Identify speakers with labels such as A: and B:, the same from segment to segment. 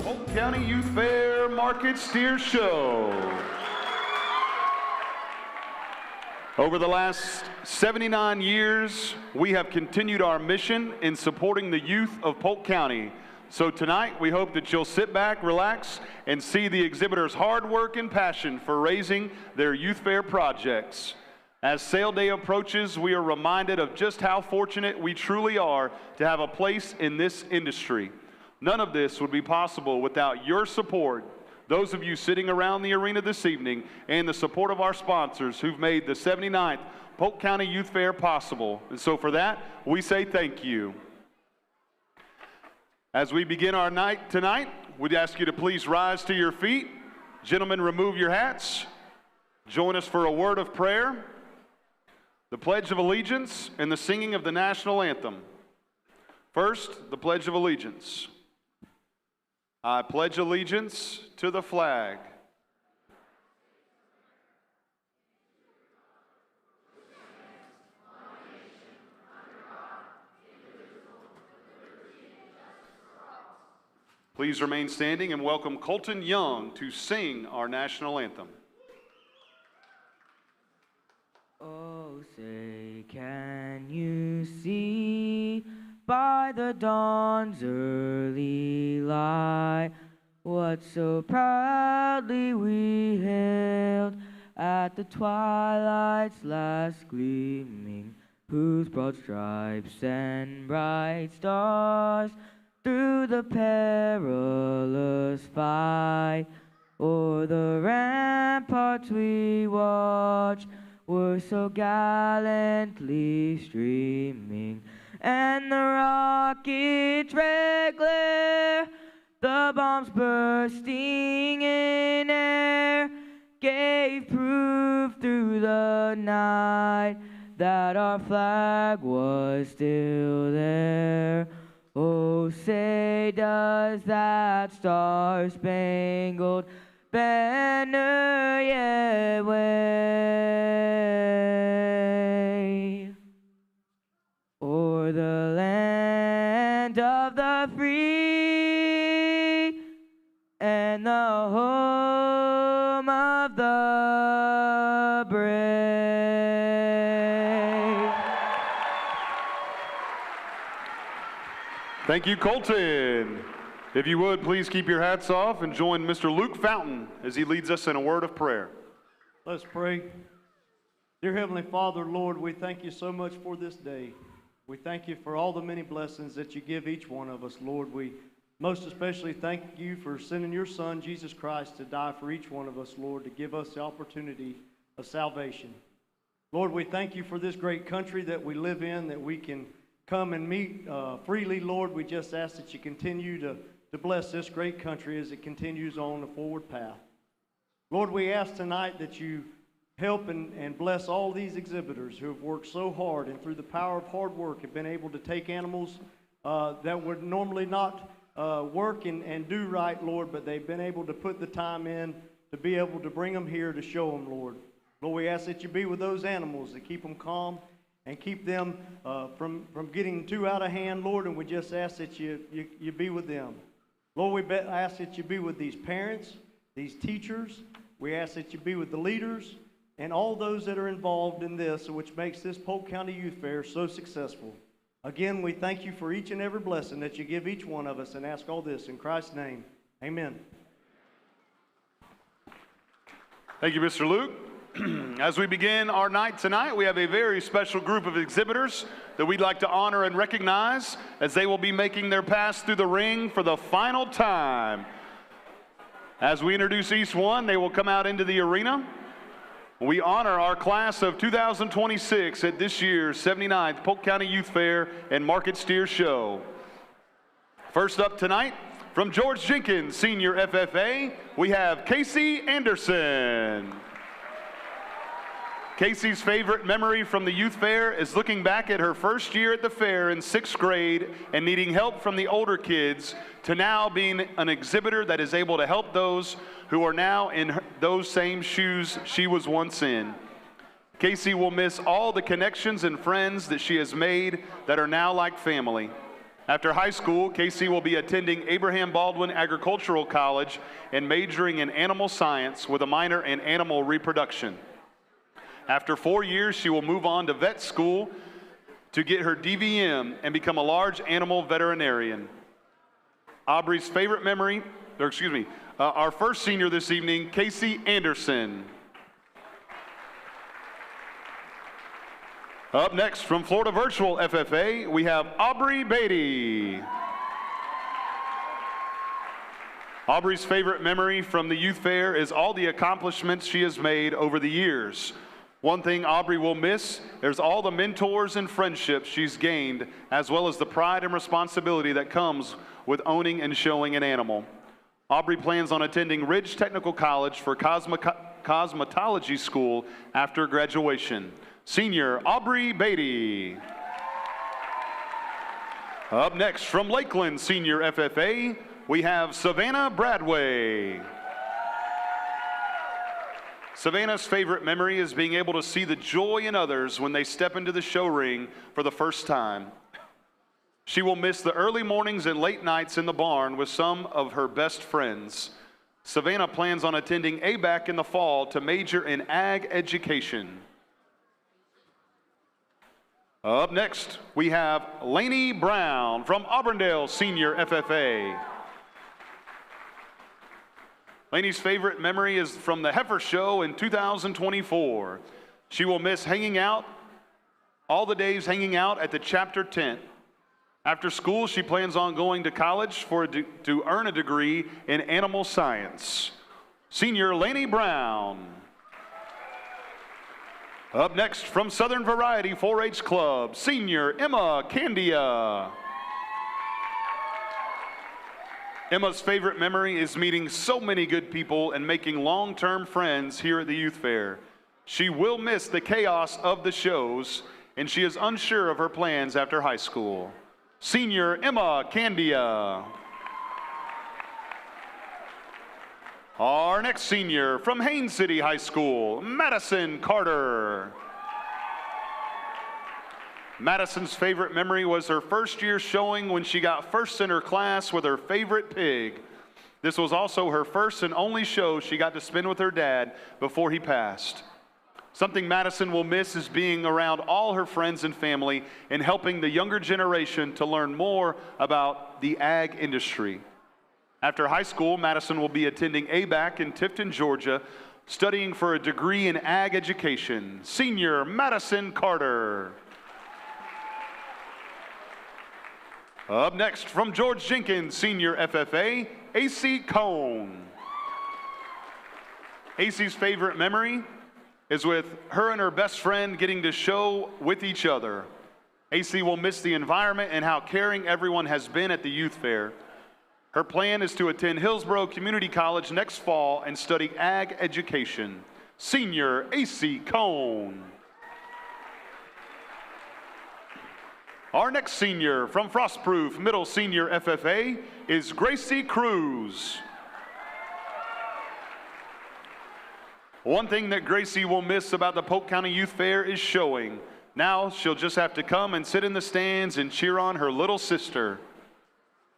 A: Polk County Youth Fair Market Steer Show. Over the last 79 years, we have continued our mission in supporting the youth of Polk County. So tonight, we hope that you'll sit back, relax, and see the exhibitors' hard work and passion for raising their youth fair projects. As sale day approaches, we are reminded of just how fortunate we truly are to have a place in this industry. None of this would be possible without your support, those of you sitting around the arena this evening, and the support of our sponsors who've made the 79th Polk County Youth Fair possible. And so for that, we say thank you. As we begin our night tonight, we'd ask you to please rise to your feet. Gentlemen, remove your hats. Join us for a word of prayer, the Pledge of Allegiance, and the singing of the national anthem. First, the Pledge of Allegiance. I pledge allegiance to the flag Please remain standing and welcome Colton Young to sing our national anthem.
B: Oh, say, can you see by the dawn's early light what so proudly we hailed at the twilight's last gleaming, whose broad stripes and bright stars through the perilous fight o'er the ramparts we watched were so gallantly streaming, and the rocket's red glare, the bombs bursting in air, gave proof through the night that our flag was still there. Oh, say, does that star-spangled banner yet wave o'er the land of the free and the home of the brave?
A: Thank you, Colton. If you would, please keep your hats off and join Mr. Luke Fountain as he leads us in a word of prayer.
C: Let's pray. Dear Heavenly Father, Lord, we thank you so much for this day. We thank you for all the many blessings that you give each one of us, Lord. We most especially thank you for sending your Son, Jesus Christ, to die for each one of us, Lord, to give us the opportunity of salvation. Lord, we thank you for this great country that we live in, that we can come and meet freely, Lord. We just ask that you continue to bless this great country as it continues on the forward path. Lord, we ask tonight that you help and bless all these exhibitors who have worked so hard and through the power of hard work have been able to take animals that would normally not work and do right, Lord, but they've been able to put the time in to be able to bring them here to show them, Lord. Lord, we ask that you be with those animals, to keep them calm and keep them from getting too out of hand, Lord, and we just ask that you be with them. Lord, we ask that you be with these parents, these teachers. We ask that you be with the leaders and all those that are involved in this, which makes this Polk County Youth Fair so successful. Again, we thank you for each and every blessing that you give each one of us, and ask all this in Christ's name. Amen.
A: Thank you, Mr. Luke. As we begin our night tonight, we have a very special group of exhibitors that we'd like to honor and recognize as they will be making their pass through the ring for the final time. As we introduce each one, they will come out into the arena. We honor our class of 2026 at this year's 79th Polk County Youth Fair and Market Steer Show. First up tonight, from George Jenkins Senior FFA, we have Casey Anderson. Casey's favorite memory from the youth fair is looking back at her first year at the fair in 6th grade and needing help from the older kids to now being an exhibitor that is able to help those who are now in those same shoes she was once in. Casey will miss all the connections and friends that she has made that are now like family. After high school, Casey will be attending Abraham Baldwin Agricultural College and majoring in animal science with a minor in animal reproduction. After 4 years, she will move on to vet school to get her DVM and become a large animal veterinarian. Aubrey's favorite memory, our first senior this evening, Casey Anderson. Up next from Florida Virtual FFA, we have Aubrey Beatty. Aubrey's favorite memory from the youth fair is all the accomplishments she has made over the years. One thing Aubrey will miss is all the mentors and friendships she's gained, as well as the pride and responsibility that comes with owning and showing an animal. Aubrey plans on attending Ridge Technical College for cosmetology school after graduation. Senior Aubrey Beatty. Up next from Lakeland Senior FFA, we have Savannah Bradway. Savannah's favorite memory is being able to see the joy in others when they step into the show ring for the first time. She will miss the early mornings and late nights in the barn with some of her best friends. Savannah plans on attending ABAC in the fall to major in ag education. Up next, we have Lainey Brown from Auburndale Senior FFA. Lainey's favorite memory is from the Heifer Show in 2024. She will miss all the days hanging out at the chapter tent. After school, she plans on going to college to earn a degree in animal science. Senior Lainey Brown. Up next from Southern Variety 4-H Club, Senior Emma Candia. Emma's favorite memory is meeting so many good people and making long-term friends here at the youth fair. She will miss the chaos of the shows, and she is unsure of her plans after high school. Senior Emma Candia. Our next senior from Haines City High School, Madison Carter. Madison's favorite memory was her first year showing when she got first in her class with her favorite pig. This was also her first and only show she got to spend with her dad before he passed. Something Madison will miss is being around all her friends and family and helping the younger generation to learn more about the ag industry. After high school, Madison will be attending ABAC in Tifton, Georgia, studying for a degree in ag education. Senior Madison Carter. Up next from George Jenkins Senior FFA, AC Cone. AC's favorite memory is with her and her best friend getting to show with each other. AC will miss the environment and how caring everyone has been at the youth fair. Her plan is to attend Hillsborough Community College next fall and study ag education. Senior AC Cone. Our next senior from Frostproof Middle Senior FFA is Gracie Cruz. One thing that Gracie will miss about the Polk County Youth Fair is showing. Now she'll just have to come and sit in the stands and cheer on her little sister.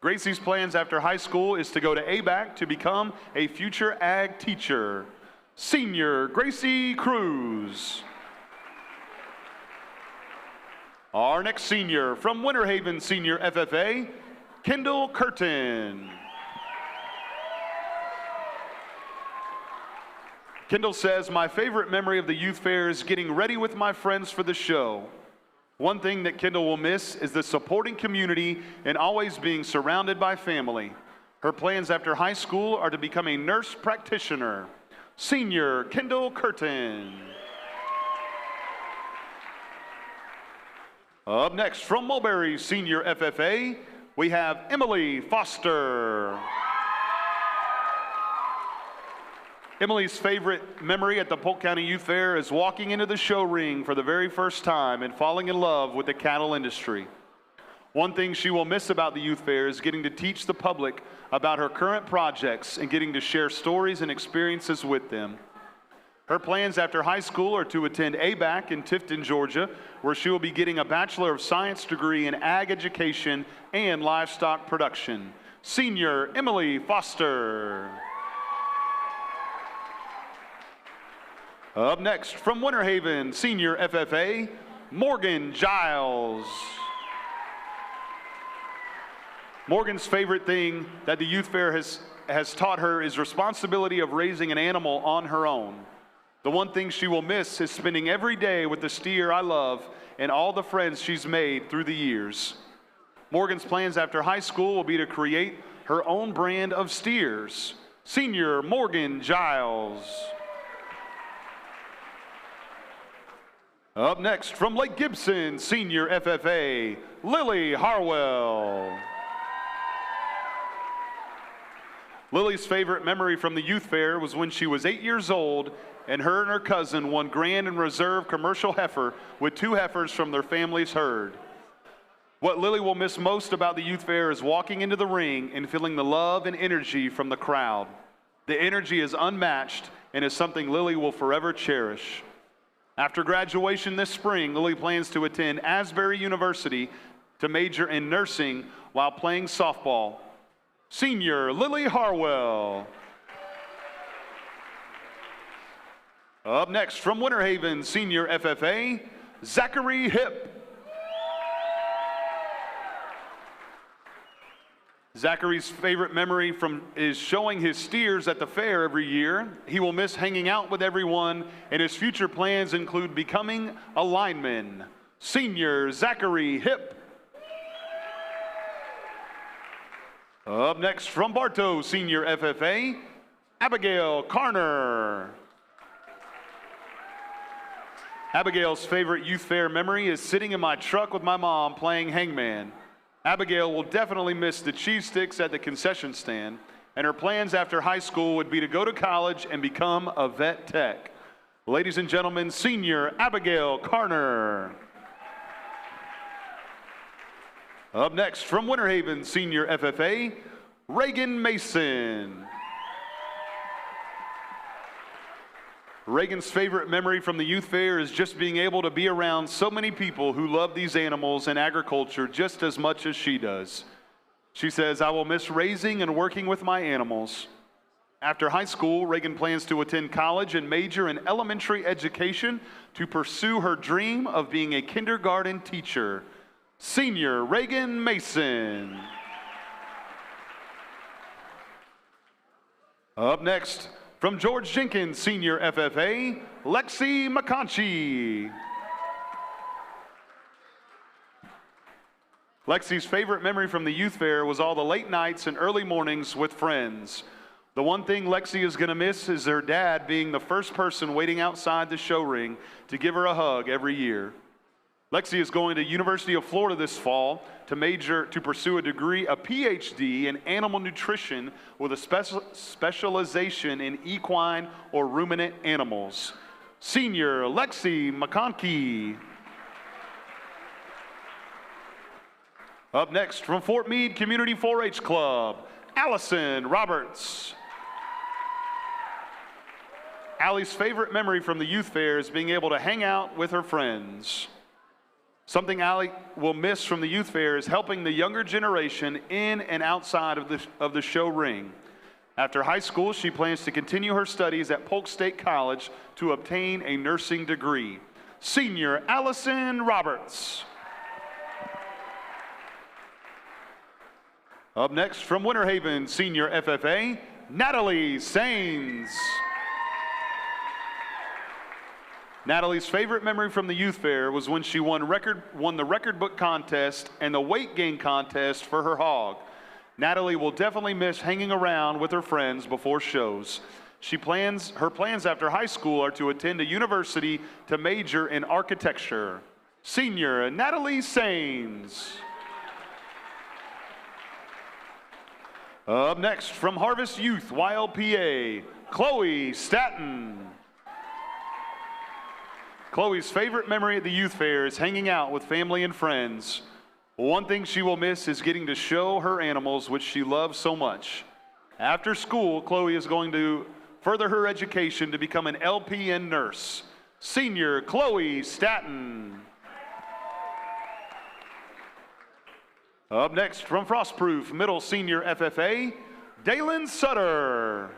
A: Gracie's plans after high school is to go to ABAC to become a future ag teacher. Senior Gracie Cruz. Our next senior from Winter Haven Senior FFA, Kendall Curtin. Kendall says, my favorite memory of the youth fair is getting ready with my friends for the show. One thing that Kendall will miss is the supporting community and always being surrounded by family. Her plans after high school are to become a nurse practitioner. Senior Kendall Curtin. Up next from Mulberry Senior FFA, we have Emily Foster. Emily's favorite memory at the Polk County Youth Fair is walking into the show ring for the very first time and falling in love with the cattle industry. One thing she will miss about the youth fair is getting to teach the public about her current projects and getting to share stories and experiences with them. Her plans after high school are to attend ABAC in Tifton, Georgia, where she will be getting a Bachelor of Science degree in Ag Education and Livestock Production. Senior Emily Foster. Up next, from Winter Haven, Senior FFA, Morgan Giles. Morgan's favorite thing that the youth fair has taught her is responsibility of raising an animal on her own. The one thing she will miss is spending every day with the steer I love and all the friends she's made through the years. Morgan's plans after high school will be to create her own brand of steers. Senior Morgan Giles. Up next, from Lake Gibson, Senior FFA, Lily Harwell. Lily's favorite memory from the youth fair was when she was 8 years old and her cousin won Grand and Reserve commercial heifer with 2 heifers from their family's herd. What Lily will miss most about the youth fair is walking into the ring and feeling the love and energy from the crowd. The energy is unmatched and is something Lily will forever cherish. After graduation this spring, Lily plans to attend Asbury University to major in nursing while playing softball. Senior Lily Harwell. Up next, from Winter Haven, Senior FFA, Zachary Hipp. Zachary's favorite memory is showing his steers at the fair every year. He will miss hanging out with everyone, and his future plans include becoming a lineman. Senior Zachary Hipp. Up next, from Bartow, Senior FFA, Abigail Carner. Abigail's favorite youth fair memory is sitting in my truck with my mom playing hangman. Abigail will definitely miss the cheese sticks at the concession stand, and her plans after high school would be to go to college and become a vet tech. Ladies and gentlemen, Senior Abigail Carner. Up next, from Winter Haven, Senior FFA, Reagan Mason. Reagan's favorite memory from the youth fair is just being able to be around so many people who love these animals and agriculture just as much as she does. She says, I will miss raising and working with my animals. After high school, Reagan plans to attend college and major in elementary education to pursue her dream of being a kindergarten teacher. Senior Reagan Mason. Up next, from George Jenkins, Senior FFA, Lexi McConchie. Lexi's favorite memory from the youth fair was all the late nights and early mornings with friends. The one thing Lexi is going to miss is her dad being the first person waiting outside the show ring to give her a hug every year. Lexi is going to University of Florida this fall to pursue a PhD in animal nutrition with a specialization in equine or ruminant animals. Senior Lexi McConkie. Up next, from Fort Meade Community 4-H Club, Allison Roberts. Allie's favorite memory from the youth fair is being able to hang out with her friends. Something Allie will miss from the youth fair is helping the younger generation in and outside of the show ring. After high school, she plans to continue her studies at Polk State College to obtain a nursing degree. Senior Allison Roberts. Up next, from Winter Haven, Senior FFA, Natalie Sains. Natalie's favorite memory from the youth fair was when she won the record book contest and the weight gain contest for her hog. Natalie will definitely miss hanging around with her friends before shows. Her plans after high school are to attend a university to major in architecture. Senior Natalie Sains. Up next, from Harvest Youth YLPA, Chloe Staton. Chloe's favorite memory at the youth fair is hanging out with family and friends. One thing she will miss is getting to show her animals, which she loves so much. After school, Chloe is going to further her education to become an LPN nurse. Senior Chloe Staton. Up next from Frostproof Middle Senior FFA, Dalen Sutter.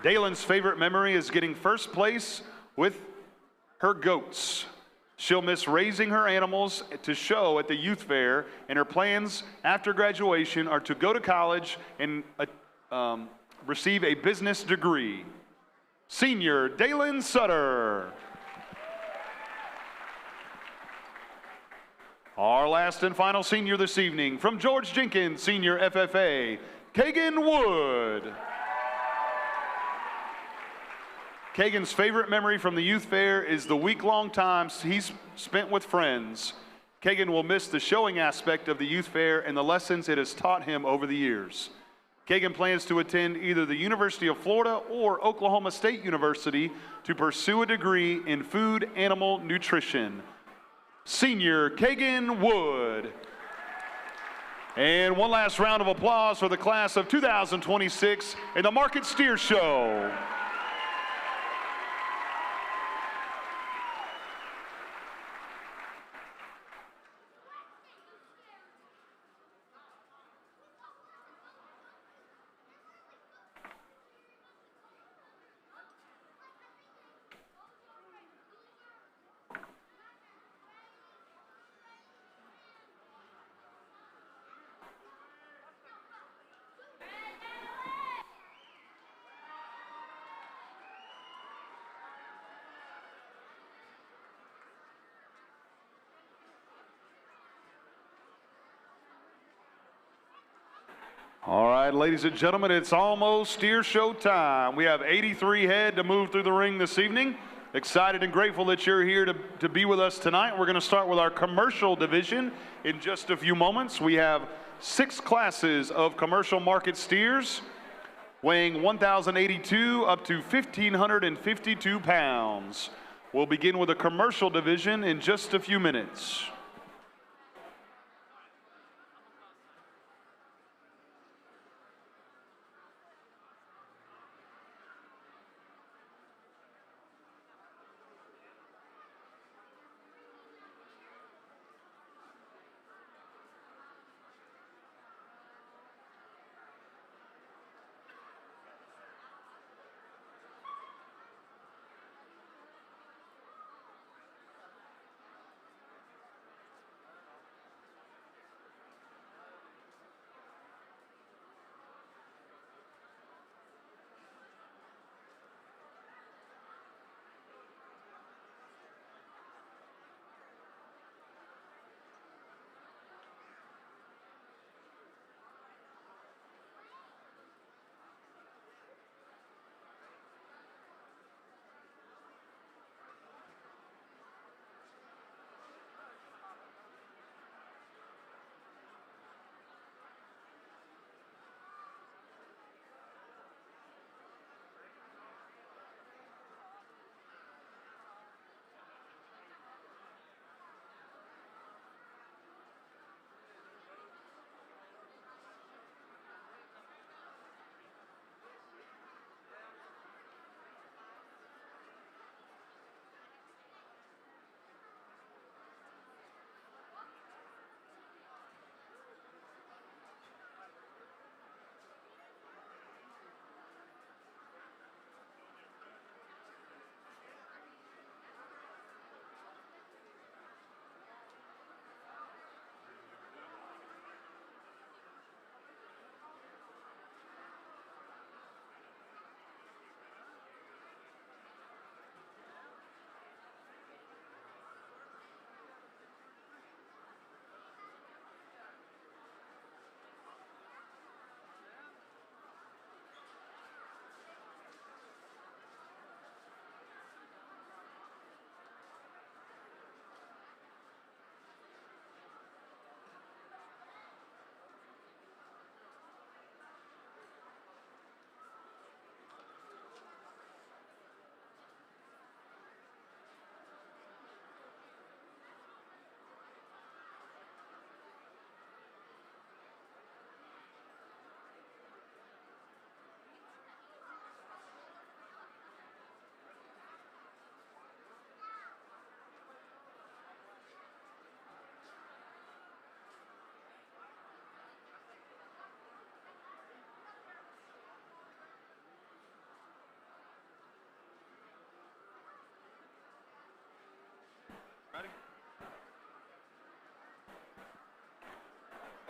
A: Dalen's favorite memory is getting first place with her goats. She'll miss raising her animals to show at the youth fair, and her plans after graduation are to go to college and receive a business degree. Senior Dalen Sutter. Our last and final senior this evening, from George Jenkins Senior FFA, Kagan Wood. Kagan's favorite memory from the youth fair is the week-long times he's spent with friends. Kagan will miss the showing aspect of the youth fair and the lessons it has taught him over the years. Kagan plans to attend either the University of Florida or Oklahoma State University to pursue a degree in food animal nutrition. Senior Kagan Wood. And one last round of applause for the class of 2026 in the Market Steer Show. All right, ladies and gentlemen, it's almost steer show time. We have 83 head to move through the ring this evening. Excited and grateful that you're here to be with us tonight. We're going to start with our commercial division in just a few moments. We have 6 classes of commercial market steers weighing 1,082 up to 1,552 pounds. We'll begin with the commercial division in just a few minutes.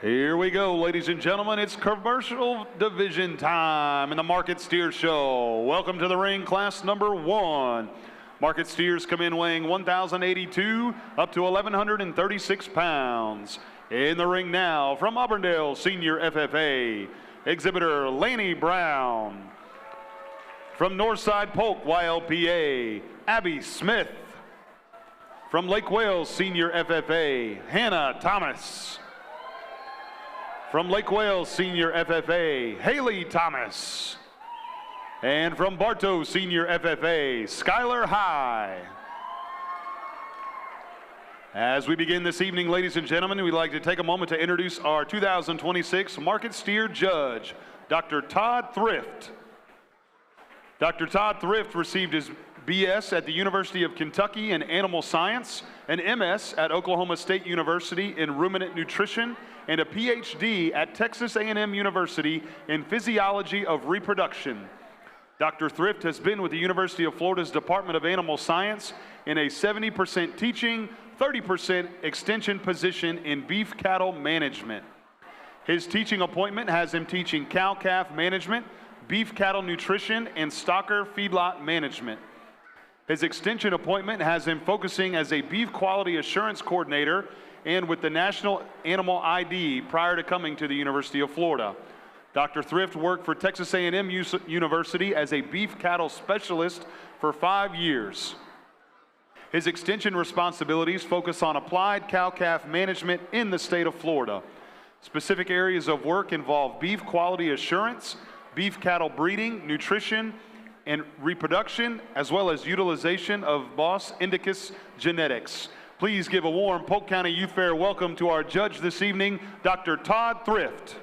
A: Here we go, ladies and gentlemen. It's commercial division time in the Market Steer Show. Welcome to the ring, class number 1. Market steers come in weighing 1,082 up to 1,136 pounds. In the ring now, from Auburndale Senior FFA, exhibitor Laney Brown. From Northside Polk YLPA, Abby Smith. From Lake Wales Senior FFA, Hannah Thomas. From Lake Wales Senior FFA, Haley Thomas. And from Bartow Senior FFA, Skylar High. As we begin this evening, ladies and gentlemen, we'd like to take a moment to introduce our 2026 Market Steer Judge, Dr. Todd Thrift. Dr. Todd Thrift received his BS at the University of Kentucky in Animal Science, an MS at Oklahoma State University in Ruminant Nutrition, and a PhD at Texas A&M University in Physiology of Reproduction. Dr. Thrift has been with the University of Florida's Department of Animal Science in a 70% teaching, 30% extension position in beef cattle management. His teaching appointment has him teaching cow-calf management, beef cattle nutrition, and stocker feedlot management. His extension appointment has him focusing as a beef quality assurance coordinator and with the National Animal ID prior to coming to the University of Florida. Dr. Thrift worked for Texas A&M University as a beef cattle specialist for 5 years. His extension responsibilities focus on applied cow-calf management in the state of Florida. Specific areas of work involve beef quality assurance, beef cattle breeding, nutrition, and reproduction, as well as utilization of Bos Indicus genetics. Please give a warm Polk County Youth Fair welcome to our judge this evening, Dr. Todd Thrift.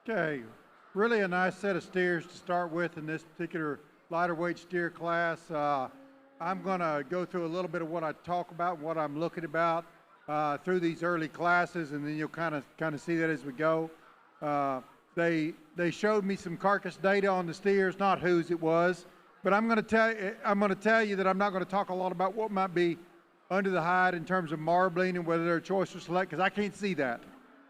D: Okay, really a nice set of steers to start with in this particular lighter weight steer class. I'm going to go through a little bit of what I talk about, what I'm looking about through these early classes, and then you'll kind of see that as we go. They showed me some carcass data on the steers, not whose it was, but I'm going to tell you that I'm not going to talk a lot about what might be under the hide in terms of marbling and whether they're choice or select, because I can't see that.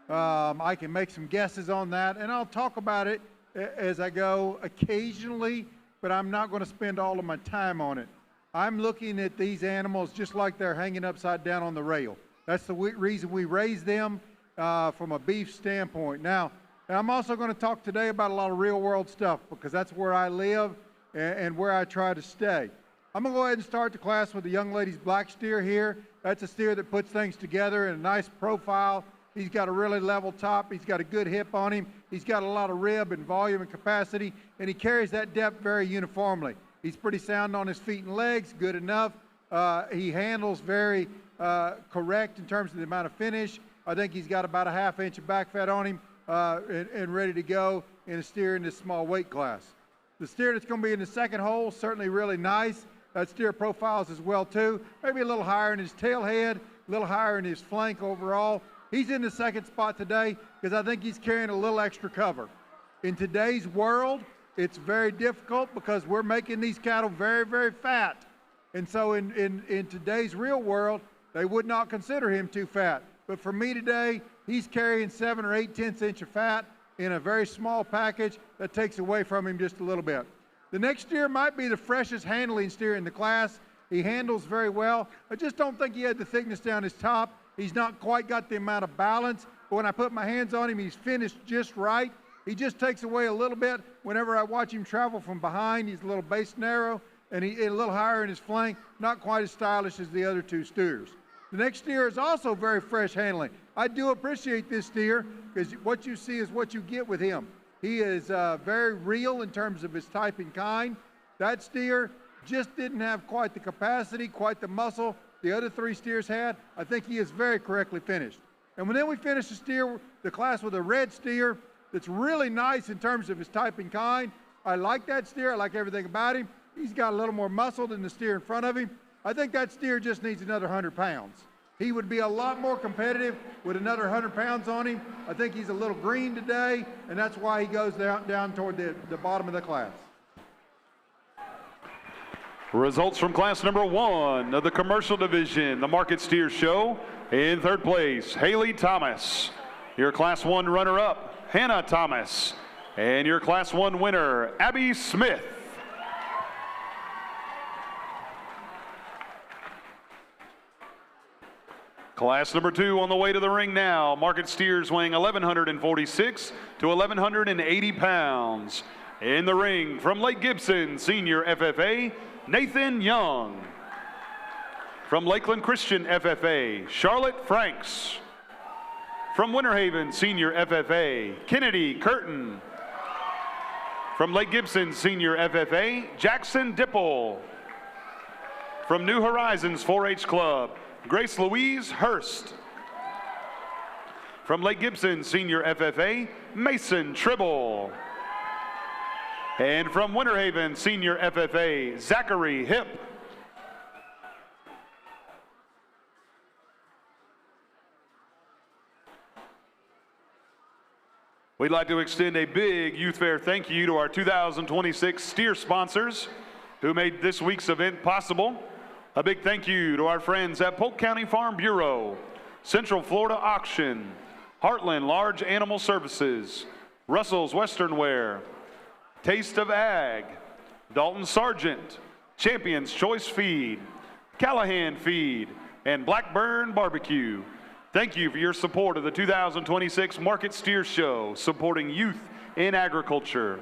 D: I can make some guesses on that, and I'll talk about it as I go occasionally, but I'm not going to spend all of my time on it. I'm looking at these animals just like they're hanging upside down on the rail. That's the reason we raise them from a beef standpoint. Now, I'm also going to talk today about a lot of real-world stuff because that's where I live and where I try to stay. I'm going to go ahead and start the class with the young lady's black steer here. That's a steer that puts things together in a nice profile. He's got a really level top. He's got a good hip on him. He's got a lot of rib and volume and capacity, and he carries that depth very uniformly. He's pretty sound on his feet and legs, good enough. He handles very correct in terms of the amount of finish. I think he's got about a ½ inch of back fat on him and ready to go in a steer in this small weight class. The steer that's going to be in the second hole, certainly really nice. That steer profiles as well too. Maybe a little higher in his tail head, a little higher in his flank overall. He's in the second spot today because I think he's carrying a little extra cover. In today's world, it's very difficult because we're making these cattle very, very fat. And so in today's real world, they would not consider him too fat. But for me today, he's carrying 7 or 8/10 inch of fat in a very small package that takes away from him just a little bit. The next steer might be the freshest handling steer in the class. He handles very well. I just don't think he had the thickness down his top. He's not quite got the amount of balance, but when I put my hands on him, he's finished just right. He just takes away a little bit whenever I watch him travel from behind. He's a little base narrow, and he's a little higher in his flank, not quite as stylish as the other two steers. The next steer is also very fresh handling. I do appreciate this steer because what you see is what you get with him. He is very real in terms of his type and kind. That steer just didn't have quite the capacity, quite the muscle the other three steers had. I think he is very correctly finished. And then we finish the class with a red steer that's really nice in terms of his type and kind. I like that steer. I like everything about him. He's got a little more muscle than the steer in front of him. I think that steer just needs another 100 pounds. He would be a lot more competitive with another 100 pounds on him. I think he's a little green today, and that's why he goes down toward the bottom of the class.
A: Results from class number 1 of the commercial division, the Market Steer Show. In third place, Haley Thomas. Your class 1 runner-up, Hannah Thomas. And your class 1 winner, Abby Smith. Class number 2 on the way to the ring now. Market steers weighing 1,146 to 1,180 pounds. In the ring from Lake Gibson, Senior FFA, Nathan Young. From Lakeland Christian FFA, Charlotte Franks. From Winter Haven Senior FFA, Kennedy Curtin. From Lake Gibson Senior FFA, Jackson Dipple. From New Horizons 4-H Club, Grace Louise Hurst. From Lake Gibson Senior FFA, Mason Tribble. And from Winter Haven Senior FFA, Zachary Hip. We'd like to extend a big Youth Fair thank you to our 2026 steer sponsors who made this week's event possible. A big thank you to our friends at Polk County Farm Bureau, Central Florida Auction, Heartland Large Animal Services, Russell's Western Wear, Taste of Ag, Dalton Sargent, Champion's Choice Feed, Callahan Feed, and Blackburn Barbecue. Thank you for your support of the 2026 Market Steer Show, supporting youth in agriculture.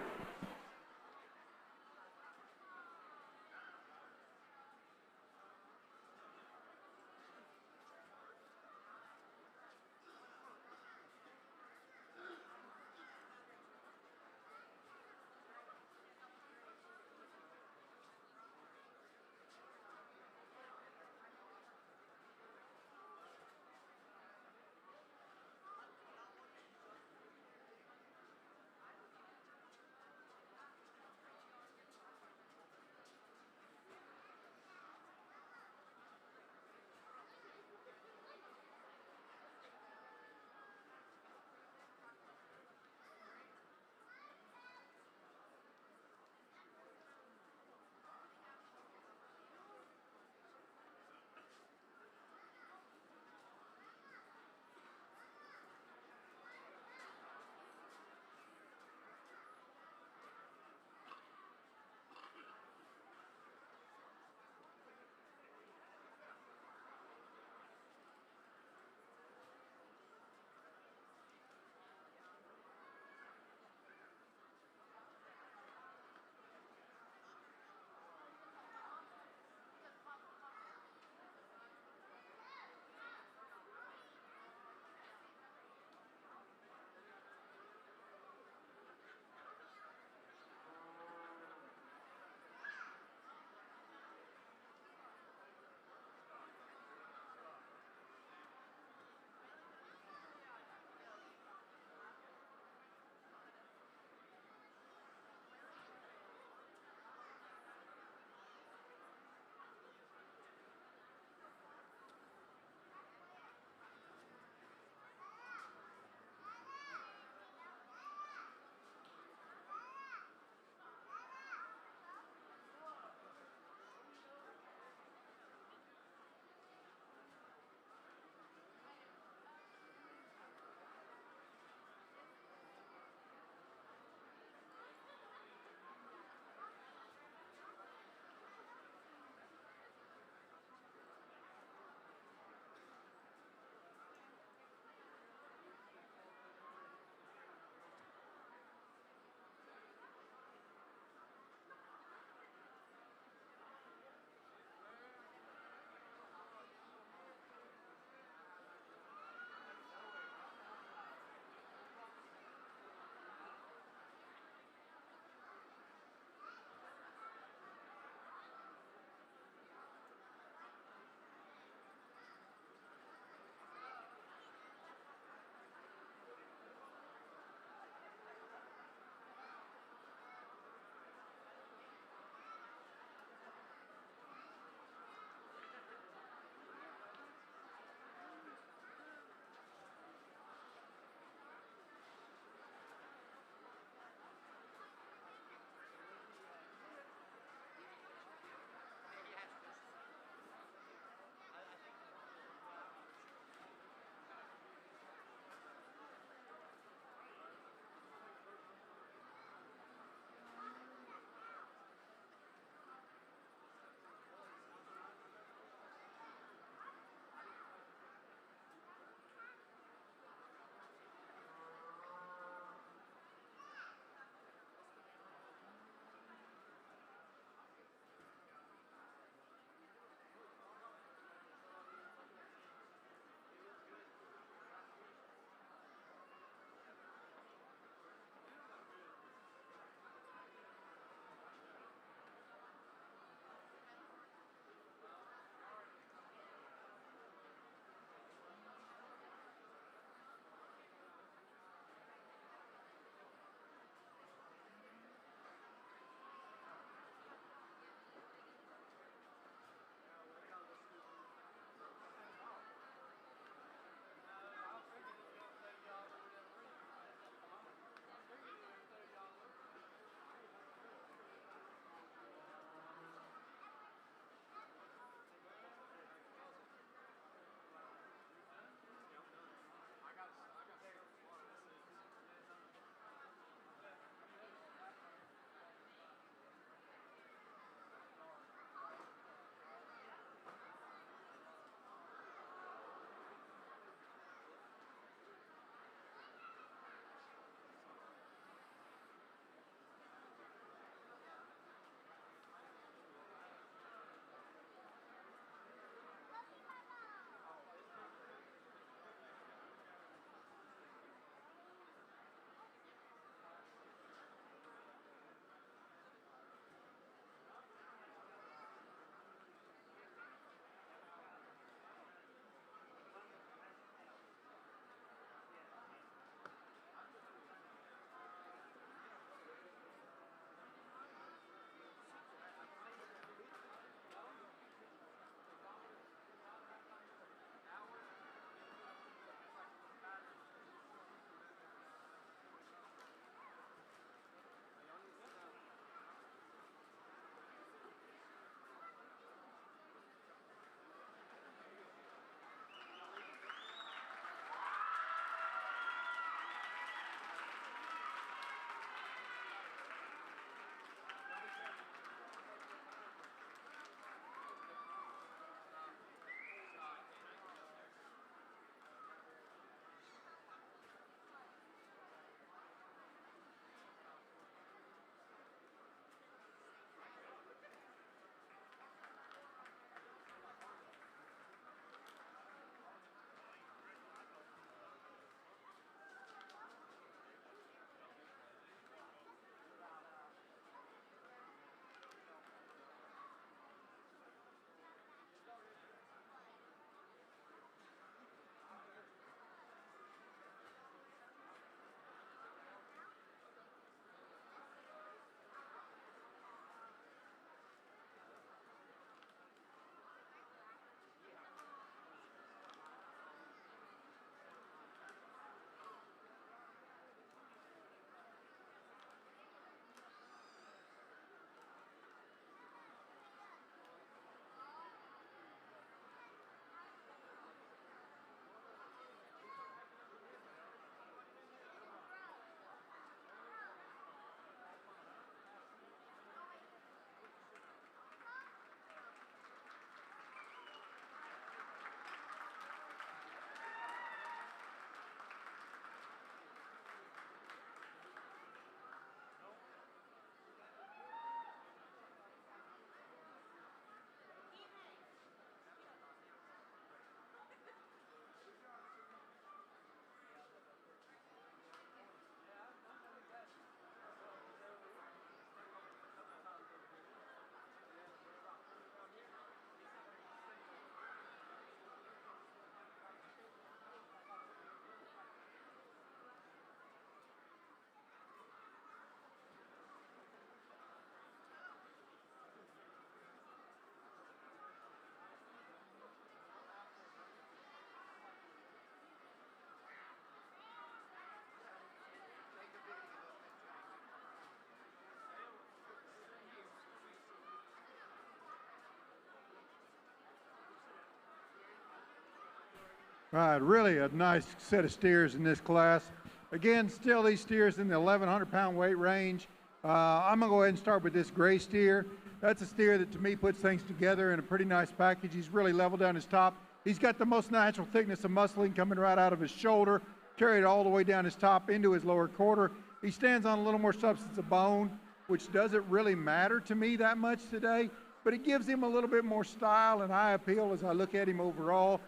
D: All right, really a nice set of steers in this class. Again, still these steers in the 1,100-pound weight range. I'm going to go ahead and start with this gray steer. That's a steer that, to me, puts things together in a pretty nice package. He's really level down his top. He's got the most natural thickness of muscling coming right out of his shoulder, carried all the way down his top into his lower quarter. He stands on a little more substance of bone, which doesn't really matter to me that much today, but it gives him a little bit more style and eye appeal as I look at him overall.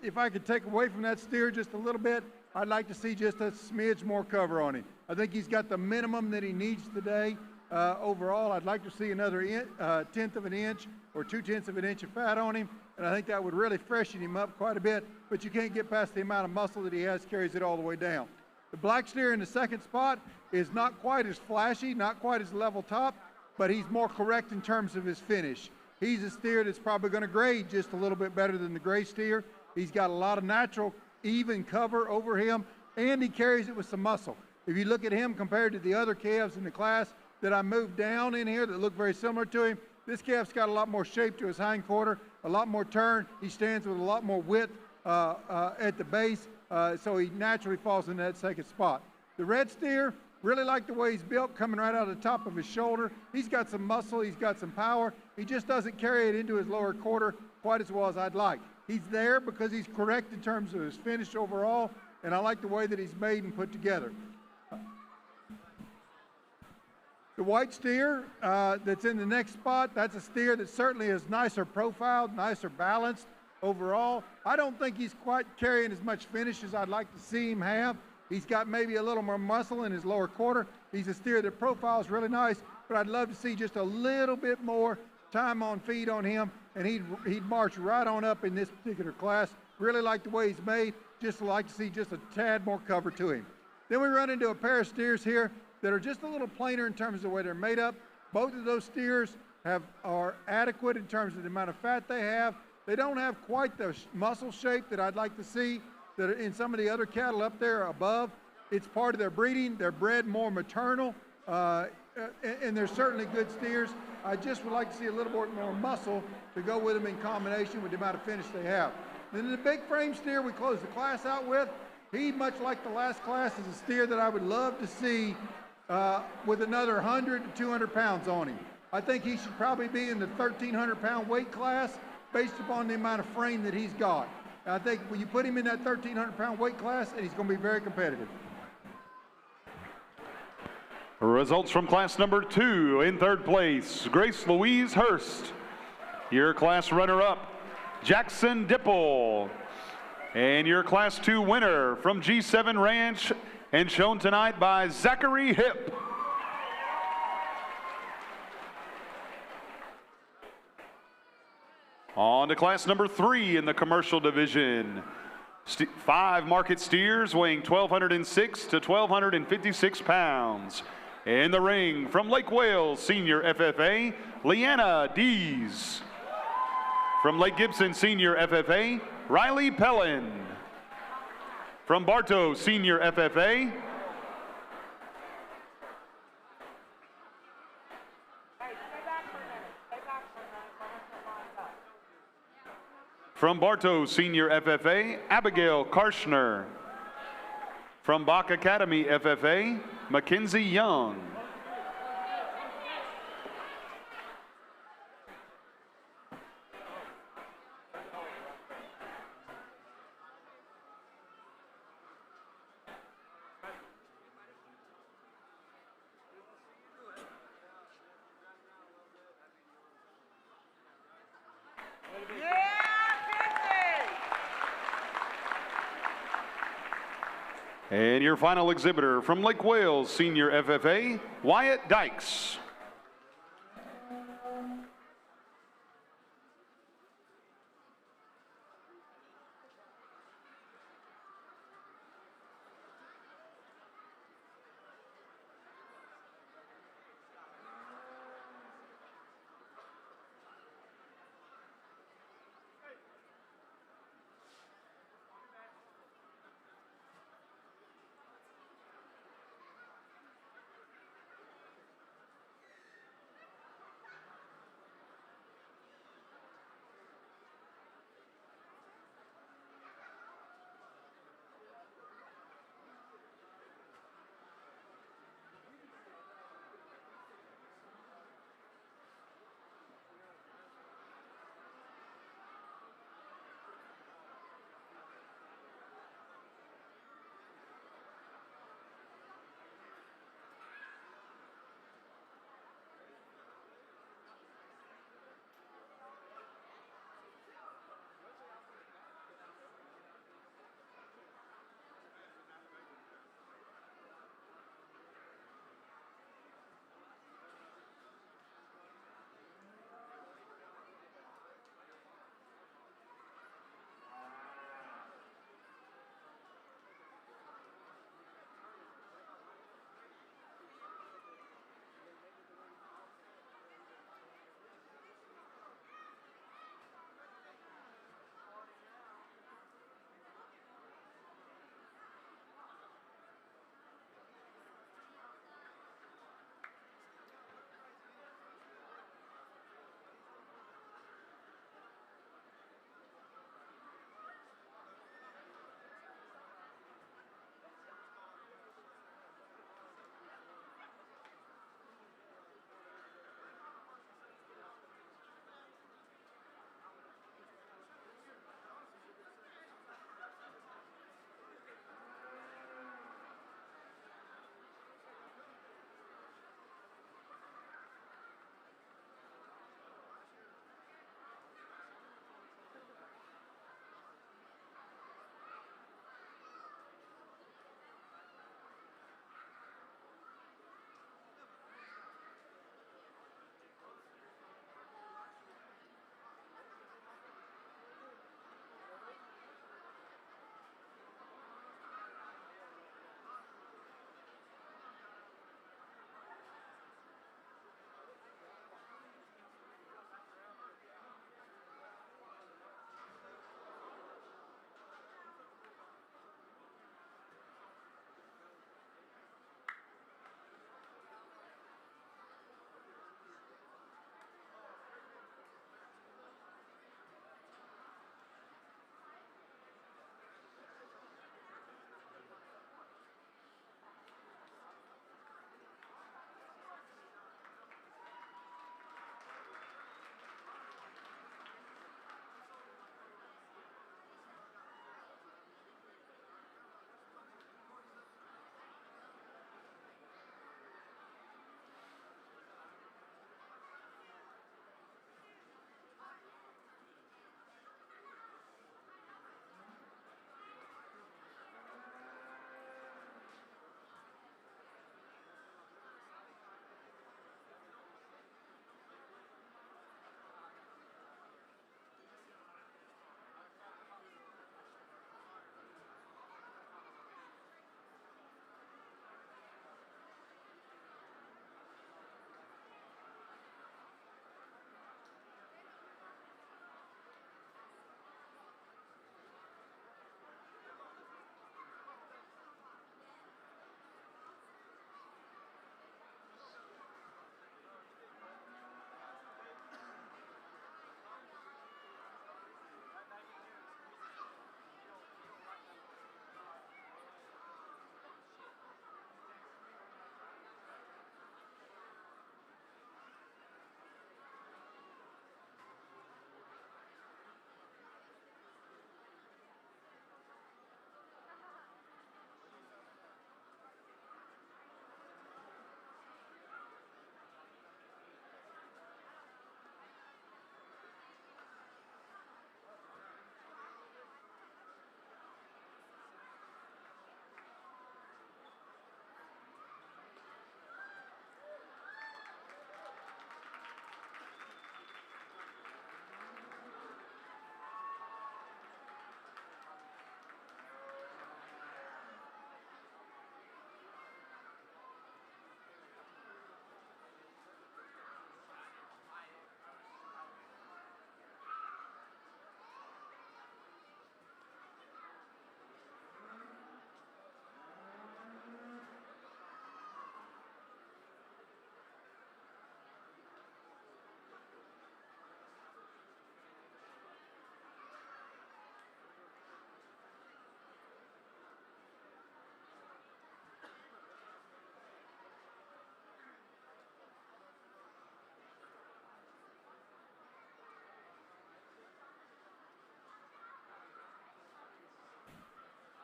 D: If I could take away from that steer just a little bit, I'd like to see just a smidge more cover on him. I think he's got the minimum that he needs today. Overall, I'd like to see another tenth of an inch or 2/10 of an inch of fat on him, and I think that would really freshen him up quite a bit, but you can't get past the amount of muscle that he has, carries it all the way down. The black steer in the second spot is not quite as flashy, not quite as level top, but he's more correct in terms of his finish. He's a steer that's probably going to grade just a little bit better than the gray steer. He's got a lot of natural, even cover over him, and he carries it with some muscle. If you look at him compared to the other calves in the class that I moved down in here that look very similar to him, this calf's got a lot more shape to his hind quarter, a lot more turn. He stands with a lot more width at the base, so he naturally falls in that second spot. The red steer, really like the way he's built, coming right out of the top of his shoulder. He's got some muscle, he's got some power. He just doesn't carry it into his lower quarter quite as well as I'd like. He's there because he's correct in terms of his finish overall, and I like the way that he's made and put together. The white steer that's in the next spot, that's a steer that certainly is nicer profiled, nicer balanced overall. I don't think he's quite carrying as much finish as I'd like to see him have. He's got maybe a little more muscle in his lower quarter. He's a steer that profiles really nice, but I'd love to see just a little bit more time on feed on him, and he'd march right on up in this particular class. Really like the way he's made, just like to see just a tad more cover to him. Then we run into a pair of steers here that are just a little plainer in terms of the way they're made up. Both of those steers are adequate in terms of the amount of fat they have. They don't have quite the muscle shape that I'd like to see that are in some of the other cattle up there above. It's part of their breeding. They're bred more maternal, and they're certainly good steers. I just would like to see a little more muscle to go with them in combination with the amount of finish they have. Then the big frame steer we close the class out with, he, much like the last class, is a steer that I would love to see with another 100 to 200 pounds on him. I think he should probably be in the 1,300-pound weight class based upon the amount of frame that he's got. And I think when you put him in that 1,300-pound weight class, and he's going to be very competitive.
A: Results from class number 2. In third place, Grace Louise Hurst. Your class runner-up, Jackson Dipple. And your class 2 winner from G7 Ranch, and shown tonight by Zachary Hipp. On to class number 3 in the commercial division. 5 market steers weighing 1,206 to 1,256 pounds. In the ring from Lake Wales Senior FFA, Leanna Dees. From Lake Gibson Senior FFA, Riley Pellin. From Bartow Senior FFA, from Bartow Senior FFA, Abigail Karshner. From Bach Academy FFA, Mackenzie Young. And your final exhibitor from Lake Wales Senior FFA, Wyatt Dykes.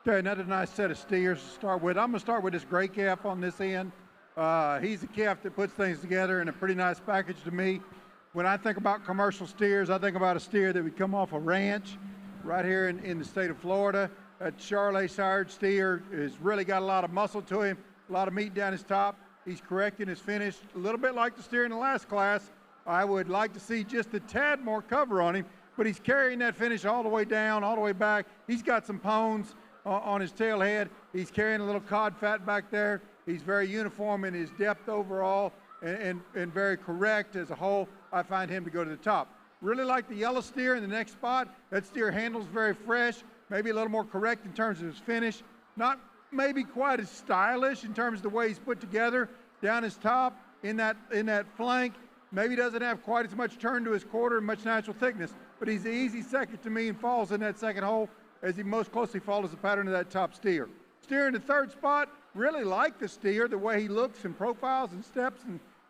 D: Okay, another nice set of steers to start with. I'm going to start with this gray calf on this end. He's a calf that puts things together in a pretty nice package to me. When I think about commercial steers, I think about a steer that would come off a ranch right here in the state of Florida. That Charolais sired steer has really got a lot of muscle to him, a lot of meat down his top. He's correct in his finish, a little bit like the steer in the last class. I would like to see just a tad more cover on him, but he's carrying that finish all the way down, all the way back. He's got some pones on his tail head. He's carrying a little cod fat back there. He's very uniform in his depth overall and very correct as a whole. I find him to go to the top. Really like the yellow steer in the next spot. That steer handles very fresh, maybe a little more correct in terms of his finish. Not maybe quite as stylish in terms of the way he's put together down his top in that flank. Maybe doesn't have quite as much turn to his quarter and much natural thickness, but he's the easy second to me and falls in that second hole as he most closely follows the pattern of that top steer. Steer in the third spot, really like the steer, the way he looks and profiles and steps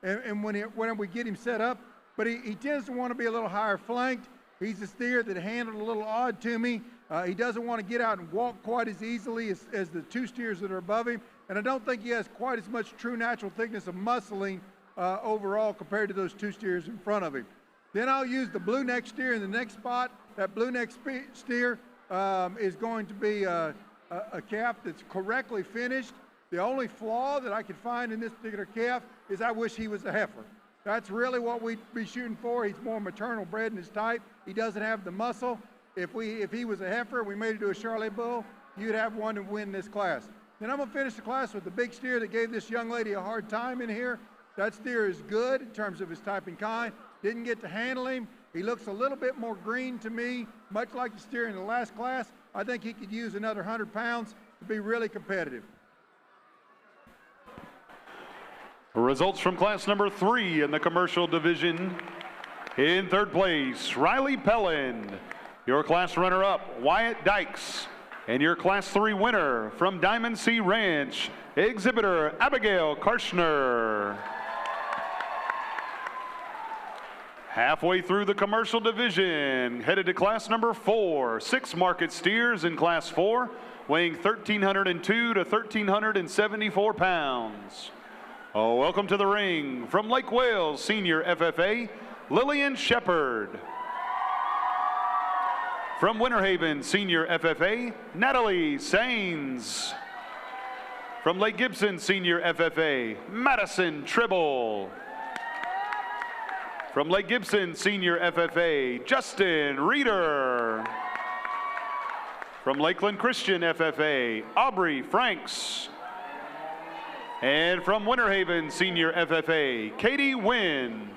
D: and when we get him set up, but he tends to want to be a little higher flanked. He's a steer that handled a little odd to me. He doesn't want to get out and walk quite as easily as the two steers that are above him, and I don't think he has quite as much true natural thickness of muscling overall compared to those two steers in front of him. Then I'll use the blue neck steer in the next spot. That blue neck steer is going to be a calf that's correctly finished. The only flaw that I could find in this particular calf is I wish he was a heifer. That's really what we'd be shooting for. He's more maternal bred in his type. He doesn't have the muscle. If he was a heifer and we made it to a Charolais bull, you'd have one to win this class. Then I'm going to finish the class with the big steer that gave this young lady a hard time in here. That steer is good in terms of his type and kind. Didn't get to handle him. He looks a little bit more green to me, much like the steer in the last class. I think he could use another 100 pounds to be really competitive.
A: Results from class number 3 in the commercial division. In third place, Riley Pellin. Your class runner-up, Wyatt Dykes. And your class 3 winner from Diamond Sea Ranch, exhibitor Abigail Karshner. Halfway through the commercial division, headed to class number 4, 6 market steers in class 4, weighing 1,302 to 1,374 pounds. Oh, welcome to the ring from Lake Wales Senior FFA, Lillian Shepard. From Winter Haven Senior FFA, Natalie Sains. From Lake Gibson Senior FFA, Madison Tribble. From Lake Gibson Senior FFA, Justin Reeder. From Lakeland Christian FFA, Aubrey Franks. And from Winter Haven Senior FFA, Katie Wynn.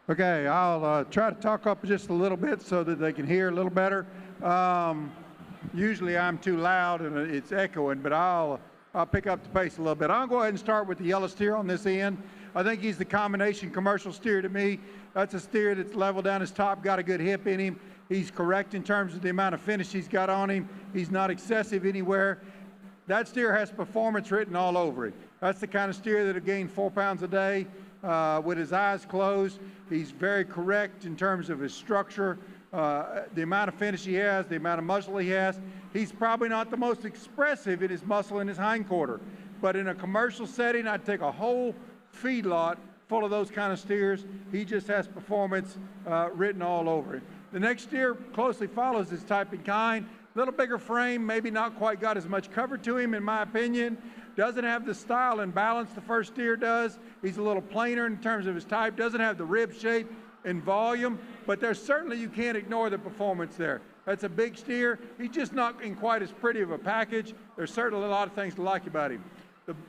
D: Okay, I'll try to talk up just a little bit so that they can hear a little better. Usually I'm too loud and it's echoing, but I'll pick up the pace a little bit. I'll go ahead and start with the yellow steer on this end. I think he's the combination commercial steer to me. That's a steer that's level down his top, got a good hip in him. He's correct in terms of the amount of finish he's got on him. He's not excessive anywhere. That steer has performance written all over it. That's the kind of steer that'll gain 4 pounds a day with his eyes closed. He's very correct in terms of his structure, the amount of finish he has, the amount of muscle he has. He's probably not the most expressive in his muscle in his hindquarter, but in a commercial setting, I'd take a whole feedlot full of those kind of steers. He just has performance written all over it. The next steer closely follows his type and kind. Little bigger frame, maybe not quite got as much cover to him in my opinion. Doesn't have the style and balance the first steer does. He's a little plainer in terms of his type. Doesn't have the rib shape and volume, but there's certainly, you can't ignore the performance there. That's a big steer. He's just not in quite as pretty of a package. There's certainly a lot of things to like about him.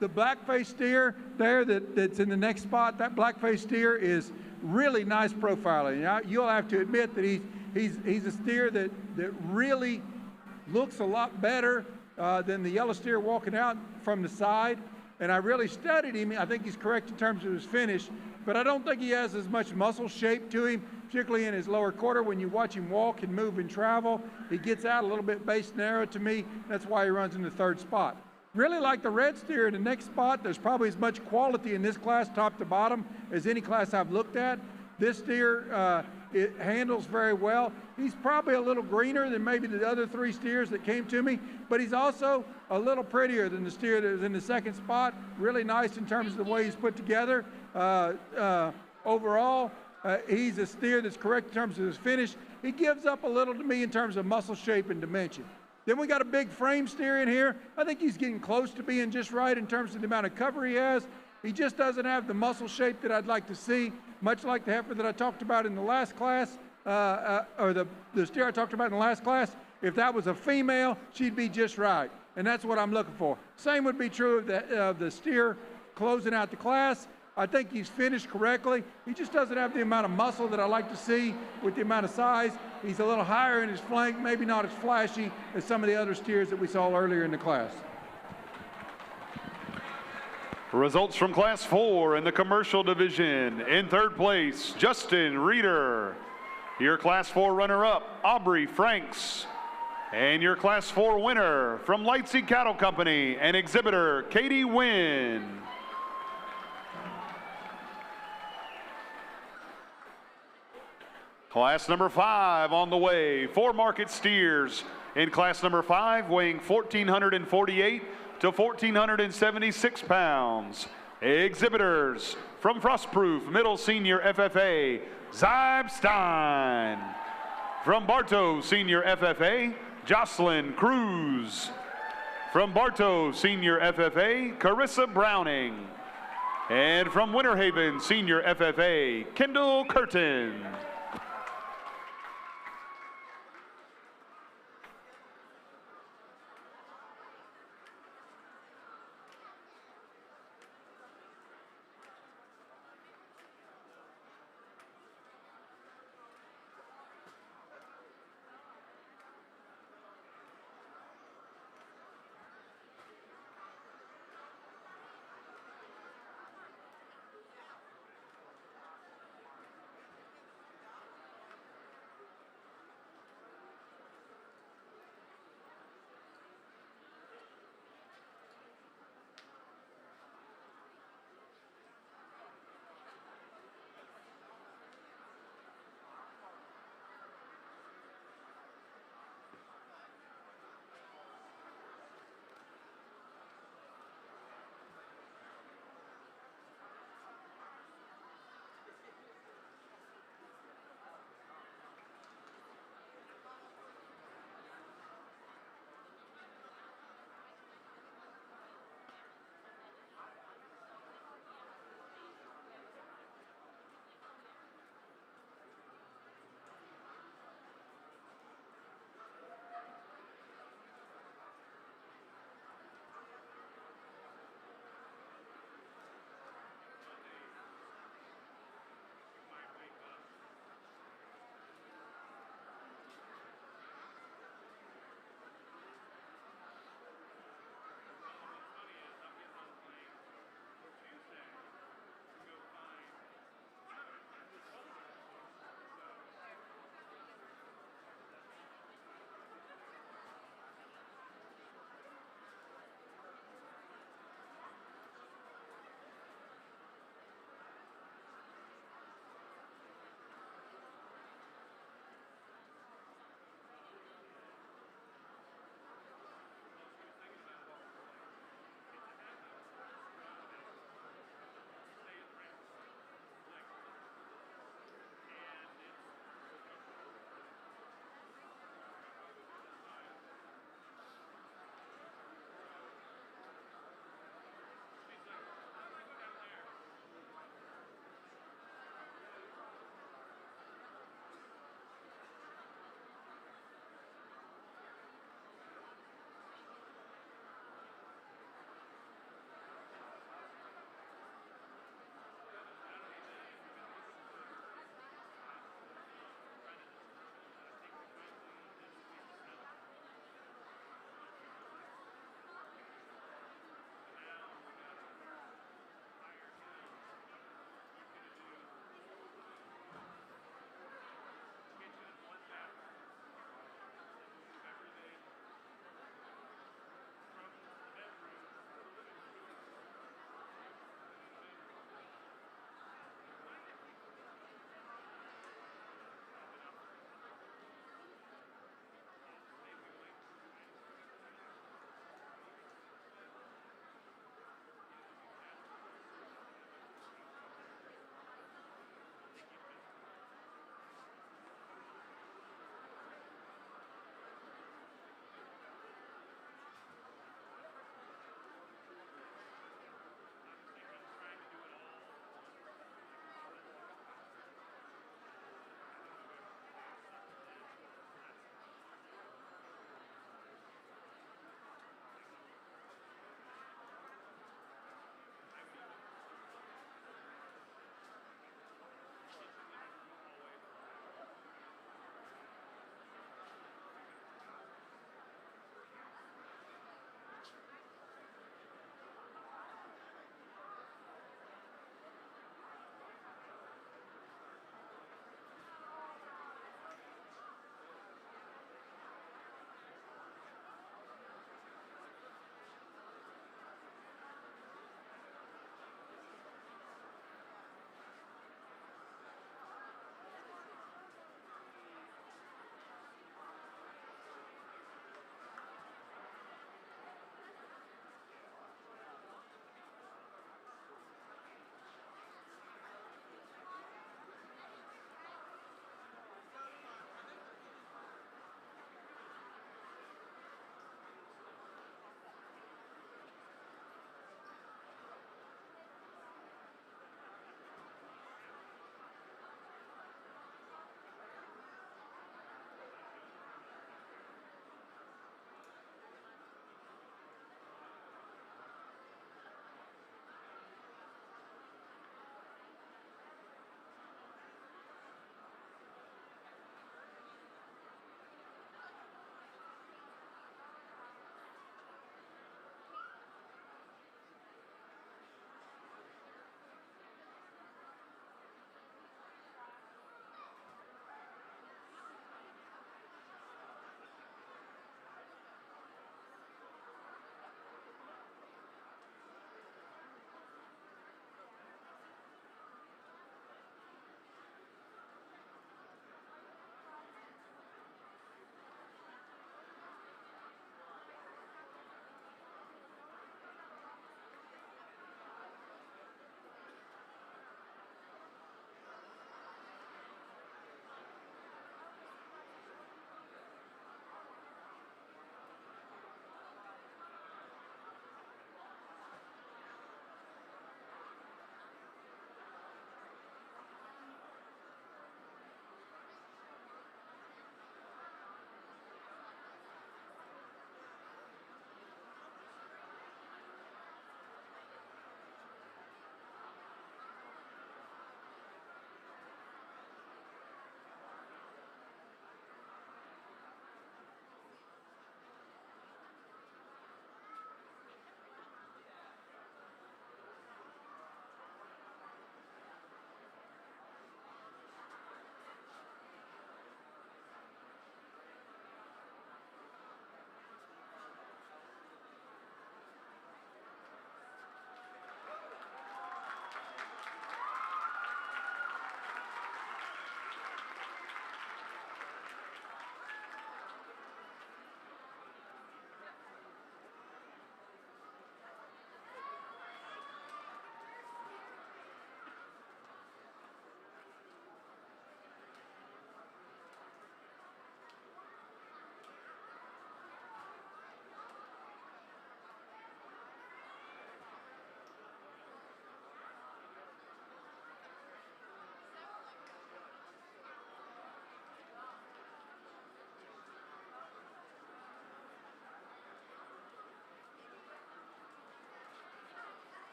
D: The black-faced steer there that's in the next spot, that black-faced steer is really nice profiling. Now, you'll have to admit that he's a steer that really looks a lot better than the yellow steer walking out from the side. And I really studied him. I think he's correct in terms of his finish, but I don't think he has as much muscle shape to him, particularly in his lower quarter. When you watch him walk and move and travel, he gets out a little bit base narrow to me. That's why he runs in the third spot. Really like the red steer in the next spot. There's probably as much quality in this class, top to bottom, as any class I've looked at. This steer, it handles very well. He's probably a little greener than maybe the other 3 steers that came to me, but he's also a little prettier than the steer that was in the second spot. Really nice in terms of the way he's put together. Overall, he's a steer that's correct in terms of his finish. He gives up a little to me in terms of muscle shape and dimension. Then we got a big frame steer in here. I think he's getting close to being just right in terms of the amount of cover he has. He just doesn't have the muscle shape that I'd like to see, much like the heifer that I talked about in the last class, or the steer I talked about in the last class. If that was a female, she'd be just right, and that's what I'm looking for. Same would be true of the steer closing out the class. I think he's finished correctly. He just doesn't have the amount of muscle that I like to see with the amount of size. He's a little higher in his flank, maybe not as flashy as some of the other steers that we saw earlier in the class.
A: Results from Class 4 in the commercial division. In third place, Justin Reeder. Your Class 4 runner-up, Aubrey Franks. And your Class 4 winner from Lightsey Cattle Company and exhibitor Katie Wynn. Class number 5 on the way. 4 market steers in class number 5, weighing 1,448 to 1,476 pounds. Exhibitors from Frostproof Middle Senior FFA, Zybe Stein. From Bartow Senior FFA, Jocelyn Cruz. From Bartow Senior FFA, Carissa Browning. And from Winter Haven Senior FFA, Kendall Curtin.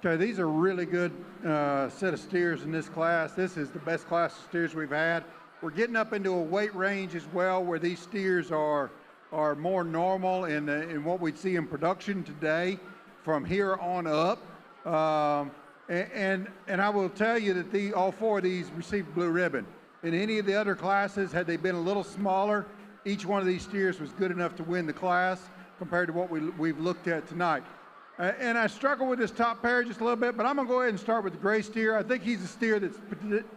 D: Okay, these are really good set of steers in this class. This is the best class of steers we've had. We're getting up into a weight range as well where these steers are more normal in what we'd see in production today from here on up. And I will tell you that all four of these received blue ribbon. In any of the other classes, had they been a little smaller, each one of these steers was good enough to win the class compared to what we've looked at tonight. And I struggle with this top pair just a little bit, but I'm going to go ahead and start with the gray steer. I think he's a steer that's,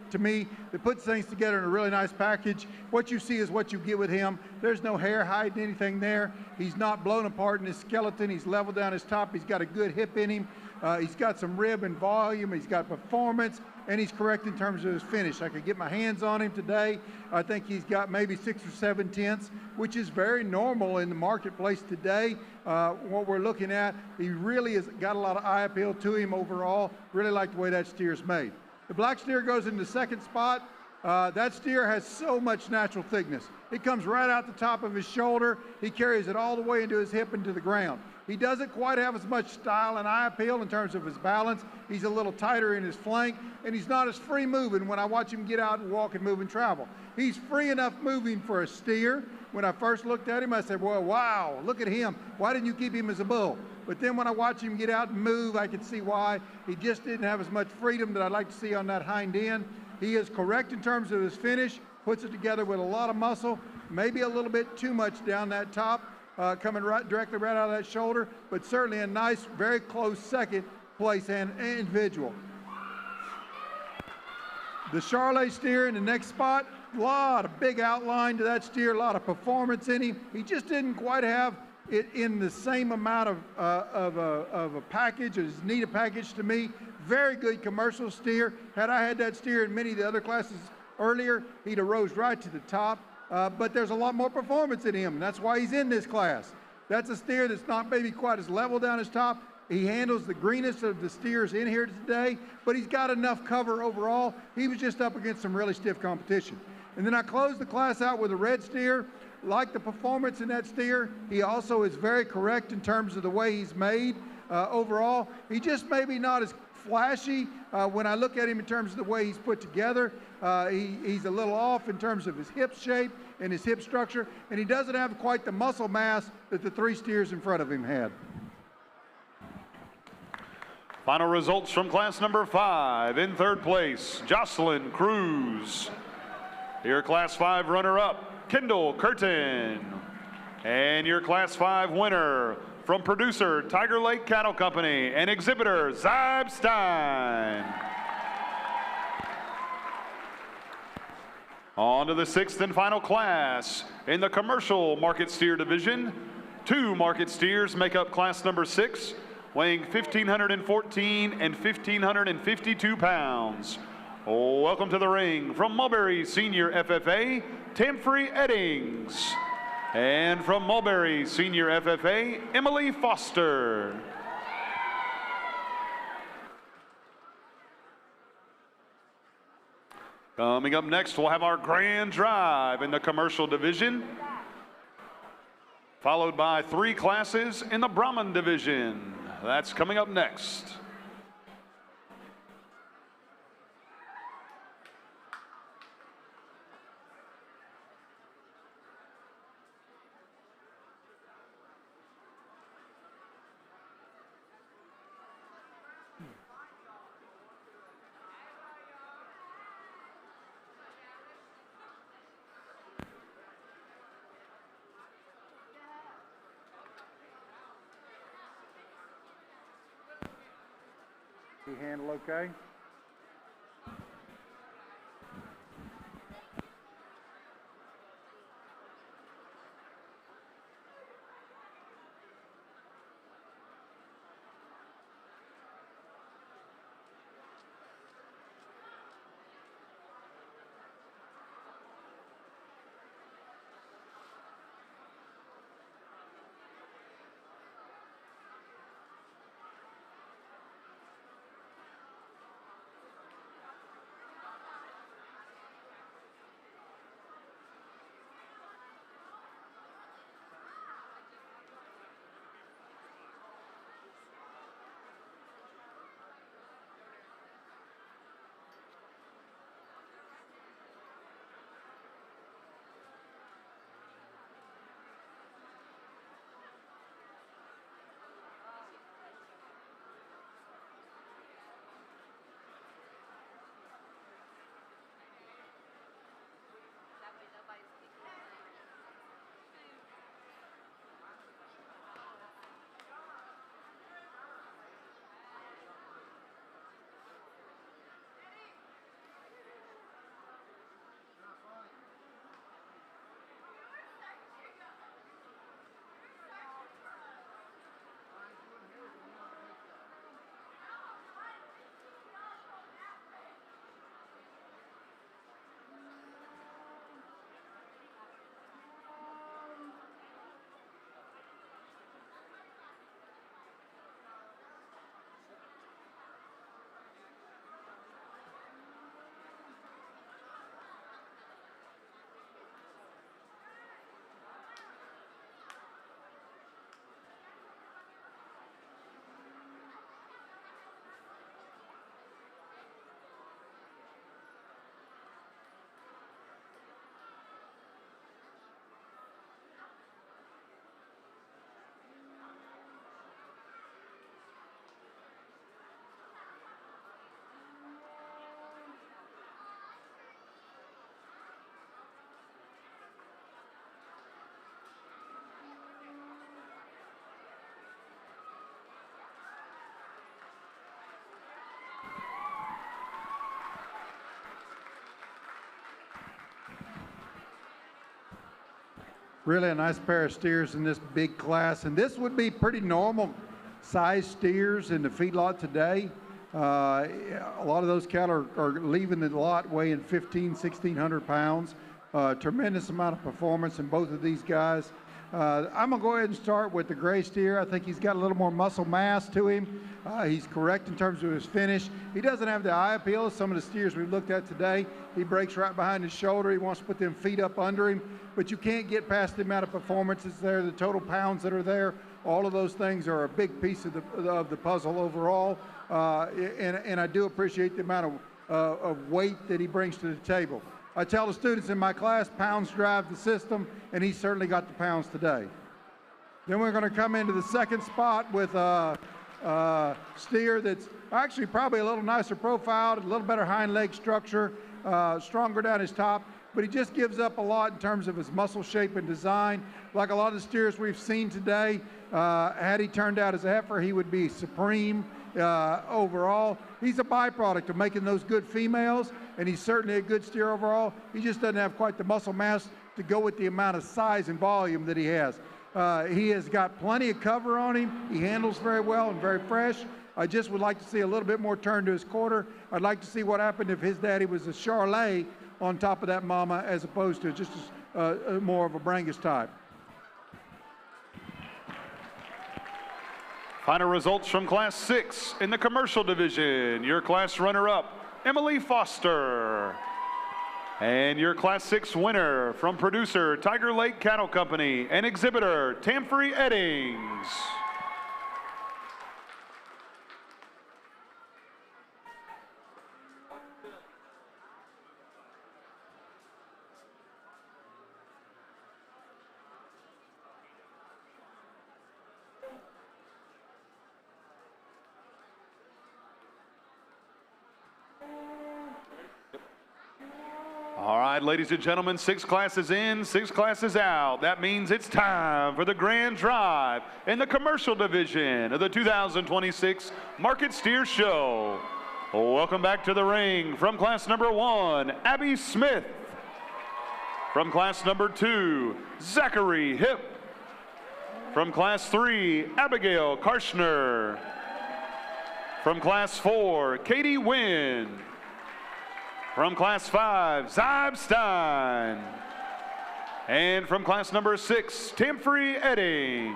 D: to me, that puts things together in a really nice package. What you see is what you get with him. There's no hair hiding anything there. He's not blown apart in his skeleton. He's leveled down his top. He's got a good hip in him. He's got some rib and volume. He's got performance, and he's correct in terms of his finish. I could get my hands on him today. I think he's got maybe 6 or 7 tenths, which is very normal in the marketplace today. What we're looking at, he really has got a lot of eye appeal to him overall. Really like the way that steer's made. The black steer goes in the second spot. That steer has so much natural thickness. It comes right out the top of his shoulder. He carries it all the way into his hip and to the ground. He doesn't quite have as much style and eye appeal in terms of his balance. He's a little tighter in his flank, and he's not as free moving when I watch him get out and walk and move and travel. He's free enough moving for a steer. When I first looked at him, I said, well, wow, look at him. Why didn't you keep him as a bull? But then when I watch him get out and move, I could see why. He just didn't have as much freedom that I'd like to see on that hind end. He is correct in terms of his finish, puts it together with a lot of muscle, maybe a little bit too much down that top, coming directly right out of that shoulder, but certainly a nice, very close second place and individual. The Charolais steer in the next spot, a lot of big outline to that steer, a lot of performance in him. He just didn't quite have it in the same amount of a package, as neat a package to me. Very good commercial steer. Had I had that steer in many of the other classes earlier, he'd have rose right to the top. But there's a lot more performance in him, and that's why he's in this class. That's a steer that's not maybe quite as level down his top. He handles the greenest of the steers in here today, but he's got enough cover overall. He was just up against some really stiff competition. And then I closed the class out with a red steer. Like the performance in that steer, he also is very correct in terms of the way he's made overall. He just maybe not as flashy when I look at him in terms of the way he's put together. He's a little off in terms of his hip shape and his hip structure, and he doesn't have quite the muscle mass that the 3 steers in front of him had.
A: Final results from class number 5. In third place, Jocelyn Cruz. Your class 5 runner-up, Kendall Curtin. And your class 5 winner, from producer Tiger Lake Cattle Company and exhibitor Zybe Stein. On to the 6th and final class. In the commercial market steer division, 2 market steers make up class number 6, weighing 1,514 and 1,552 pounds. Welcome to the ring from Mulberry Senior FFA, Tamfrey Eddings. And from Mulberry Senior FFA, Emily Foster. Coming up next, we'll have our grand drive in the commercial division, followed by 3 classes in the Brahman division. That's coming up next.
D: He handle okay? Really a nice pair of steers in this big class. And this would be pretty normal size steers in the feedlot today. A lot of those cattle are leaving the lot weighing 1,600 pounds. Tremendous amount of performance in both of these guys. I'm going to go ahead and start with the gray steer. I think he's got a little more muscle mass to him. He's correct in terms of his finish. He doesn't have the eye appeal of some of the steers we've looked at today. He breaks right behind his shoulder. He wants to put them feet up under him, but you can't get past the amount of performances there, the total pounds that are there. All of those things are a big piece of the puzzle overall, and I do appreciate the amount of weight that he brings to the table. I tell the students in my class, pounds drive the system, and he certainly got the pounds today. Then we're going to come into the second spot with a steer that's actually probably a little nicer profiled, a little better hind leg structure, stronger down his top, but he just gives up a lot in terms of his muscle shape and design. Like a lot of the steers we've seen today, had he turned out as a heifer, he would be supreme overall. He's a byproduct of making those good females, and he's certainly a good steer overall. He just doesn't have quite the muscle mass to go with the amount of size and volume that he has. He has got plenty of cover on him. He handles very well and very fresh. I just would like to see a little bit more turn to his quarter. I'd like to see what happened if his daddy was a Charolais on top of that mama as opposed to just more of a Brangus type.
A: Final results from Class 6 in the commercial division. Your class runner-up, Emily Foster. And your Class 6 winner from producer Tiger Lake Cattle Company and exhibitor Tamfrey Eddings. All right, ladies and gentlemen, 6 classes in, 6 classes out. That means it's time for the grand drive in the commercial division of the 2026 Market Steer Show. Welcome back to the ring from class number 1, Abby Smith. From class number 2, Zachary Hipp. From class 3, Abigail Karshner. From class 4, Katie Wynn. From class 5, Zybe Stein. And from class number 6, Tamfrey Eddings.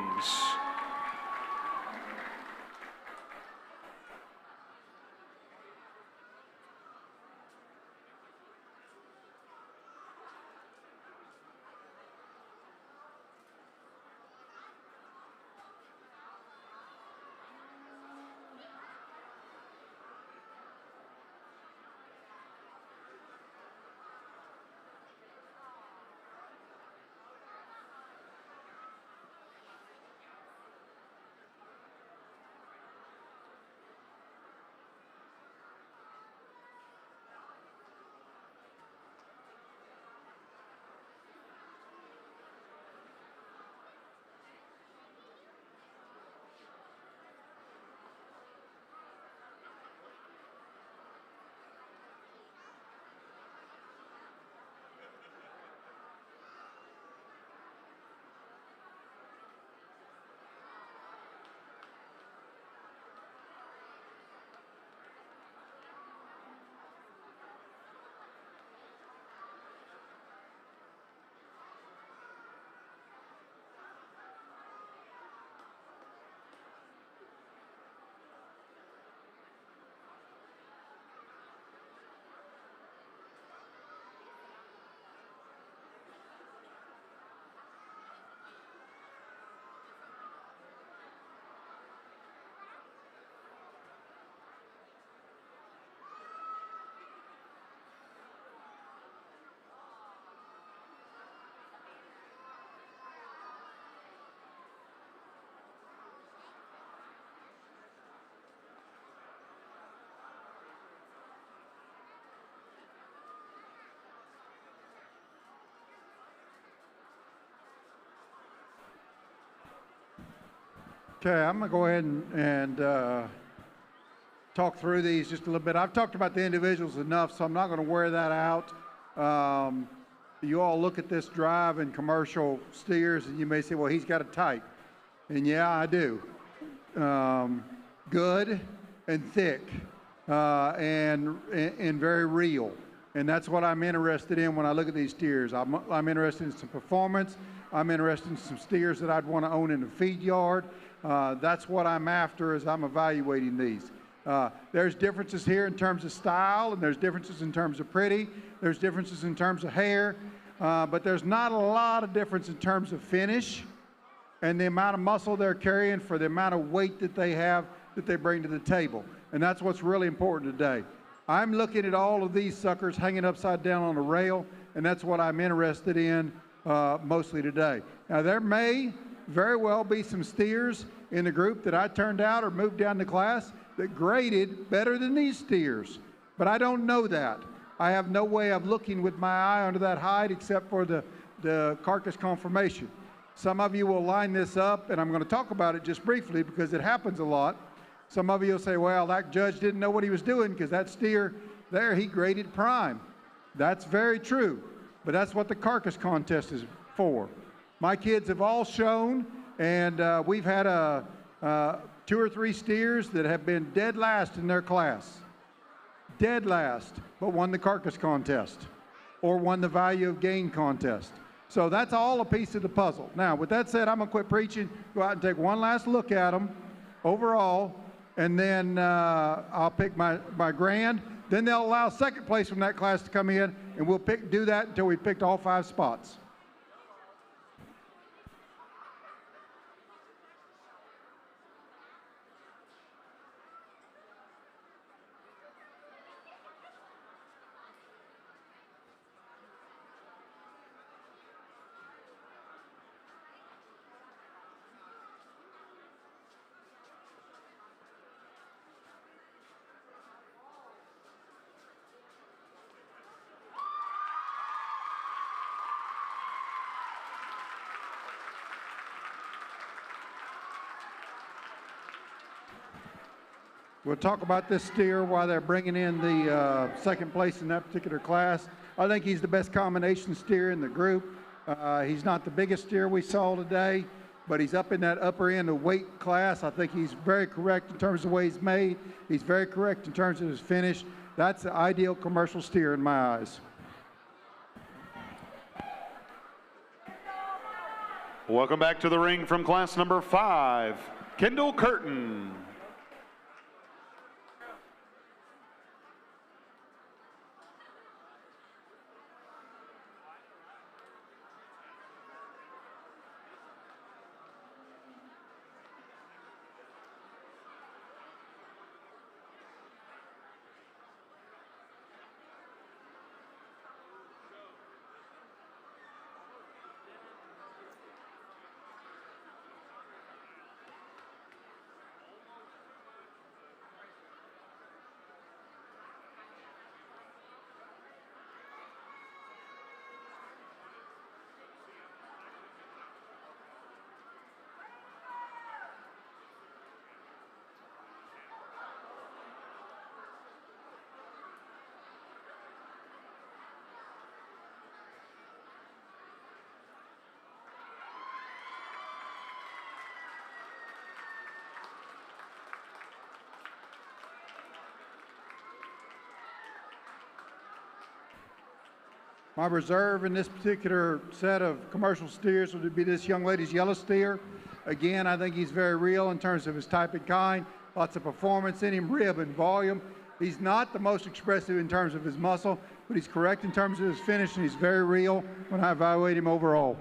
D: Okay, I'm going to go ahead and talk through these just a little bit. I've talked about the individuals enough, so I'm not going to wear that out. you all look at this drive in commercial steers and you may say, well, he's got a type. And yeah, I do. Good and thick and very real. And that's what I'm interested in when I look at these steers. I'm interested in some performance. I'm interested in some steers that I'd want to own in the feed yard. That's what I'm after as I'm evaluating these. There's differences here in terms of style, and there's differences in terms of pretty. There's differences in terms of hair, but there's not a lot of difference in terms of finish and the amount of muscle they're carrying for the amount of weight that they have that they bring to the table. And that's what's really important today. I'm looking at all of these suckers hanging upside down on a rail, and that's what I'm interested in mostly today. Now, there may very well be some steers in the group that I turned out or moved down to class that graded better than these steers, but I don't know that. I have no way of looking with my eye under that hide except for the carcass conformation. Some of you will line this up, and I'm going to talk about it just briefly because it happens a lot. Some of you will say, well, that judge didn't know what he was doing because that steer there, he graded prime. That's very true, but that's what the carcass contest is for. My kids have all shown, and we've had 2 or 3 steers that have been dead last in their class. Dead last, but won the carcass contest or won the value of gain contest. So that's all a piece of the puzzle. Now, with that said, I'm going to quit preaching, go out and take one last look at them overall, and then I'll pick my grand. Then they'll allow second place from that class to come in, and we'll do that until we picked all 5 spots. We'll talk about this steer while they're bringing in the second place in that particular class. I think he's the best combination steer in the group. He's not the biggest steer we saw today, but he's up in that upper end of weight class. I think he's very correct in terms of the way he's made. He's very correct in terms of his finish. That's the ideal commercial steer in my eyes.
A: Welcome back to the ring from class number 5, Kendall Curtin.
D: My reserve in this particular set of commercial steers would be this young lady's yellow steer. Again, I think he's very real in terms of his type and kind. Lots of performance in him, rib and volume. He's not the most expressive in terms of his muscle, but he's correct in terms of his finish, and he's very real when I evaluate him overall.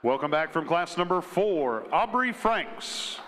A: Welcome back from class number 4, Aubrey Franks.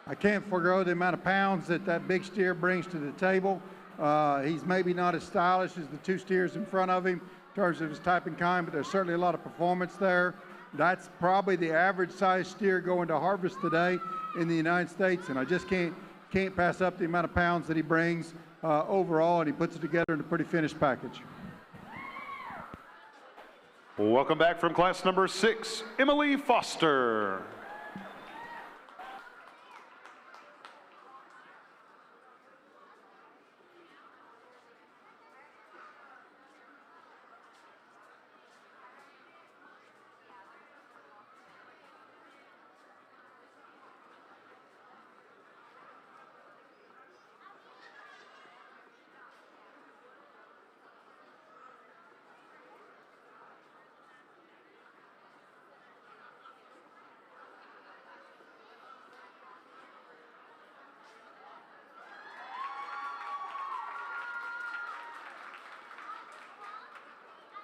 D: I can't forego the amount of pounds that big steer brings to the table. He's maybe not as stylish as the two steers in front of him in terms of his type and kind, but there's certainly a lot of performance there. That's probably the average size steer going to harvest today in the United States, and I just can't pass up the amount of pounds that he brings overall, and he puts it together in a pretty finished package.
A: Welcome back from class number 6, Emily Foster.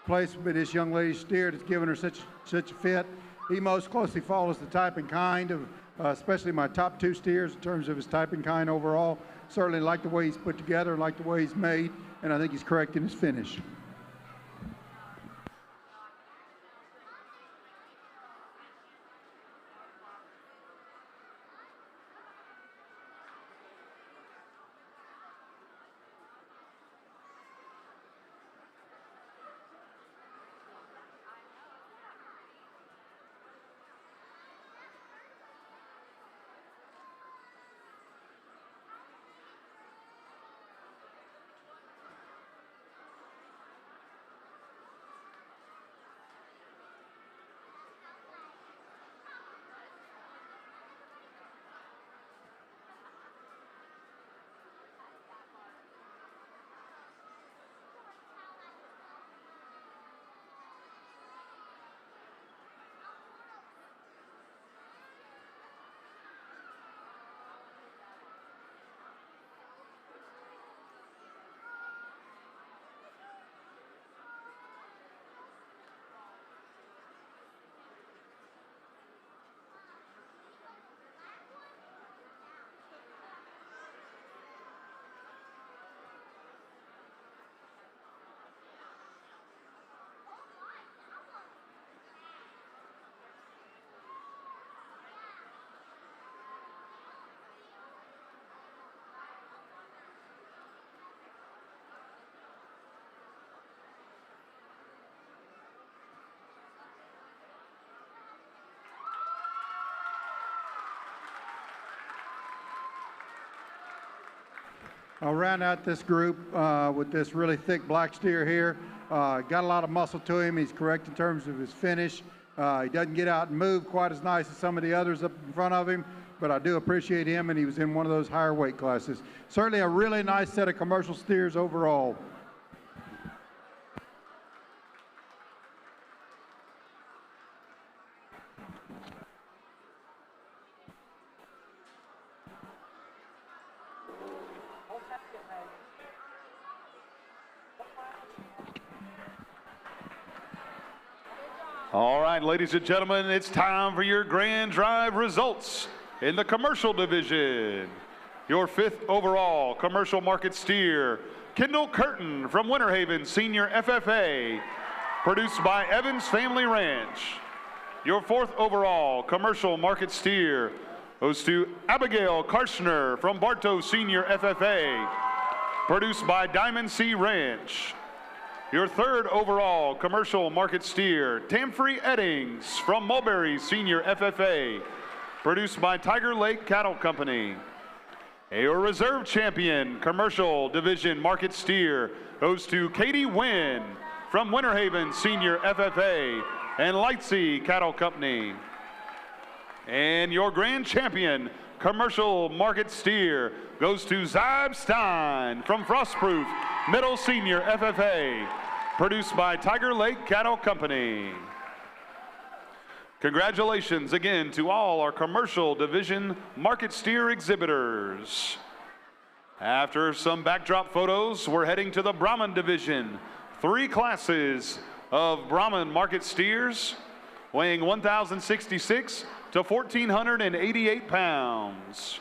D: Place with this young lady's steer that's given her such a fit. He most closely follows the type and kind of, especially my top 2 steers in terms of his type and kind overall. Certainly like the way he's put together, like the way he's made, and I think he's correct in his finish. I'll round out this group with this really thick black steer here. Got a lot of muscle to him. He's correct in terms of his finish. He doesn't get out and move quite as nice as some of the others up in front of him, but I do appreciate him, and he was in one of those higher weight classes. Certainly a really nice set of commercial steers overall.
A: All right, ladies and gentlemen, it's time for your grand drive results in the commercial division. Your 5th overall commercial market steer, Kendall Curtin from Winter Haven Senior FFA, produced by Evans Family Ranch. Your 4th overall commercial market steer goes to Abigail Karshner from Bartow Senior FFA, produced by Diamond C Ranch. Your 3rd overall commercial market steer, Tamfrey Eddings from Mulberry Senior FFA, produced by Tiger Lake Cattle Company. Your reserve champion commercial division market steer goes to Katie Wynn from Winter Haven Senior FFA and Lightsey Cattle Company. And your grand champion commercial market steer goes to Zybe Stein from Frostproof Middle Senior FFA, produced by Tiger Lake Cattle Company. Congratulations again to all our commercial division market steer exhibitors. After some backdrop photos, we're heading to the Brahman division. 3 classes of Brahman market steers weighing 1,066 to 1,488 pounds.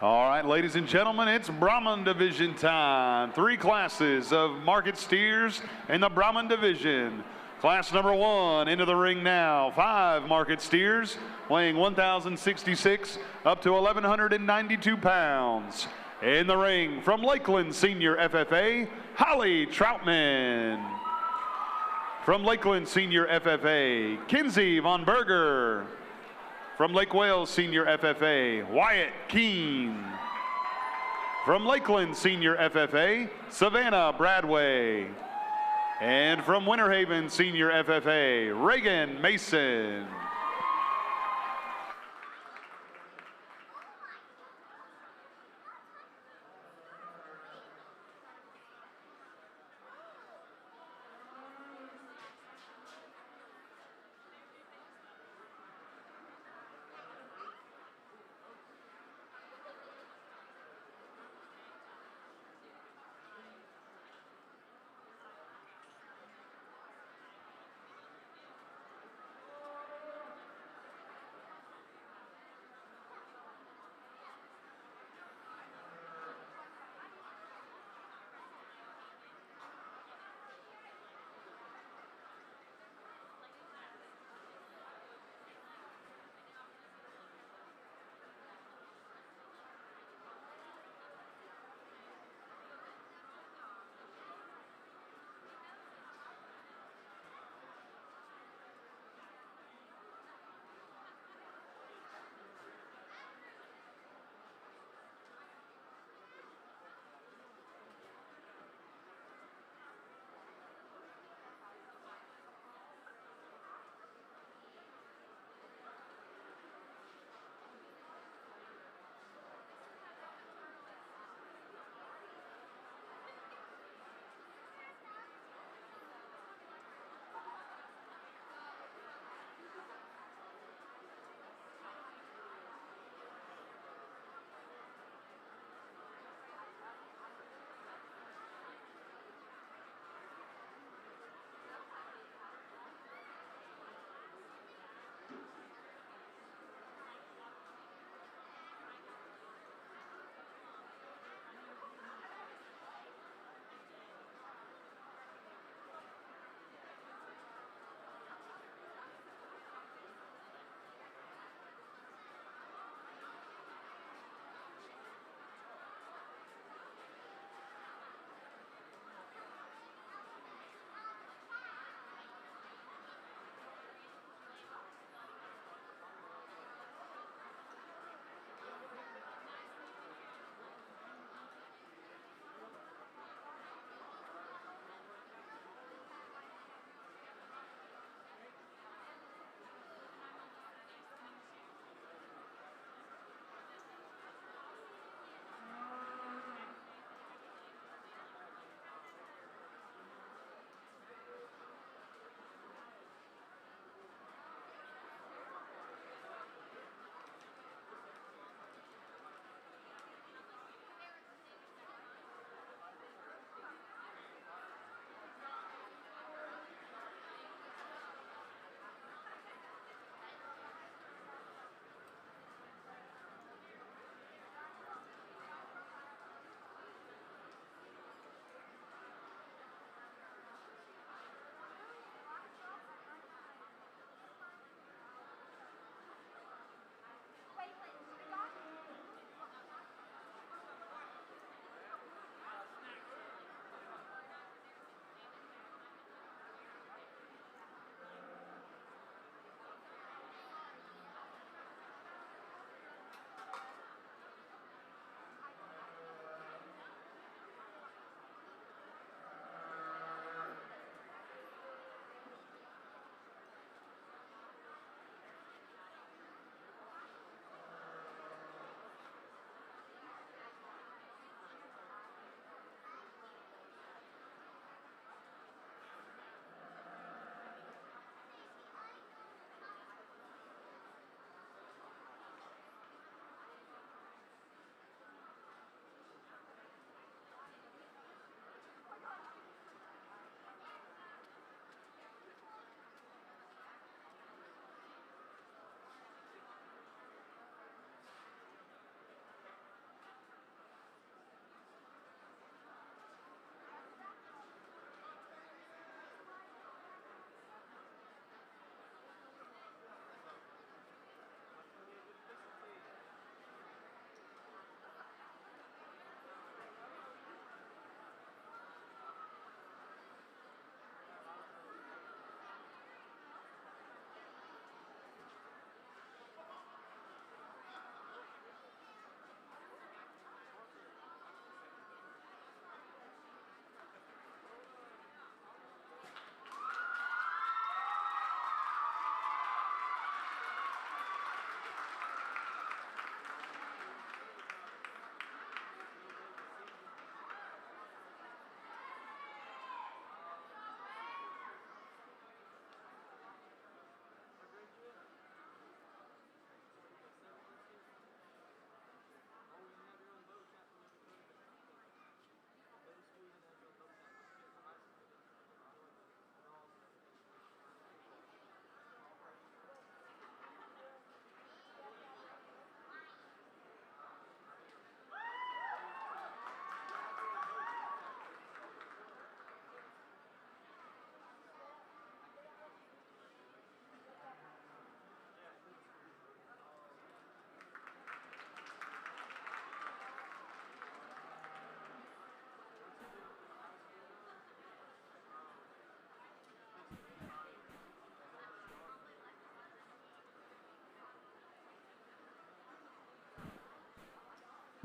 A: All right, ladies and gentlemen, it's Brahman division time. 3 classes of market steers in the Brahman division. Class number 1 into the ring now. 5 market steers weighing 1,066 up to 1,192 pounds. In the ring from Lakeland Senior FFA, Holly Troutman. From Lakeland Senior FFA, Kinsey Von Berger. From Lake Wales Senior FFA, Wyatt Keene. From Lakeland Senior FFA, Savannah Bradway. And from Winter Haven Senior FFA, Reagan Mason.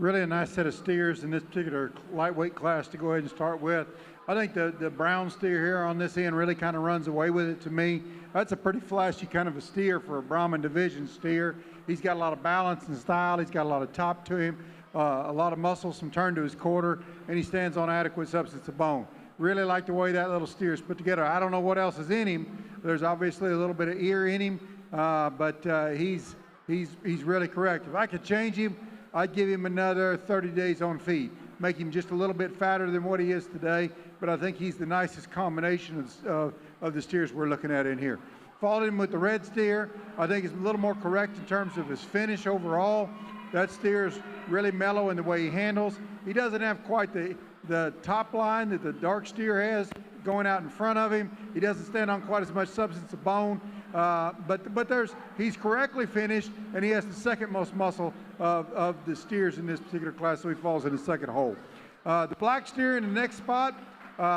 D: Really a nice set of steers in this particular lightweight class to go ahead and start with. I think the brown steer here on this end really kind of runs away with it to me. That's a pretty flashy kind of a steer for a Brahman division steer. He's got a lot of balance and style. He's got a lot of top to him, a lot of muscle, some turn to his quarter, and he stands on adequate substance of bone. Really like the way that little steer is put together. I don't know what else is in him. There's obviously a little bit of ear in him, but he's really correct. If I could change him, I'd give him another 30 days on feed, make him just a little bit fatter than what he is today, but I think he's the nicest combination of the steers we're looking at in here. Followed him with the red steer. I think he's a little more correct in terms of his finish overall. That steer is really mellow in the way he handles. He doesn't have quite the top line that the dark steer has going out in front of him. He doesn't stand on quite as much substance of bone, but he's correctly finished, and he has the second most muscle of the steers in this particular class, so he falls in the second hole. The black steer in the next spot,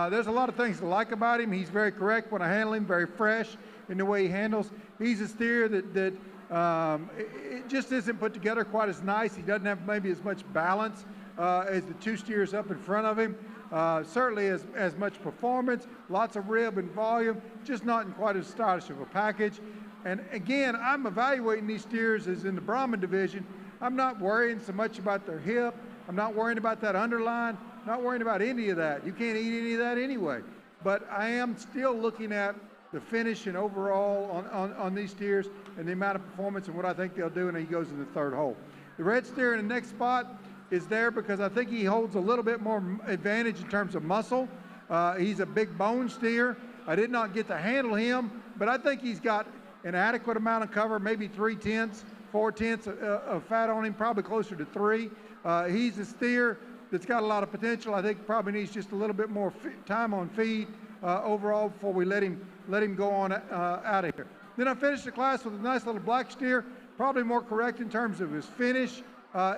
D: there's a lot of things to like about him. He's very correct when I handle him, very fresh in the way he handles. He's a steer that it just isn't put together quite as nice. He doesn't have maybe as much balance as the two steers up in front of him. Certainly as much performance, lots of rib and volume, just not in quite as stylish of a package. And again, I'm evaluating these steers as in the Brahman division. I'm not worrying so much about their hip. I'm not worrying about that underline, not worrying about any of that. You can't eat any of that anyway. But I am still looking at the finish and overall on these steers and the amount of performance and what I think they'll do, and he goes in the third hole. The red steer in the next spot is there because I think he holds a little bit more advantage in terms of muscle. He's a big bone steer. I did not get to handle him, but I think he's got an adequate amount of cover, maybe 3/10, 4/10 of fat on him, probably closer to 3. He's a steer that's got a lot of potential. I think probably needs just a little bit more time on feed overall before we let him go on out of here. Then I finished the class with a nice little black steer, probably more correct in terms of his finish.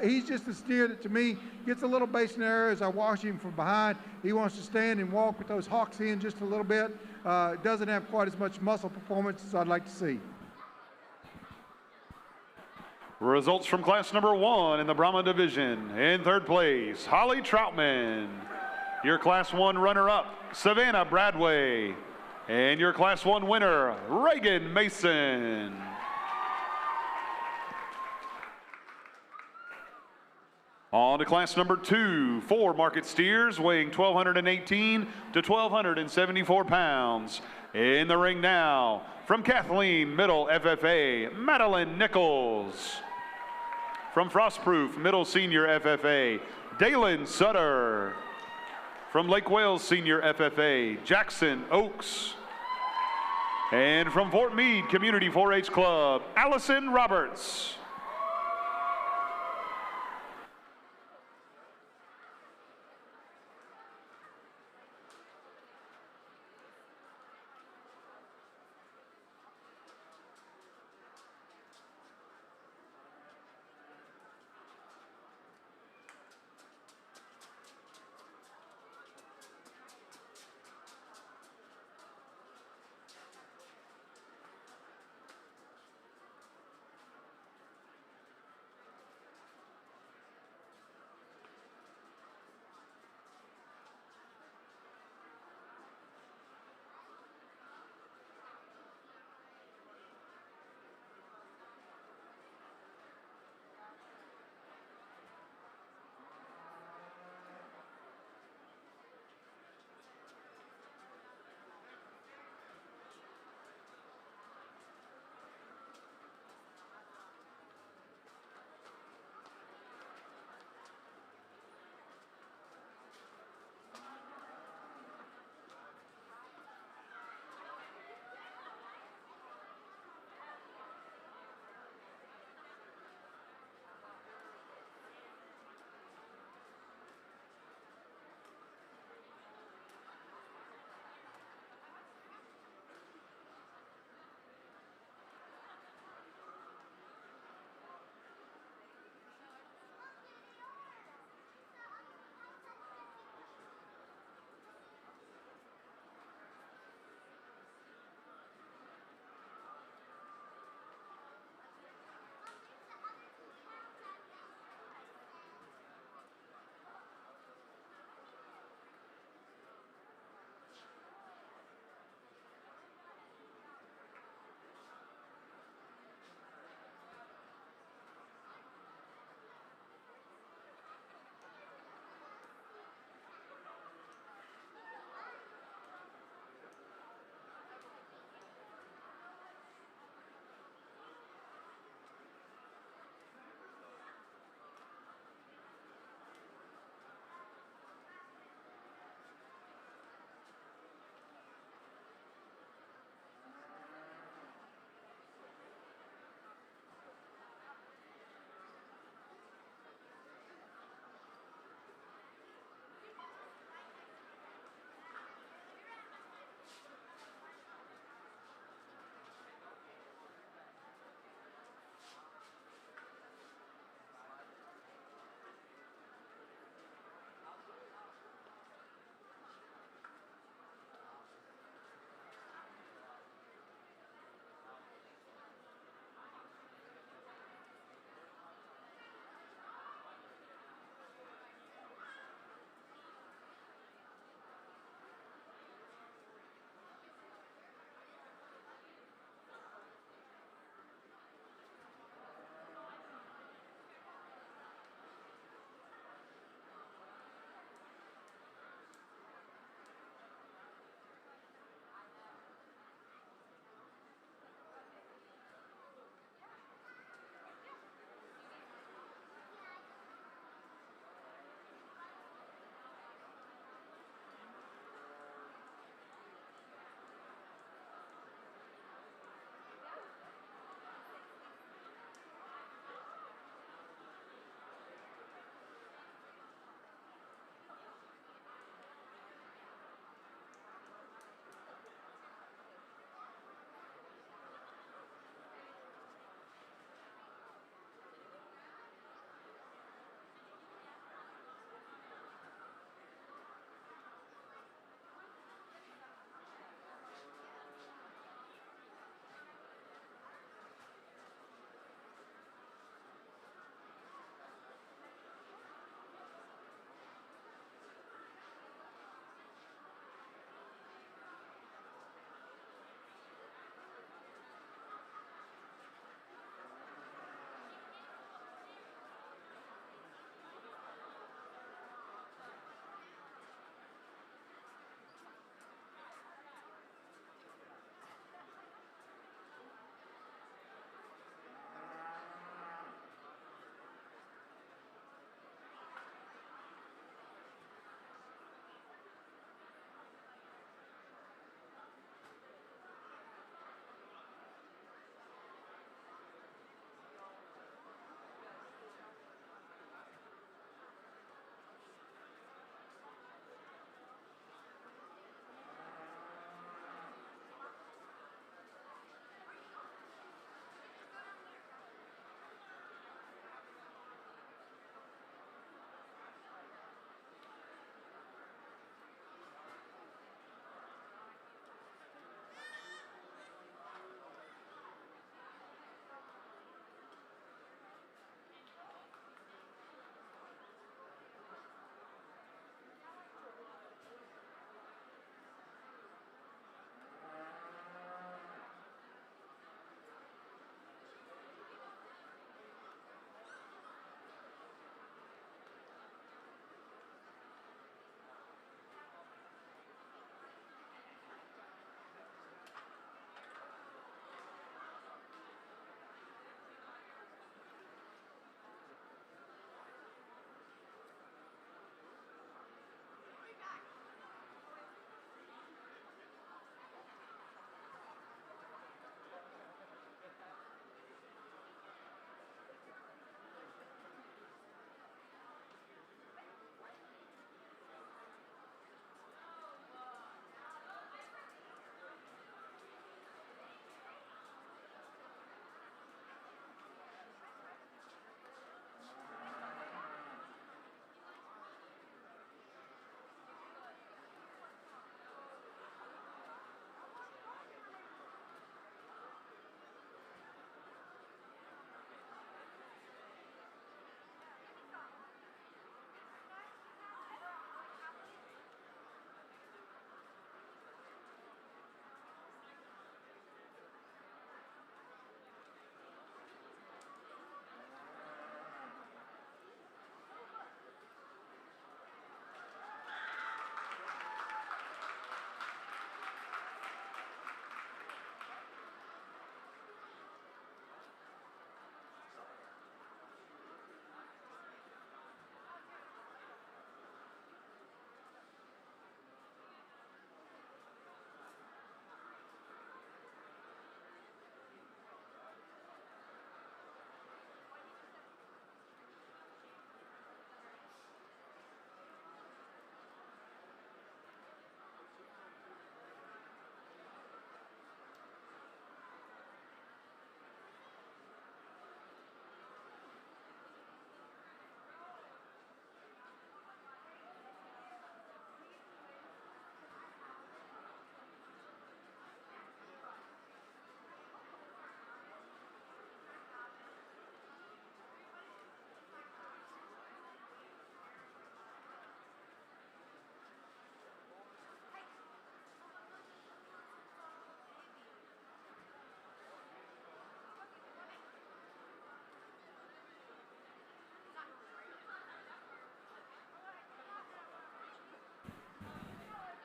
D: He's just a steer that to me gets a little basin error as I watch him from behind. He wants to stand and walk with those hocks in just a little bit. Doesn't have quite as much muscle performance as I'd like to see.
A: Results from class number 1 in the Brahman division. In third place, Holly Troutman. Your class 1 runner-up, Savannah Bradway. And your class 1 winner, Reagan Mason. On to class number 2, 4 market steers weighing 1,218 to 1,274 pounds. In the ring now, from Kathleen Middle FFA, Madeline Nichols. From Frostproof Middle Senior FFA, Dalen Sutter. From Lake Wales Senior FFA, Jackson Oaks. And from Fort Meade Community 4-H Club, Allison Roberts.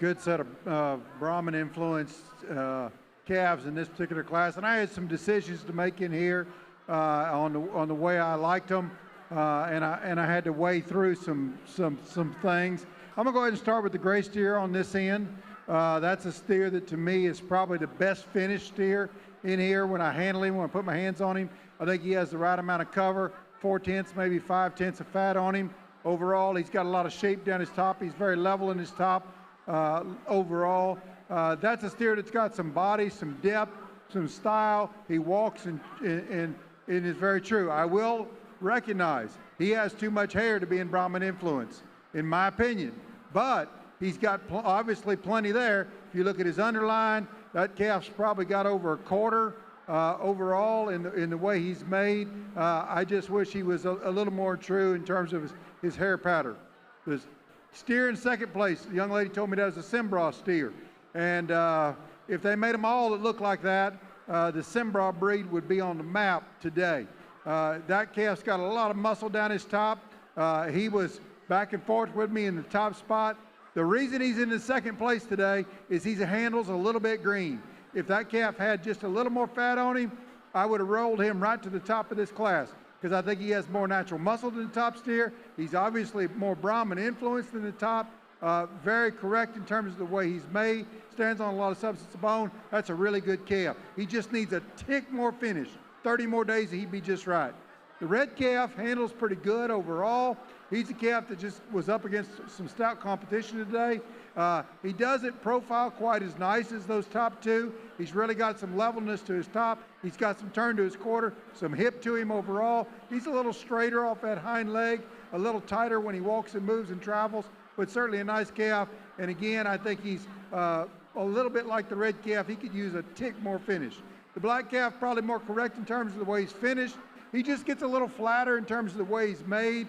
D: good set of Brahman influenced calves in this particular class. And I had some decisions to make in here on the way I liked them, and I had to weigh through some things. I'm gonna go ahead and start with the gray steer on this end. That's a steer that to me is probably the best finished steer in here. When I handle him, when I put my hands on him, I think he has the right amount of cover, 4/10, maybe 5/10 of fat on him. Overall, he's got a lot of shape down his top. He's very level in his top overall. That's a steer that's got some body, some depth, some style. He walks and it is very true. I will recognize he has too much hair to be in Brahman influence, in my opinion. But he's got obviously plenty there. If you look at his underline, that calf's probably got over a quarter overall in the way he's made. I just wish he was a little more true in terms of his hair pattern. The steer in second place, the young lady told me that was a Cimbra steer. And if they made them all that look like that, the Cimbra breed would be on the map today. That calf's got a lot of muscle down his top. He was back and forth with me in the top spot. The reason he's in the second place today is he handles a little bit green. If that calf had just a little more fat on him, I would have rolled him right to the top of this class because I think he has more natural muscle than the top steer. He's obviously more Brahman influenced than the top. Very correct in terms of the way he's made. Stands on a lot of substance of bone. That's a really good calf. He just needs a tick more finish. 30 more days and he'd be just right. The red calf handles pretty good overall. He's a calf that just was up against some stout competition today. He doesn't profile quite as nice as those top two. He's really got some levelness to his top. He's got some turn to his quarter, some hip to him overall. He's a little straighter off that hind leg, a little tighter when he walks and moves and travels, but certainly a nice calf. And again, I think he's a little bit like the red calf. He could use a tick more finish. The black calf probably more correct in terms of the way he's finished. He just gets a little flatter in terms of the way he's made,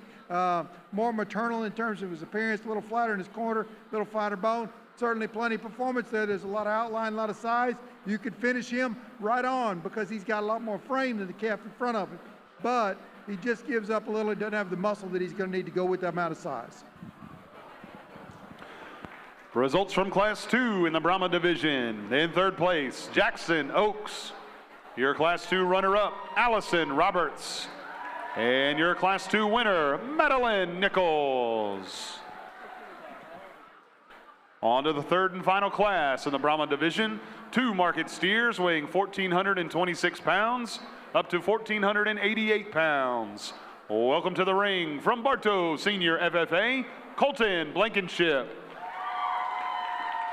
D: more maternal in terms of his appearance, a little flatter in his corner, a little finer bone. Certainly plenty of performance there. There's a lot of outline, a lot of size. You could finish him right on because he's got a lot more frame than the calf in front of him. But he just gives up a little. He doesn't have the muscle that he's going to need to go with that amount of size.
A: Results from Class 2 in the Brahman division. In third place, Jackson Oaks. Your Class 2 runner-up, Allison Roberts. And your Class 2 winner, Madeline Nichols. On to the third and final class in the Brahman division. 2 market steers weighing 1,426 pounds up to 1,488 pounds. Welcome to the ring from Bartow Senior FFA, Colton Blankenship.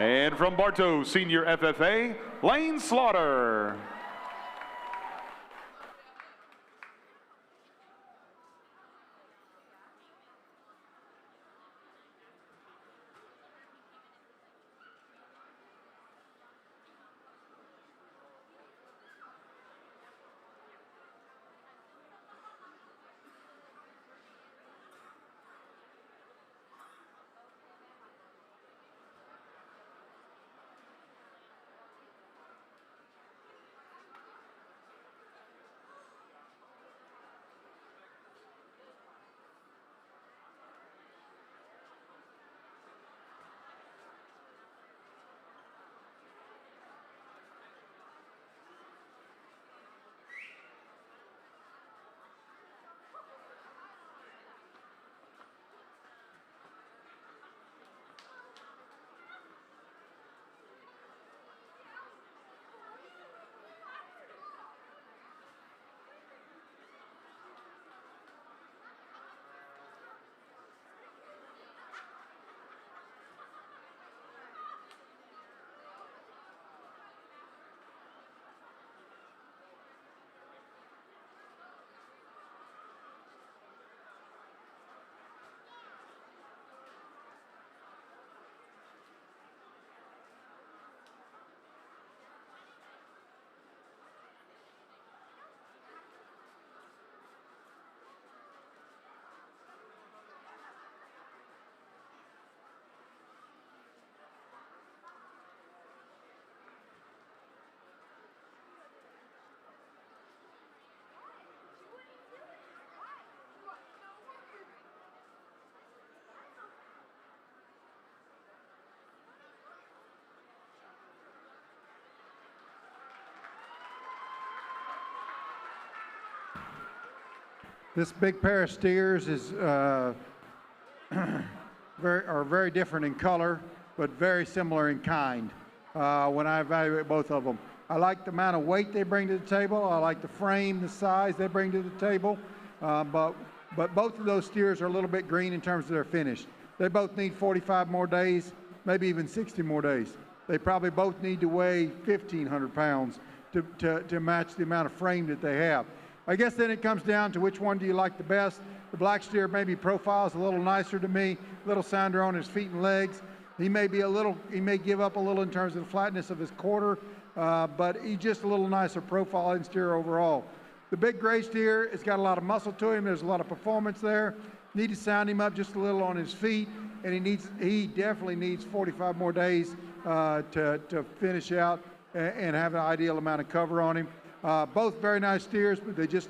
A: And from Bartow Senior FFA, Lane Slaughter.
D: This big pair of steers is very different in color, but very similar in kind when I evaluate both of them. I like the amount of weight they bring to the table. I like the frame, the size they bring to the table. But both of those steers are a little bit green in terms of their finish. They both need 45 more days, maybe even 60 more days. They probably both need to weigh 1,500 pounds to match the amount of frame that they have. I guess then it comes down to which one do you like the best. The black steer maybe profiles a little nicer to me, a little sounder on his feet and legs. He may give up a little in terms of the flatness of his quarter, but he's just a little nicer profile and steer overall. The big gray steer has got a lot of muscle to him. There's a lot of performance there. Need to sound him up just a little on his feet, and he definitely needs 45 more days to finish out and have an ideal amount of cover on him. Both very nice steers, but they just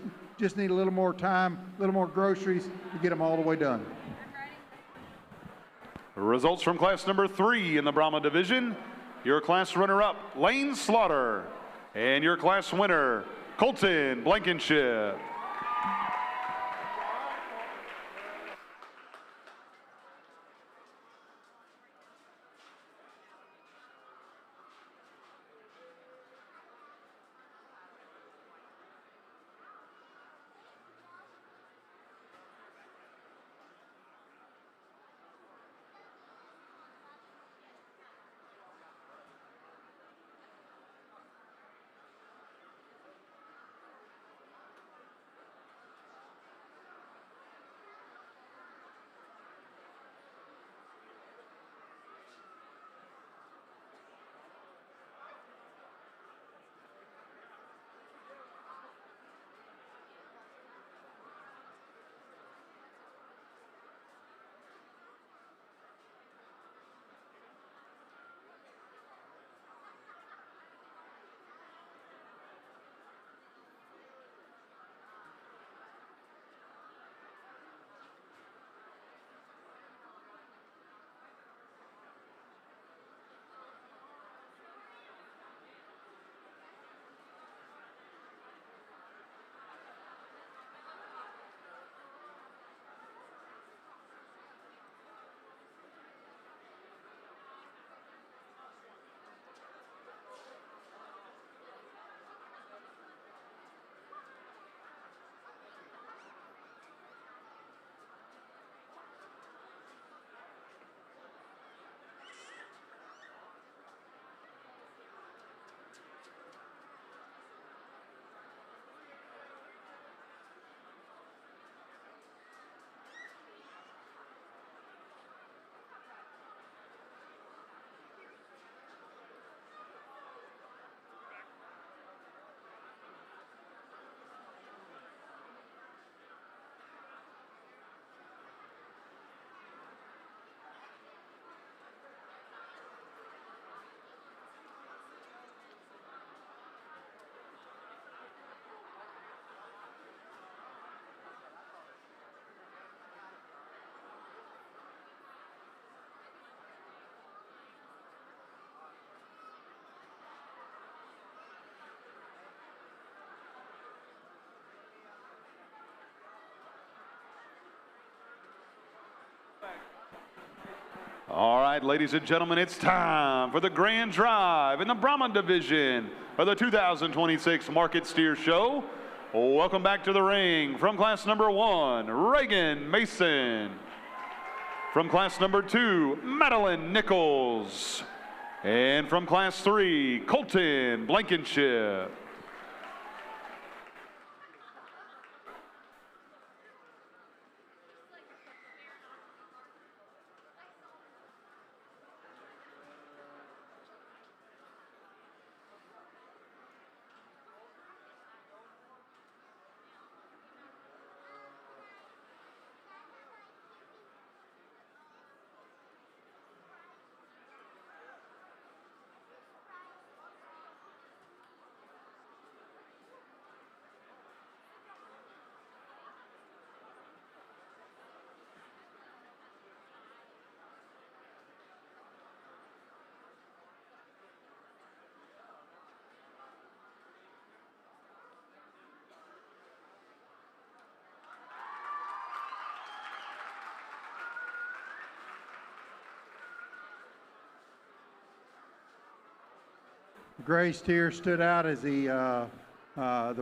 D: need a little more time, a little more groceries to get them all the way done.
A: Results from class number 3 in the Brahman division. Your class runner-up, Lane Slaughter, and your class winner, Colton Blankenship. All right, ladies and gentlemen, it's time for the grand drive in the Brahman division of the 2026 Market Steer Show. Welcome back to the ring from class number 1, Reagan Mason. From class number 2, Madeline Nichols. And from class 3, Colton Blankenship.
D: gray steer stood out as the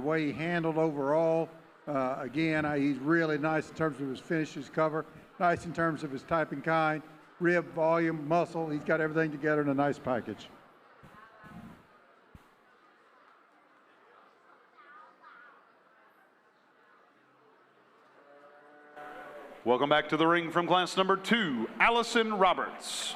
D: way he handled overall. Again, he's really nice in terms of his finish, his cover, nice in terms of his type and kind, rib, volume, muscle. He's got everything together in a nice package.
A: Welcome back to the ring from class number 2, Allison Roberts.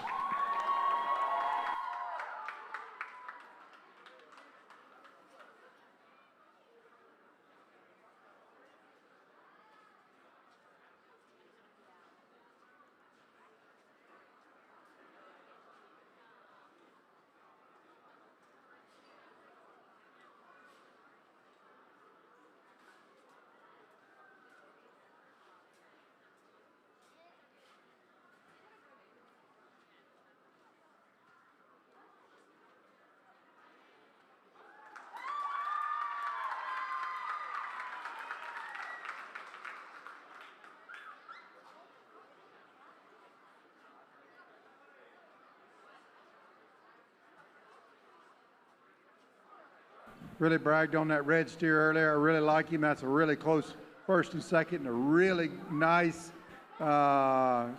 D: Really bragged on that red steer earlier. I really like him. That's a really close first and second, and a really nice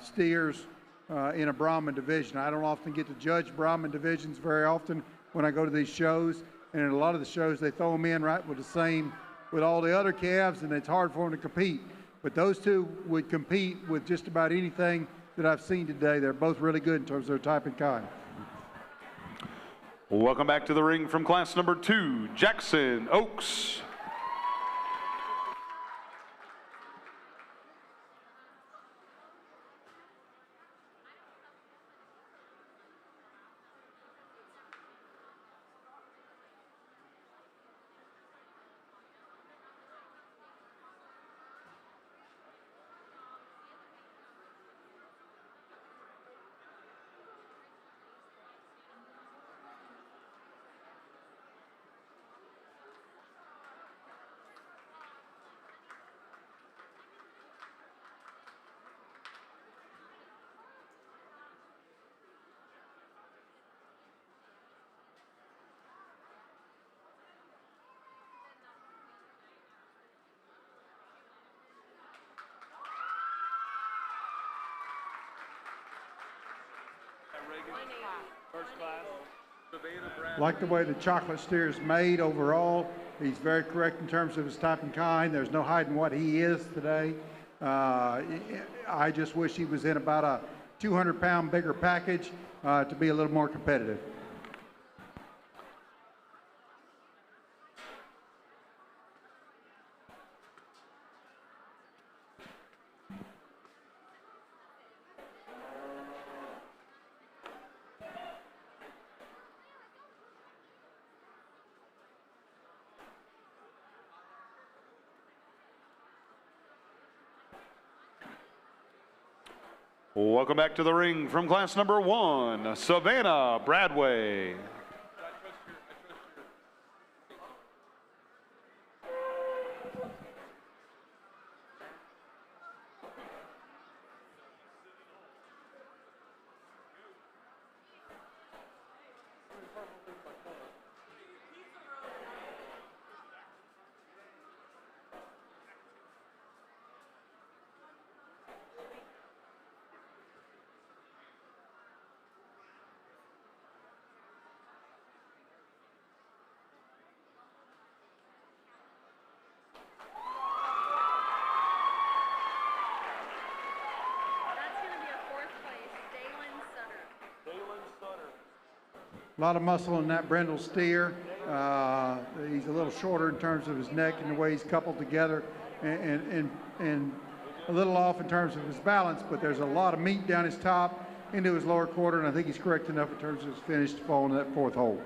D: steers in a Brahman division. I don't often get to judge Brahman divisions very often when I go to these shows, and in a lot of the shows they throw them in right with the same with all the other calves, and it's hard for them to compete. But those two would compete with just about anything that I've seen today. They're both really good in terms of their type and kind.
A: Welcome back to the ring from class number 2, Jackson Oaks.
D: Like the way the chocolate steer is made overall. He's very correct in terms of his type and kind. There's no hiding what he is today. I just wish he was in about a 200-pound bigger package to be a little more competitive.
A: Welcome back to the ring from class number 1, Savannah Bradway.
D: A lot of muscle in that brindle steer. He's a little shorter in terms of his neck and the way he's coupled together, and a little off in terms of his balance, but there's a lot of meat down his top into his lower quarter, and I think he's correct enough in terms of his finish to fall into that 4th hole.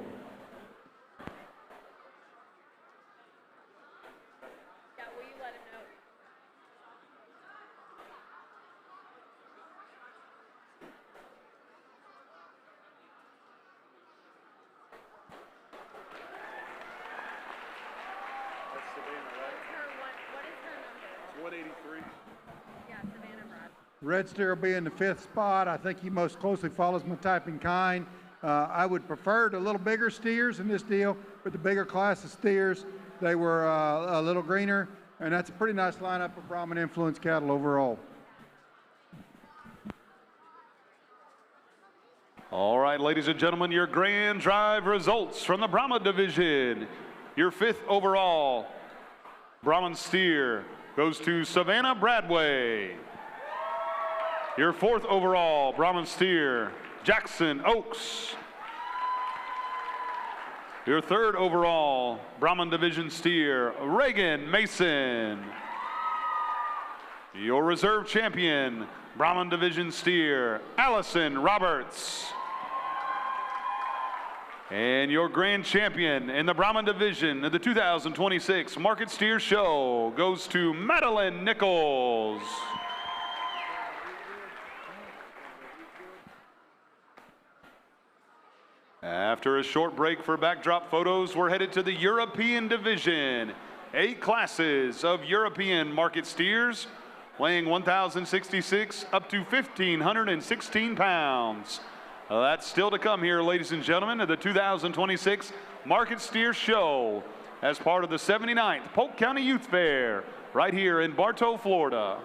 D: Red steer will be in the 5th spot. I think he most closely follows my type and kind. I would prefer the little bigger steers in this deal, but the bigger class of steers, they were a little greener, and that's a pretty nice lineup of Brahman influence cattle overall.
A: All right, ladies and gentlemen, your grand drive results from the Brahman division. Your 5th overall Brahman steer goes to Savannah Bradway. Your 4th overall Brahman steer, Jackson Oaks. Your 3rd overall Brahman division steer, Reagan Mason. Your reserve champion, Brahman division steer, Allison Roberts. And your grand champion in the Brahman division of the 2026 Market Steer Show goes to Madeline Nichols. After a short break for backdrop photos, we're headed to the European division. 8 classes of European market steers, weighing 1,066 up to 1,516 pounds. That's still to come here, ladies and gentlemen, of the 2026 Market Steer Show as part of the 79th Polk County Youth Fair right here in Bartow, Florida.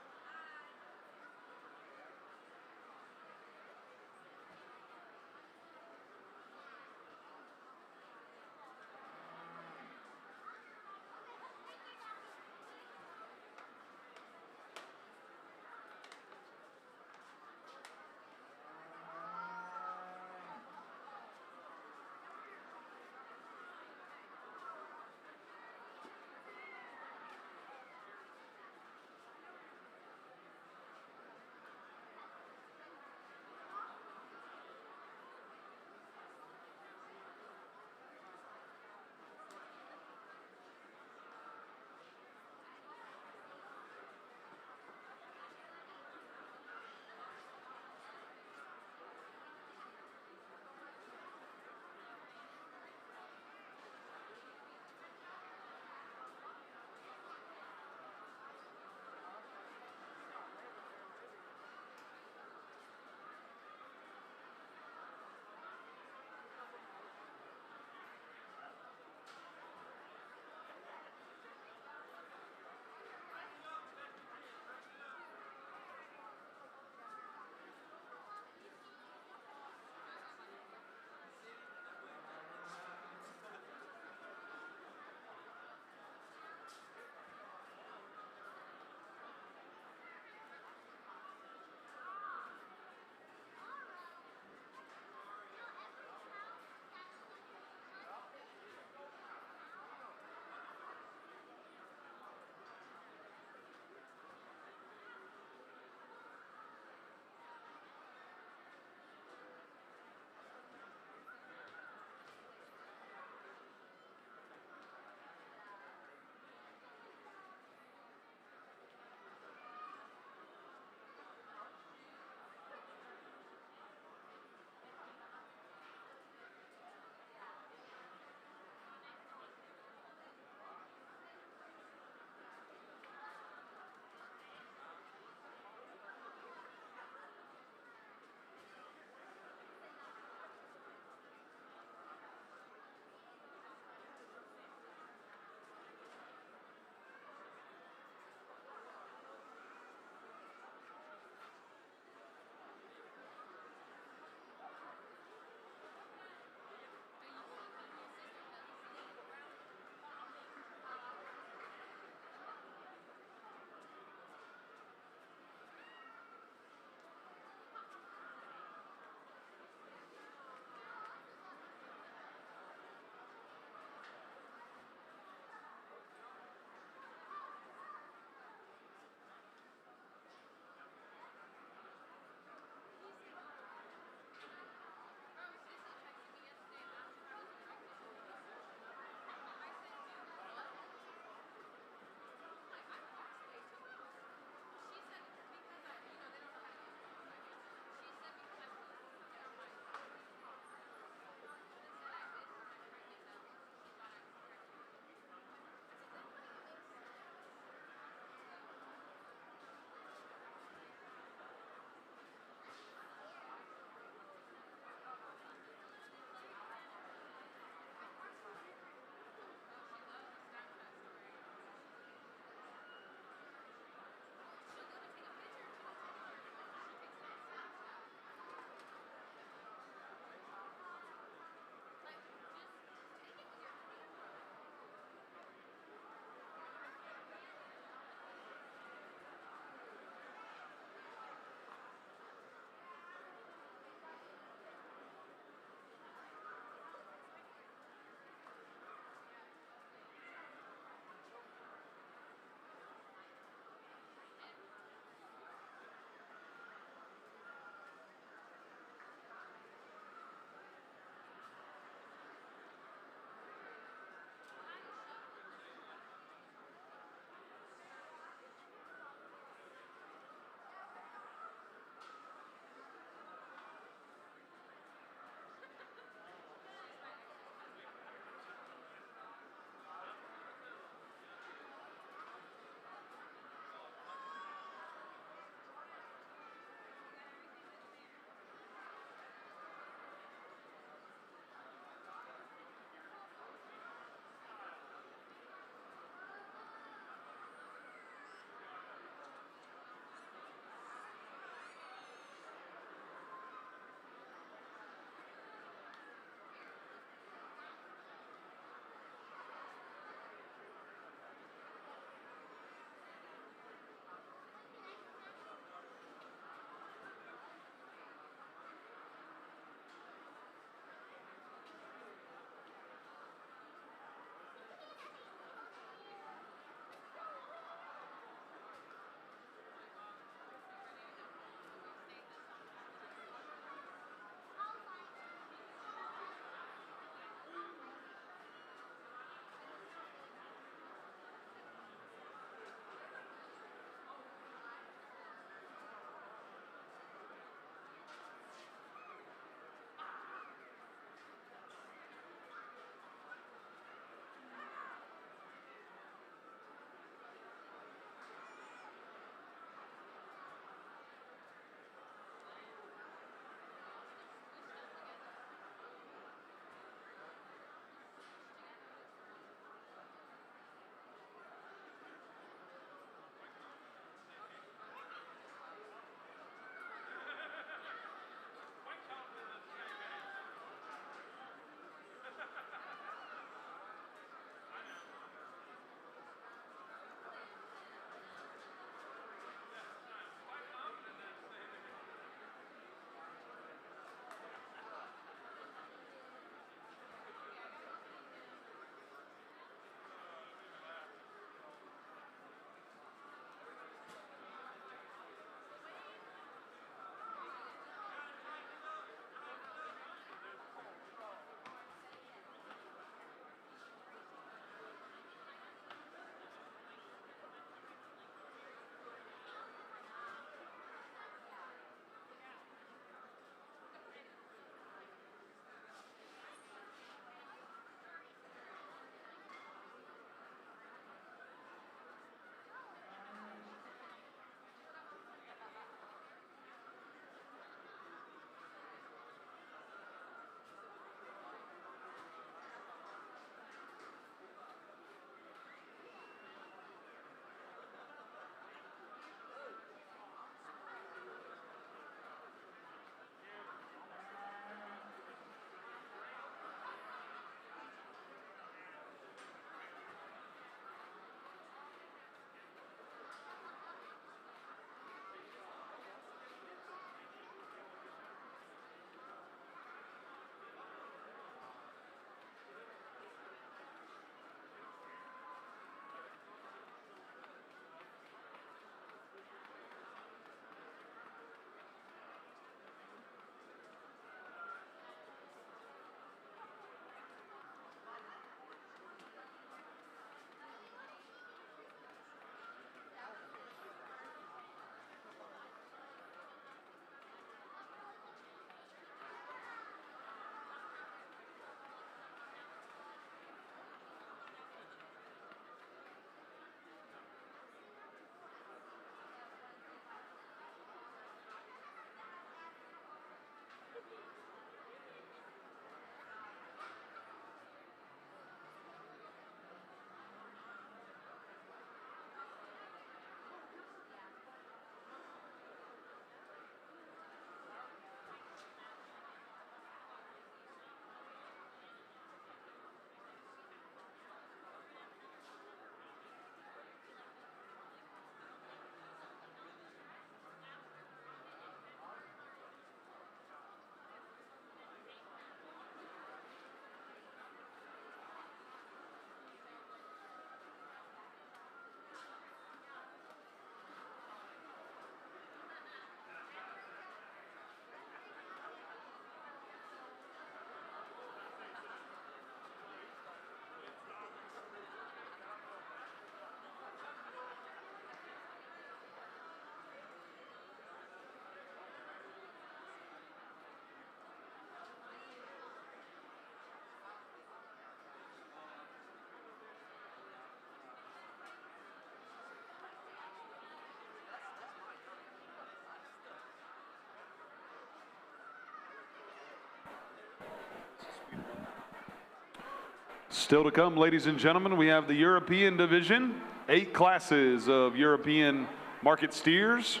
A: Still to come, ladies and gentlemen, we have the European division, 8 classes of European market steers,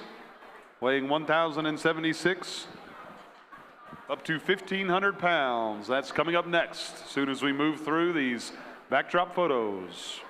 A: weighing 1,076 up to 1,500 pounds. That's coming up next, as soon as we move through these backdrop photos.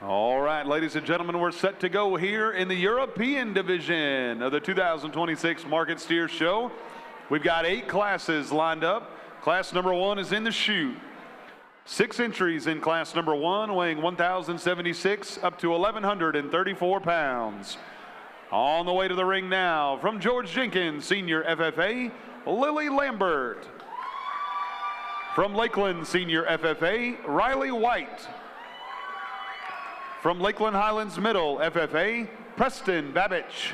A: All right, ladies and gentlemen, we're set to go here in the European division of the 2026 Market Steer Show. We've got 8 classes lined up. Class number 1 is in the chute. 6 entries in class number 1, weighing 1,076 up to 1,134 pounds. On the way to the ring now, from George Jenkins, Senior FFA, Lily Lambert. From Lakeland Senior FFA, Riley White. From Lakeland Highlands Middle FFA, Preston Babich.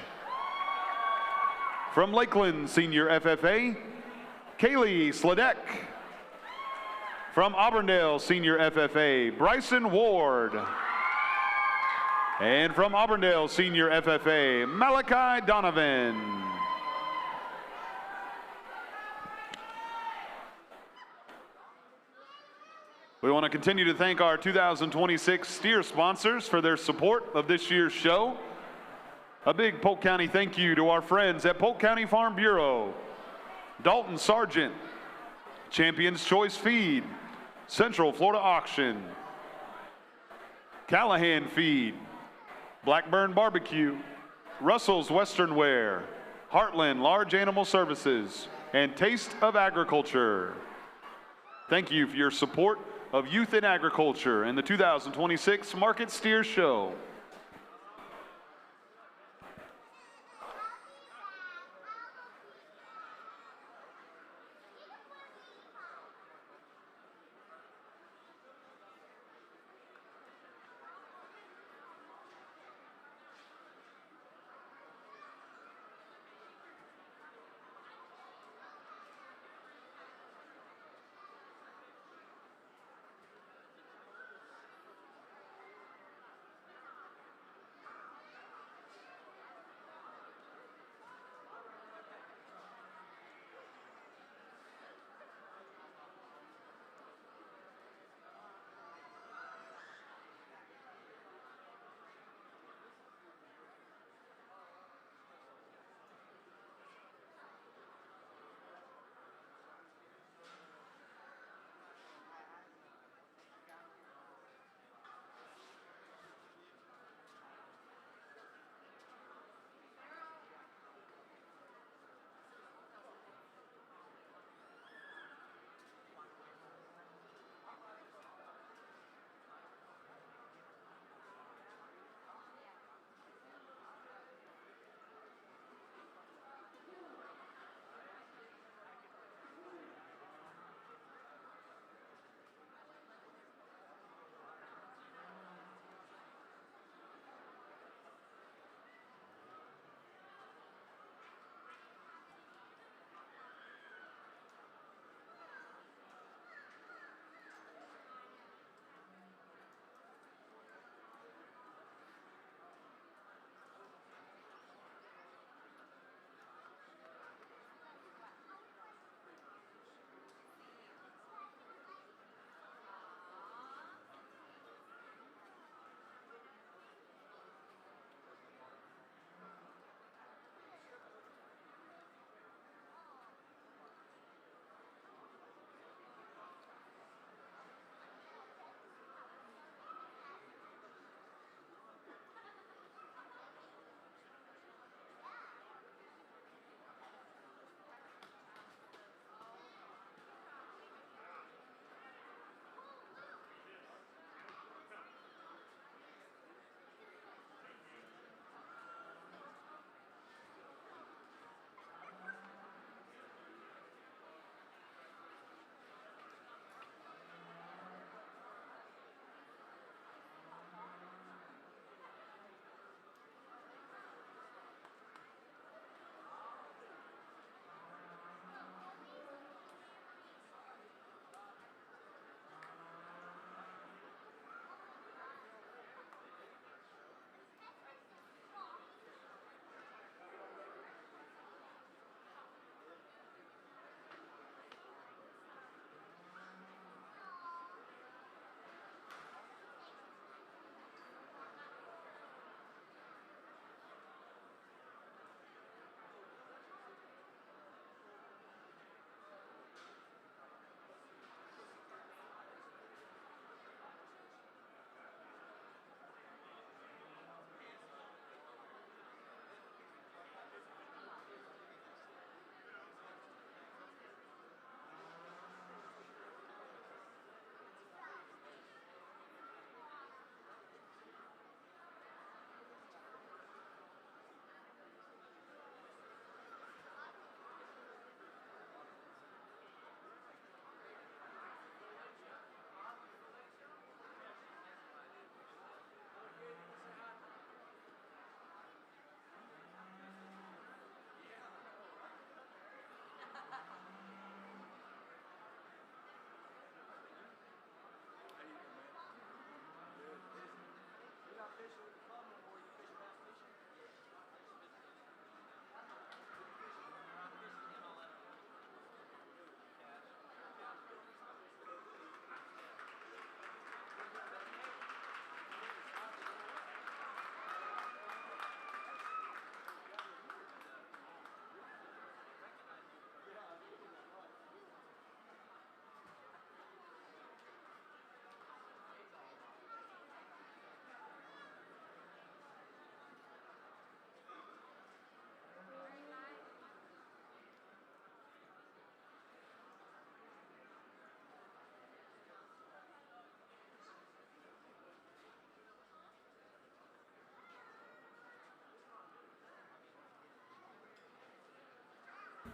A: From Lakeland Senior FFA, Kaylee Sladek. From Auburndale Senior FFA, Bryson Ward. And from Auburndale Senior FFA, Malachi Donovan. We want to continue to thank our 2026 steer sponsors for their support of this year's show. A big Polk County thank you to our friends at Polk County Farm Bureau, Dalton Sargent, Champions Choice Feed, Central Florida Auction, Callahan Feed, Blackburn Barbecue, Russell's Western Wear, Heartland Large Animal Services, and Taste of Agriculture. Thank you for your support of youth in agriculture and the 2026 Market Steer Show.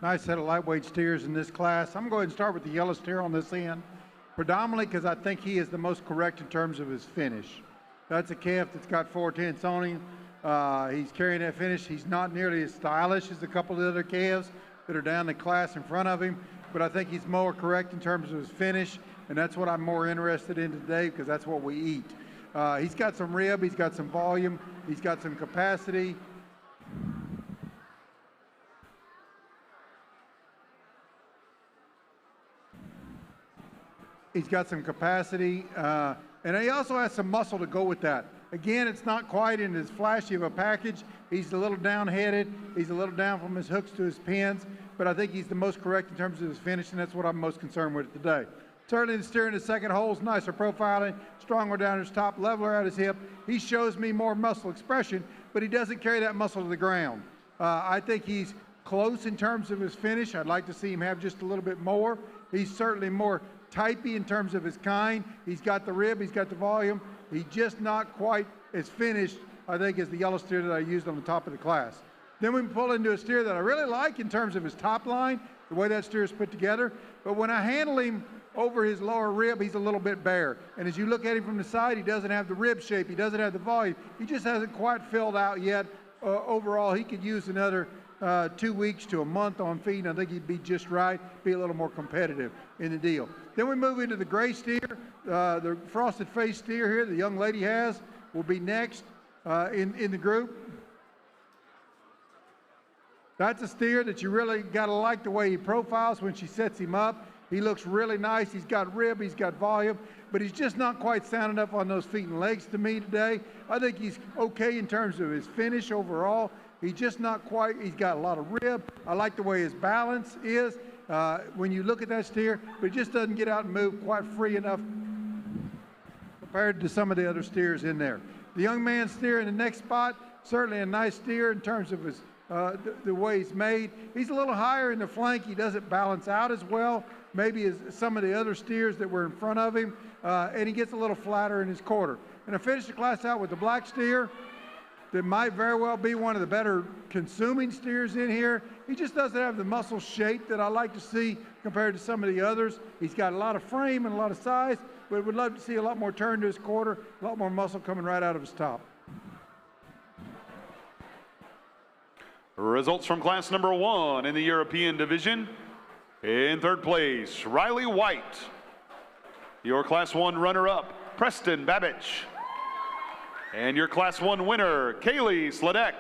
D: Nice set of lightweight steers in this class. I'm going to go ahead and start with the yellow steer on this end, predominantly because I think he is the most correct in terms of his finish. That's a calf that's got 4/10 on him. He's carrying that finish. He's not nearly as stylish as a couple of the other calves that are down the class in front of him, but I think he's more correct in terms of his finish, and that's what I'm more interested in today because that's what we eat. He's got some rib, he's got some volume, he's got some capacity. He's got some capacity, and he also has some muscle to go with that. Again, it's not quite in as flashy of a package. He's a little down-headed. He's a little down from his hooks to his pins, but I think he's the most correct in terms of his finish, and that's what I'm most concerned with today. Certainly the steer in the second hole's nicer profiling, stronger down his top, leveler at his hip. He shows me more muscle expression, but he doesn't carry that muscle to the ground. I think he's close in terms of his finish. I'd like to see him have just a little bit more. He's certainly more typey in terms of his kind. He's got the rib, he's got the volume. He's just not quite as finished, I think, as the yellow steer that I used on the top of the class. Then we pull into a steer that I really like in terms of his top line, the way that steer is put together. But when I handle him over his lower rib, he's a little bit bare. And as you look at him from the side, he doesn't have the rib shape, he doesn't have the volume. He just hasn't quite filled out yet. Overall, he could use another 2 weeks to a month on feed, and I think he'd be just right, be a little more competitive in the deal. Then we move into the gray steer. The frosted face steer here the young lady has will be next in the group. That's a steer that you really got to like the way he profiles when she sets him up. He looks really nice. He's got rib, he's got volume, but he's just not quite sound enough on those feet and legs to me today. I think he's okay in terms of his finish overall. He's just not quite, he's got a lot of rib. I like the way his balance is when you look at that steer, but he just doesn't get out and move quite free enough compared to some of the other steers in there. The young man steer in the next spot, certainly a nice steer in terms of his the way he's made. He's a little higher in the flank. He doesn't balance out as well, maybe as some of the other steers that were in front of him, and he gets a little flatter in his quarter. And I finished the class out with the black steer that might very well be one of the better consuming steers in here. He just doesn't have the muscle shape that I like to see compared to some of the others. He's got a lot of frame and a lot of size, but would love to see a lot more turn to his quarter, a lot more muscle coming right out of his top.
A: Results from class number 1 in the European division. In third place, Riley White. Your class 1 runner-up, Preston Babbage. And your class 1 winner, Kaylee Sladek.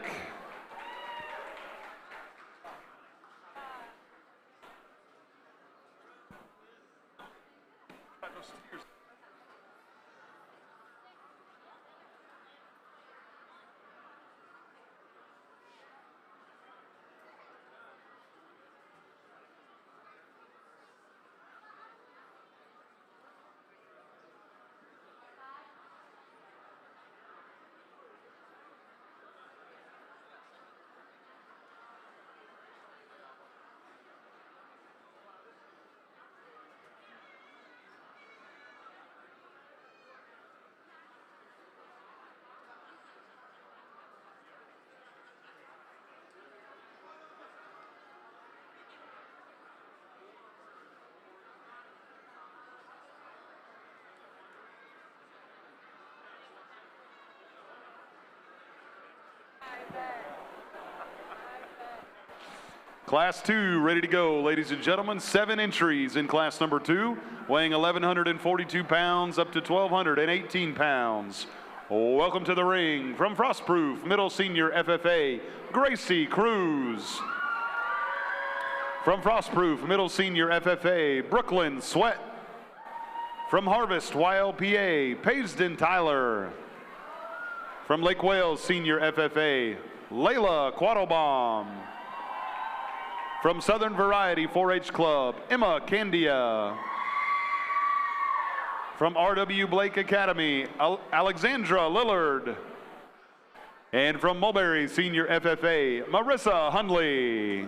A: Class 2 ready to go, ladies and gentlemen. 7 entries in class number 2, weighing 1,142 pounds up to 1,218 pounds. Welcome to the ring from Frostproof Middle Senior FFA, Gracie Cruz. From Frostproof Middle Senior FFA, Brooklyn Sweat. From Harvest YLPA, Paisden Tyler. From Lake Wales Senior FFA, Layla Quattlebaum. From Southern Variety 4-H Club, Emma Candia. From R.W. Blake Academy, Alexandra Lillard. And from Mulberry Senior FFA, Marissa Hundley.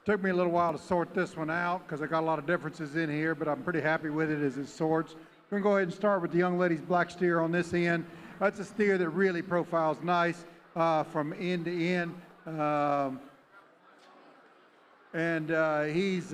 D: Took me a little while to sort this one out because I got a lot of differences in here, but I'm pretty happy with it as it sorts. We're going to go ahead and start with the young lady's black steer on this end. That's a steer that really profiles nice from end to end. He's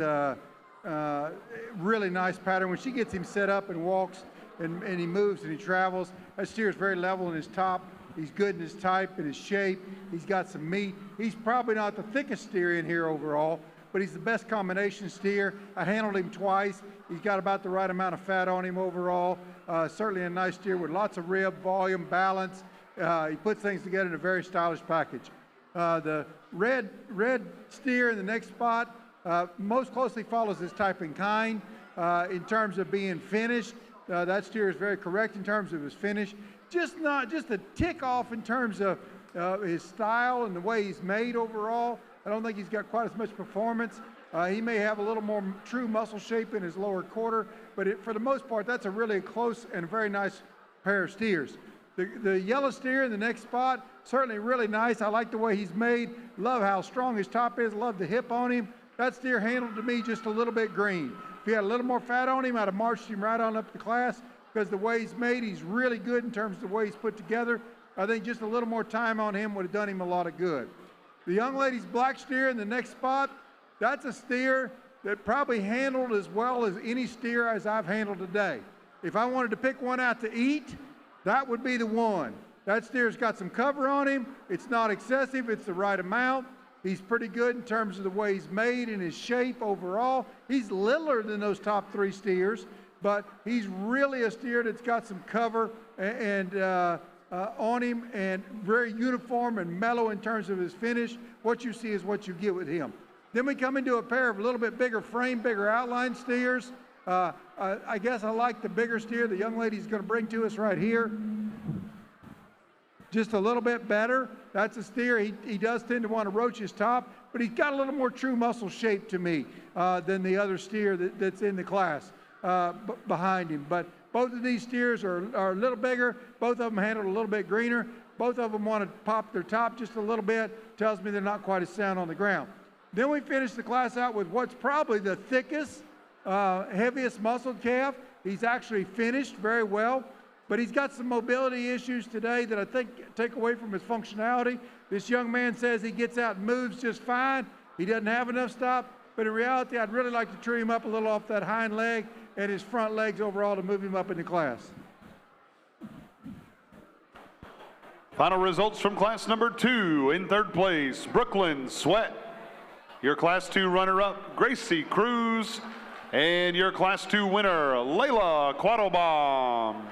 D: really nice pattern. When she gets him set up and walks and he moves and he travels, that steer is very level in his top. He's good in his type and his shape. He's got some meat. He's probably not the thickest steer in here overall, but he's the best combination steer. I handled him twice. He's got about the right amount of fat on him overall. Certainly a nice steer with lots of rib, volume, balance. He puts things together in a very stylish package. The red steer in the next spot most closely follows his type and kind in terms of being finished. That steer is very correct in terms of his finish. Just a tick off in terms of his style and the way he's made overall. I don't think he's got quite as much performance. He may have a little more true muscle shape in his lower quarter, but for the most part, that's a really close and very nice pair of steers. The yellow steer in the next spot, certainly really nice. I like the way he's made. Love how strong his top is. Love the hip on him. That steer handled to me just a little bit green. If he had a little more fat on him, I'd have marched him right on up the class because the way he's made, he's really good in terms of the way he's put together. I think just a little more time on him would have done him a lot of good. The young lady's black steer in the next spot, that's a steer that probably handled as well as any steer as I've handled today. If I wanted to pick one out to eat, that would be the one. That steer's got some cover on him. It's not excessive. It's the right amount. He's pretty good in terms of the way he's made and his shape overall. He's littler than those top three steers, but he's really a steer that's got some cover and on him and very uniform and mellow in terms of his finish. What you see is what you get with him. Then we come into a pair of a little bit bigger frame, bigger outline steers. I guess I like the bigger steer the young lady's going to bring to us right here. Just a little bit better. That's a steer. He does tend to want to roach his top, but he's got a little more true muscle shape to me than the other steer that's in the class behind him. But both of these steers are a little bigger. Both of them handled a little bit greener. Both of them want to pop their top just a little bit. Tells me they're not quite as sound on the ground. Then we finish the class out with what's probably the thickest, heaviest muscled calf. He's actually finished very well, but he's got some mobility issues today that I think take away from his functionality. This young man says he gets out and moves just fine. He doesn't have enough stop, but in reality, I'd really like to tree him up a little off that hind leg and his front legs overall to move him up in the class.
A: Final results from class number 2. In third place, Brooklyn Sweat. Your class 2 runner-up, Gracie Cruz. And your class 2 winner, Layla Quattlebaum.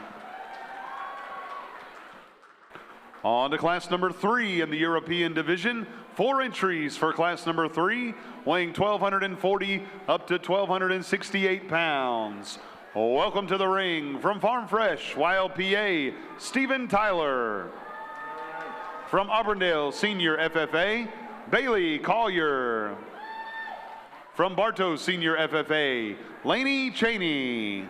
A: On to class number 3 in the European division. 4 entries for class number 3, weighing 1,240 up to 1,268 pounds. Welcome to the ring from Farm Fresh, YLPA, Stephen Tyler. From Auburndale Senior FFA, Bailey Collier. From Bartow Senior FFA, Laney Cheney.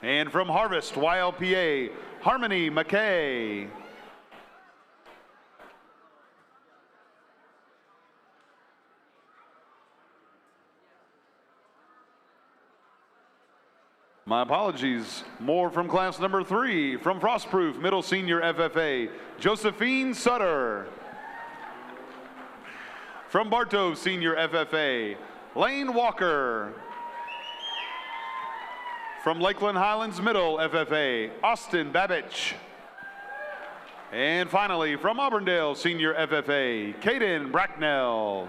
A: And from Harvest YLPA, Harmony McKay. My apologies. More from class number 3, from Frostproof Middle Senior FFA, Josephine Sutter. From Bartow Senior FFA, Lane Walker. From Lakeland Highlands Middle FFA, Austin Babich. And finally, from Auburndale Senior FFA, Caden Bracknell.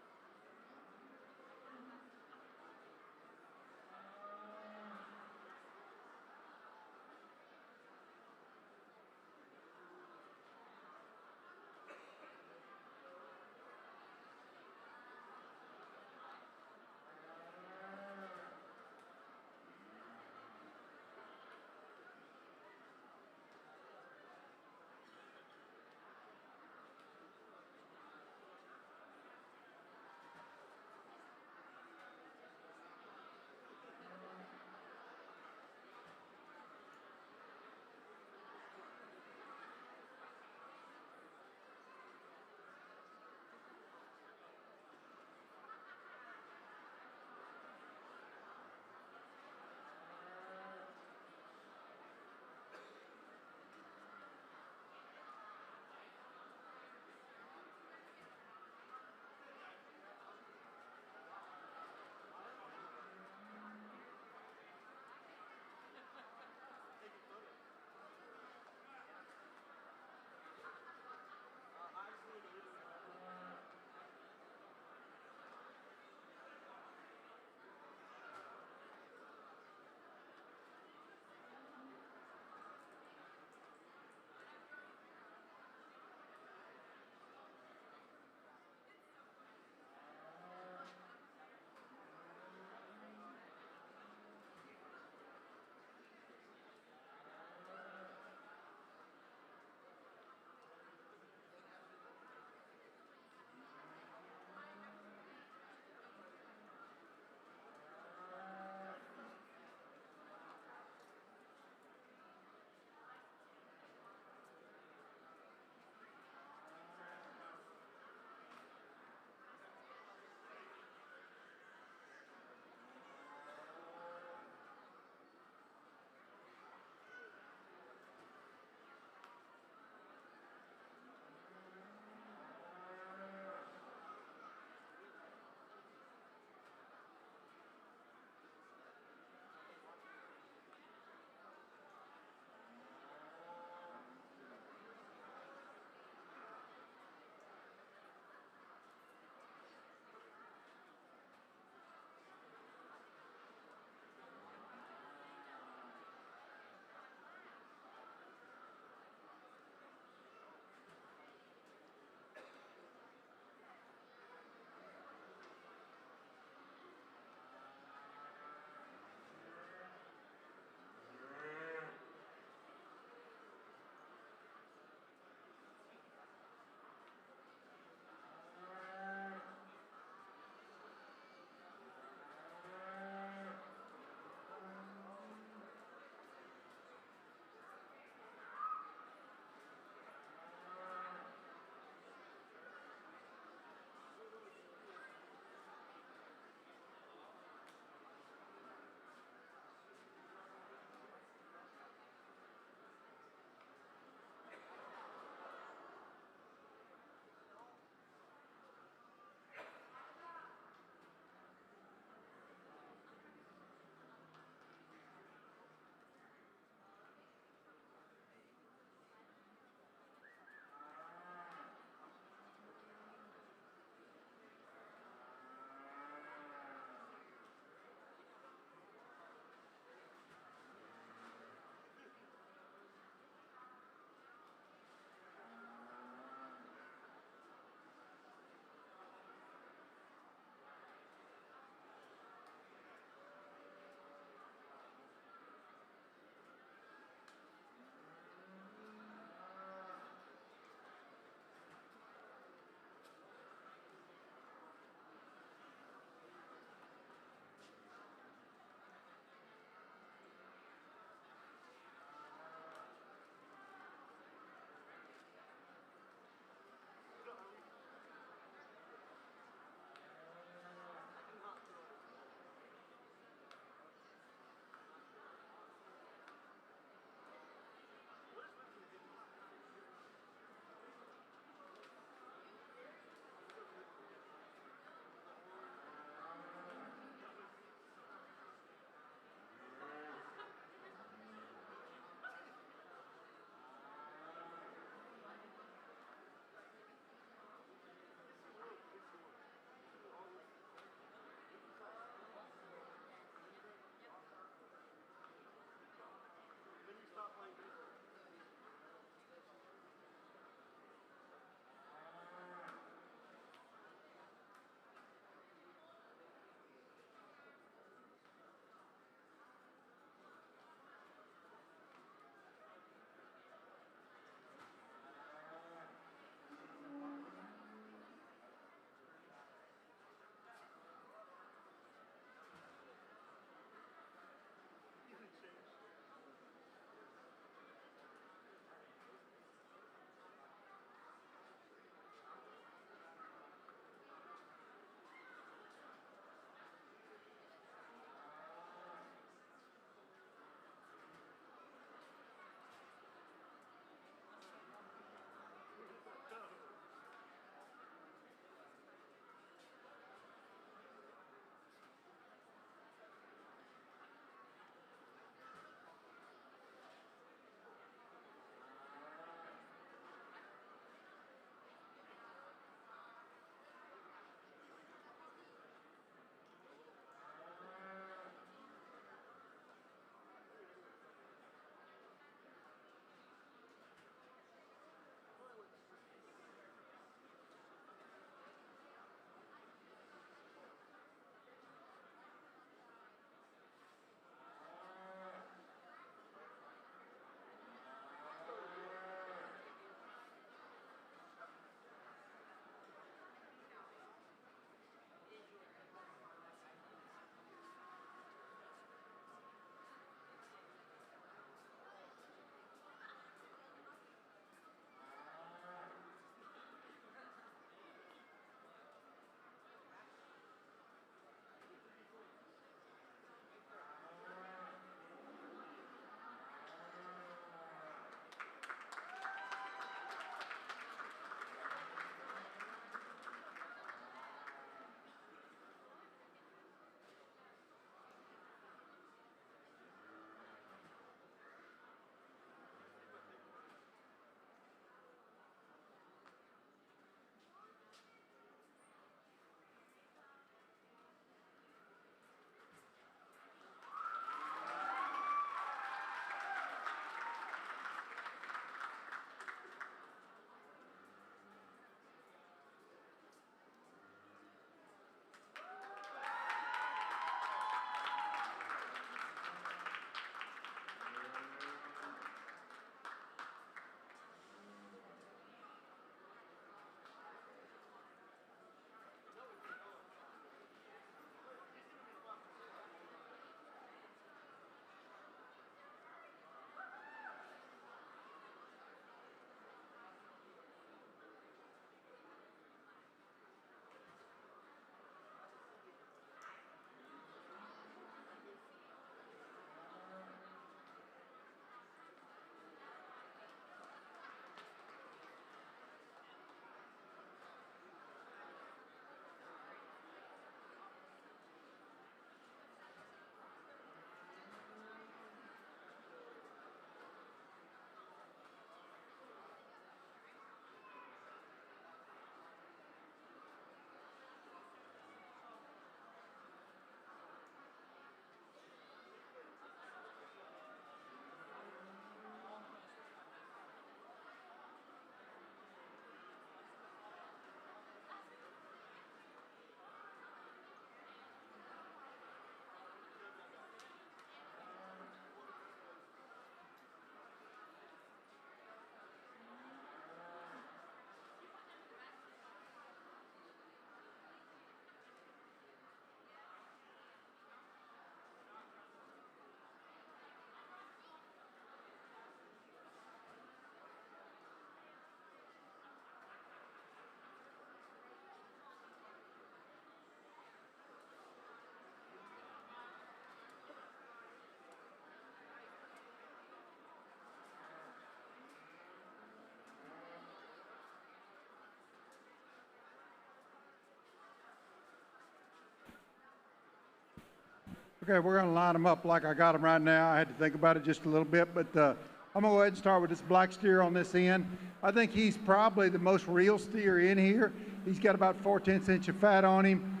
D: Okay, we're going to line them up like I got them right now. I had to think about it just a little bit, but I'm going to go ahead and start with this black steer on this end. I think he's probably the most real steer in here. He's got about 4/10 inch of fat on him,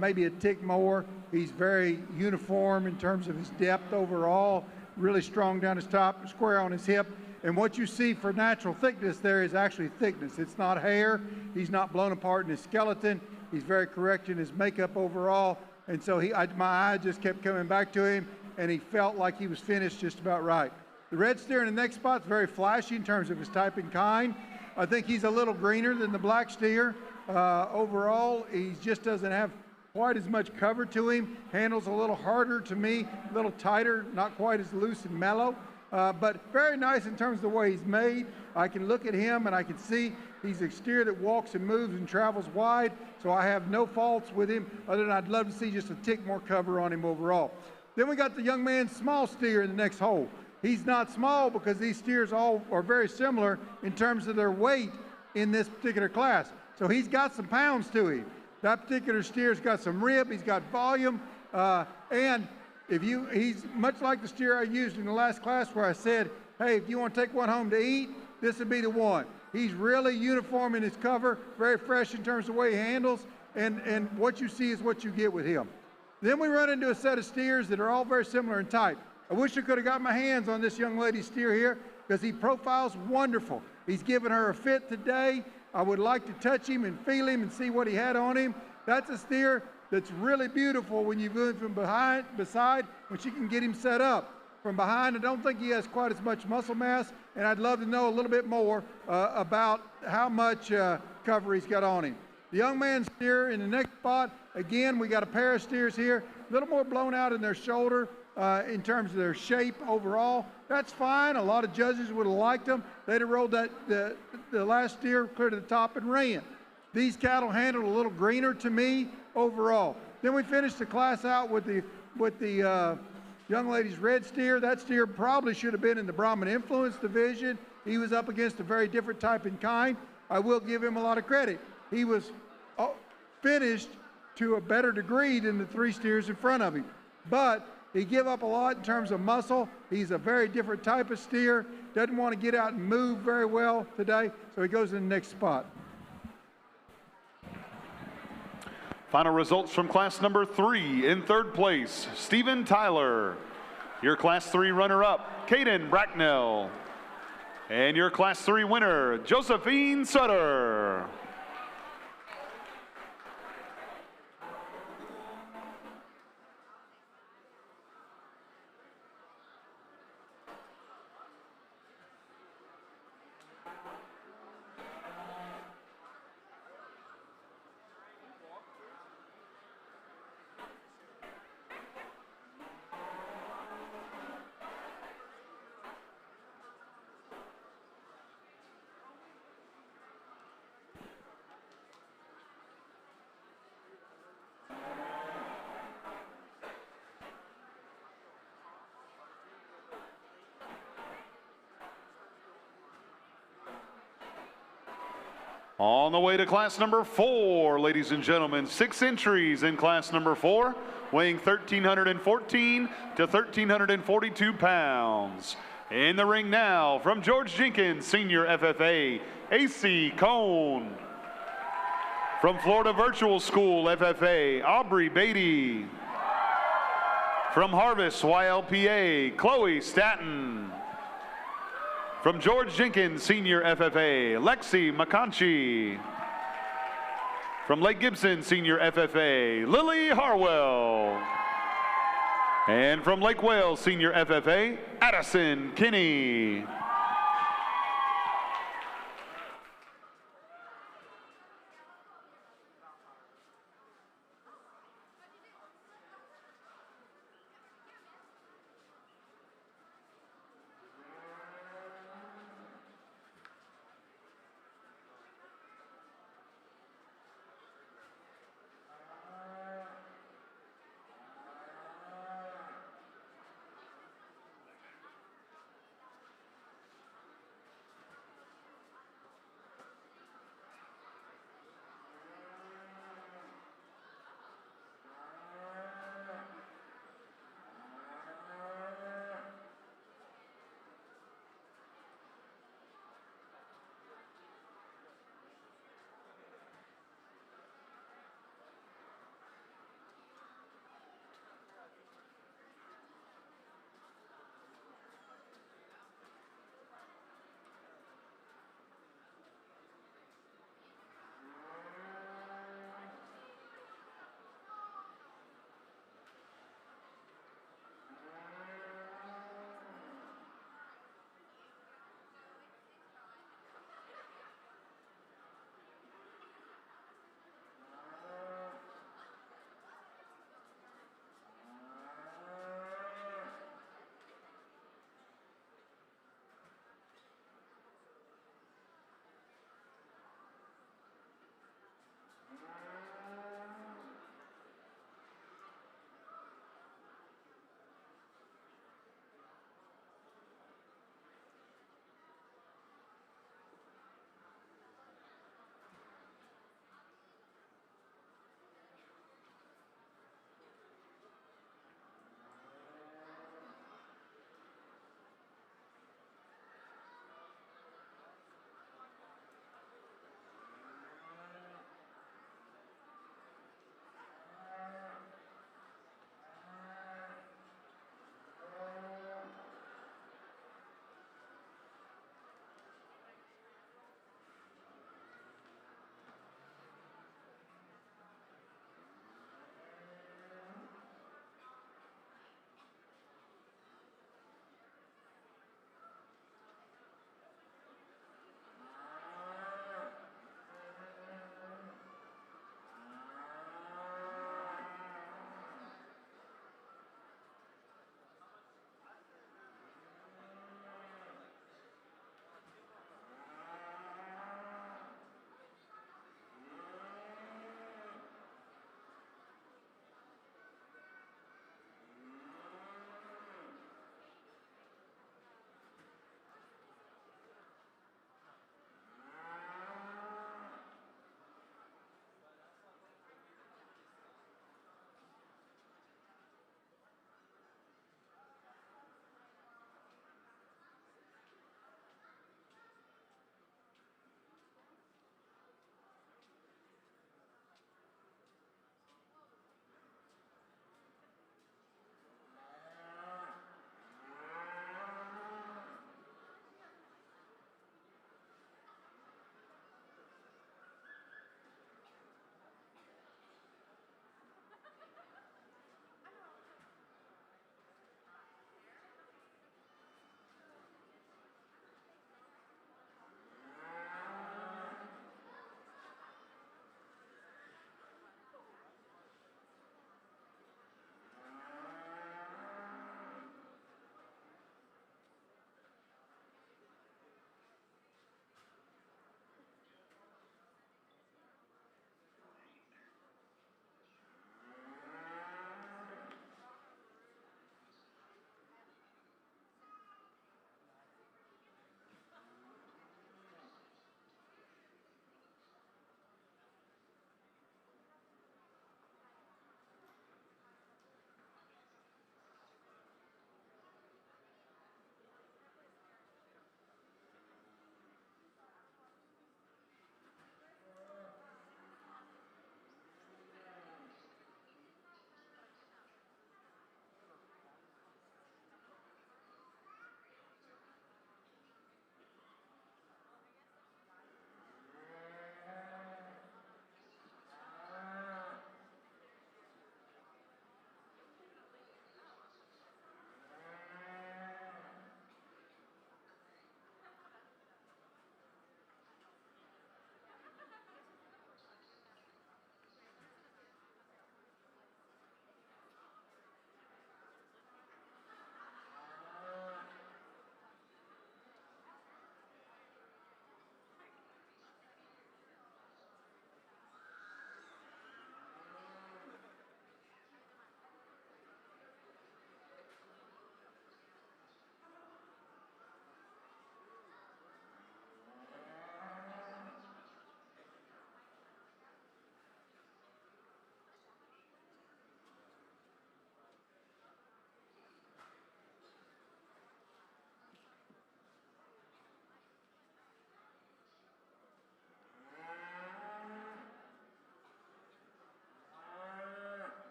D: maybe a tick more. He's very uniform in terms of his depth overall, really strong down his top, square on his hip. And what you see for natural thickness there is actually thickness. It's not hair. He's not blown apart in his skeleton. He's very correct in his makeup overall. And so my eye just kept coming back to him, and he felt like he was finished just about right. The red steer in the next spot is very flashy in terms of his type and kind. I think he's a little greener than the black steer. Overall, he just doesn't have quite as much cover to him. Handles a little harder to me, a little tighter, not quite as loose and mellow. But very nice in terms of the way he's made. I can look at him and I can see he's a steer that walks and moves and travels wide, so I have no faults with him, other than I'd love to see just a tick more cover on him overall. Then we got the young man's small steer in the next hole. He's not small because these steers all are very similar in terms of their weight in this particular class. So he's got some pounds to him. That particular steer's got some rib, he's got volume, and he's much like the steer I used in the last class where I said, hey, if you want to take one home to eat, this would be the one. He's really uniform in his cover, very fresh in terms of the way he handles, and what you see is what you get with him. Then we run into a set of steers that are all very similar in type. I wish I could have got my hands on this young lady's steer here because he profiles wonderful. He's given her a fit today. I would like to touch him and feel him and see what he had on him. That's a steer that's really beautiful when you go from beside, when she can get him set up. From behind, I don't think he has quite as much muscle mass, and I'd love to know a little bit more about how much cover he's got on him. The young man's steer in the next spot, again, we got a pair of steers here, a little more blown out in their shoulder in terms of their shape overall. That's fine. A lot of judges would have liked them. They'd have rolled the last steer clear to the top and ran. These cattle handled a little greener to me overall. Then we finished the class out with the young lady's red steer. That steer probably should have been in the Brahman influence division. He was up against a very different type and kind. I will give him a lot of credit. He was finished to a better degree than the three steers in front of him. But he gave up a lot in terms of muscle. He's a very different type of steer. Doesn't want to get out and move very well today, so he goes in the next spot.
A: Final results from class number 3. In third place, Stephen Tyler. Your class 3 runner-up, Caden Bracknell. And your class 3 winner, Josephine Sutter. On the way to class number 4, ladies and gentlemen, 6 entries in class number 4, weighing 1,314 to 1,342 pounds. In the ring now, from George Jenkins, Senior FFA, AC Cone. From Florida Virtual School FFA, Aubrey Beatty. From Harvest YLPA, Chloe Staton. From George Jenkins, Senior FFA, Lexi McConchie. From Lake Gibson, Senior FFA, Lily Harwell. And from Lake Wales, Senior FFA, Addison Kinney.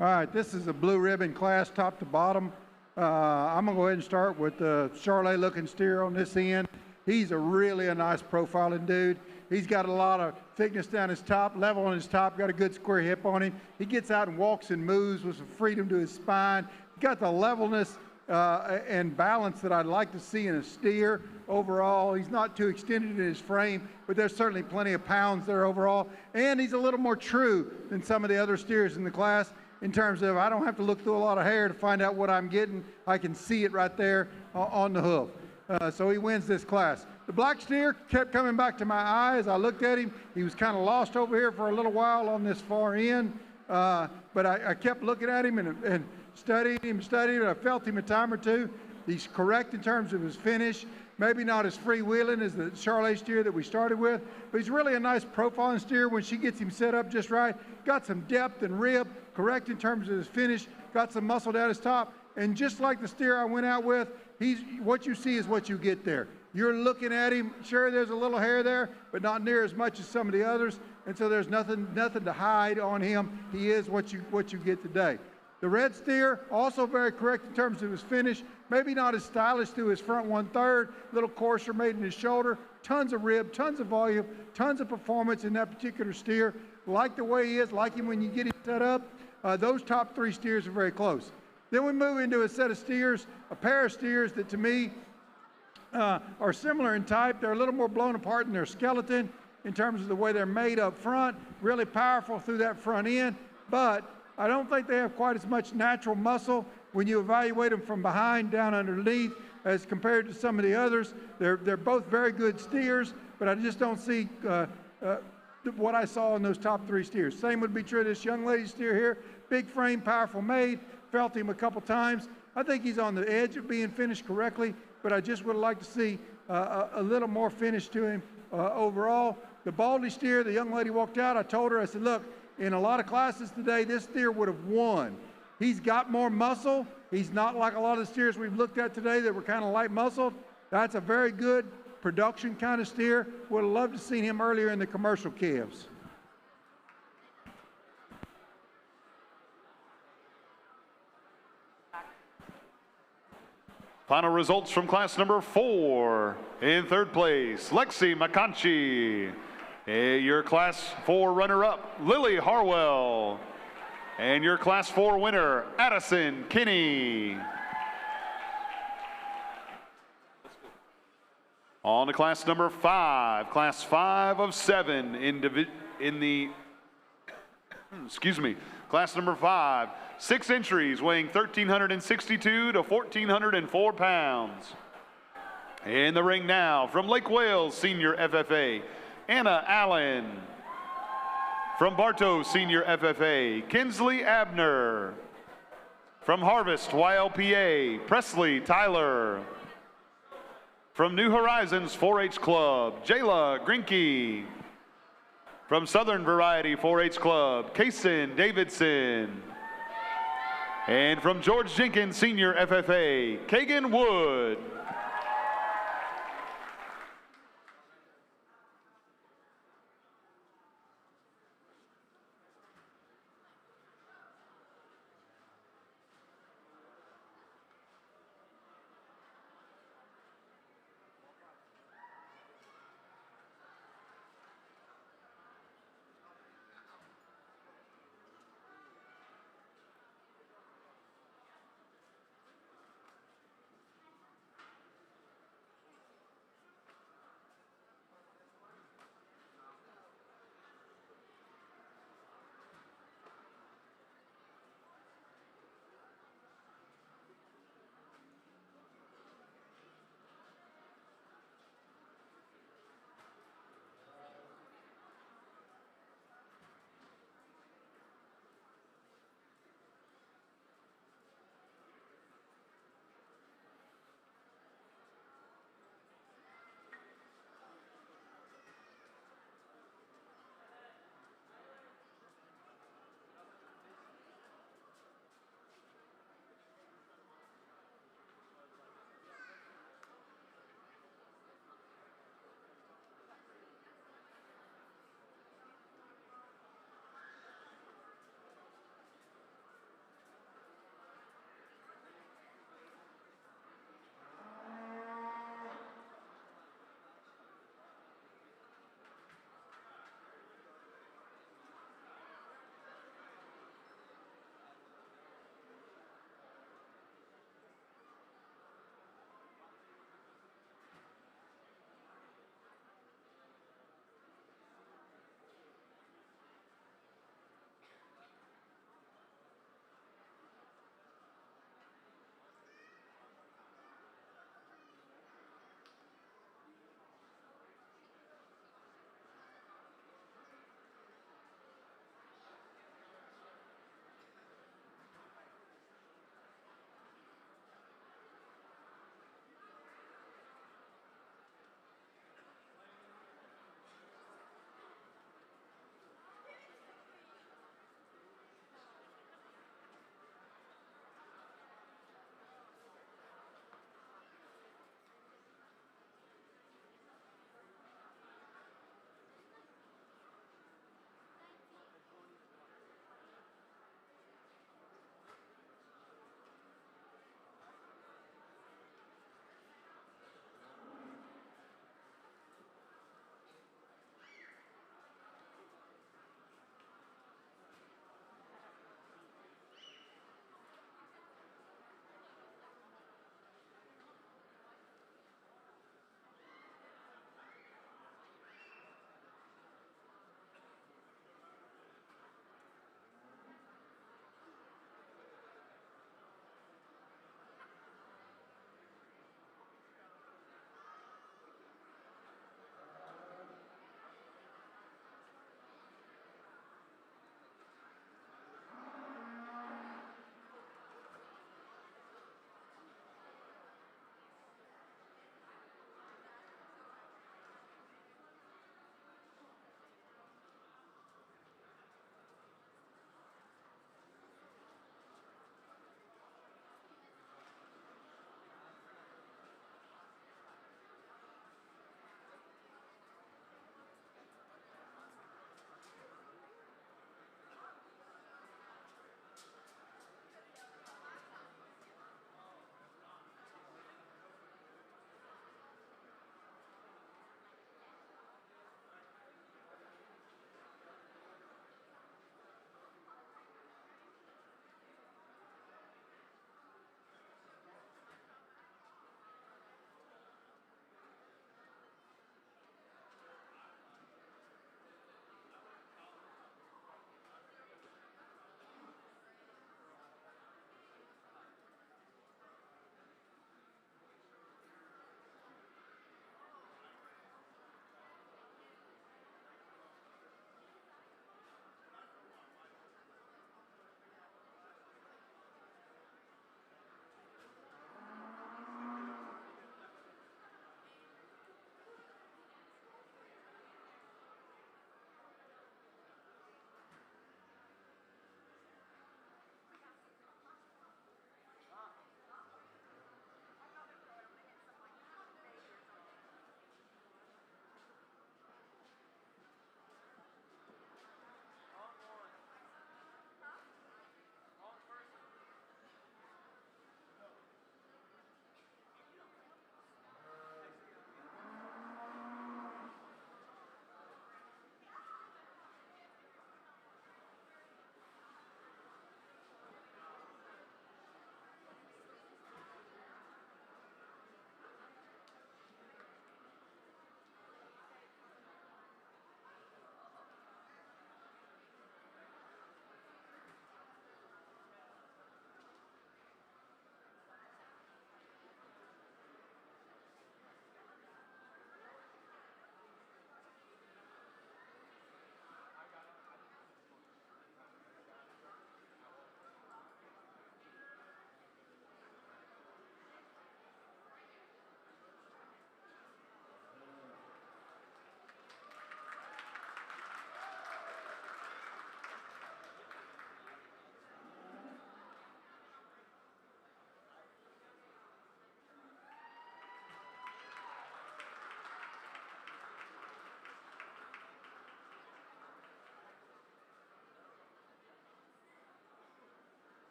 D: All right, this is a blue ribbon class, top to bottom. I'm gonna go ahead and start with the Charlet looking steer on this end. He's a really nice profiling dude. He's got a lot of thickness down his top, level on his top, got a good square hip on him. He gets out and walks and moves with some freedom to his spine. He's got the levelness and balance that I'd like to see in a steer overall. He's not too extended in his frame, but there's certainly plenty of pounds there overall. And he's a little more true than some of the other steers in the class in terms of I don't have to look through a lot of hair to find out what I'm getting. I can see it right there on the hoof. So he wins this class. The black steer kept coming back to my eye as I looked at him. He was kind of lost over here for a little while on this far end, but I kept looking at him and studied him, and I felt him a time or two. He's correct in terms of his finish. Maybe not as freewheeling as the Charlet steer that we started with, but he's really a nice profiling steer when she gets him set up just right. Got some depth and rib, correct in terms of his finish, got some muscle down his top, and just like the steer I went out with, what you see is what you get there. You're looking at him, sure there's a little hair there, but not near as much as some of the others, and so there's nothing to hide on him. He is what you get today. The red steer, also very correct in terms of his finish, maybe not as stylish through his front 1/3, little coarser made in his shoulder, tons of rib, tons of volume, tons of performance in that particular steer. Like the way he is, like him when you get him set up. Those top 3 steers are very close. Then we move into a set of steers, a pair of steers that to me are similar in type. They're a little more blown apart in their skeleton in terms of the way they're made up front, really powerful through that front end, but I don't think they have quite as much natural muscle when you evaluate them from behind down underneath as compared to some of the others. They're both very good steers, but I just don't see what I saw in those top 3 steers. Same would be true of this young lady steer here. Big frame, powerful made. Felt him a couple times. I think he's on the edge of being finished correctly, but I just would like to see a little more finish to him overall. The Baldy steer, the young lady walked out. I told her, I said, look, in a lot of classes today, this steer would have won. He's got more muscle. He's not like a lot of the steers we've looked at today that were kind of light muscled. That's a very good production kind of steer. Would have loved to see him earlier in the commercial calves.
A: Final results from class number 4. In 3rd place, Lexi McConchie. Your class 4 runner-up, Lily Harwell. And your class 4 winner, Addison Kinney. On to class number 5, class 5 of 7 class number 5, 6 entries weighing 1,362 to 1,404 pounds. In the ring now, from Lake Wales Senior FFA, Anna Allen. From Bartow Senior FFA, Kinsley Abner. From Harvest YLPA, Presley Tyler. From New Horizons 4-H Club, Jayla Grinke. From Southern Variety 4-H Club, Kaysen Davidson. And from George Jenkins Senior FFA, Kagan Wood.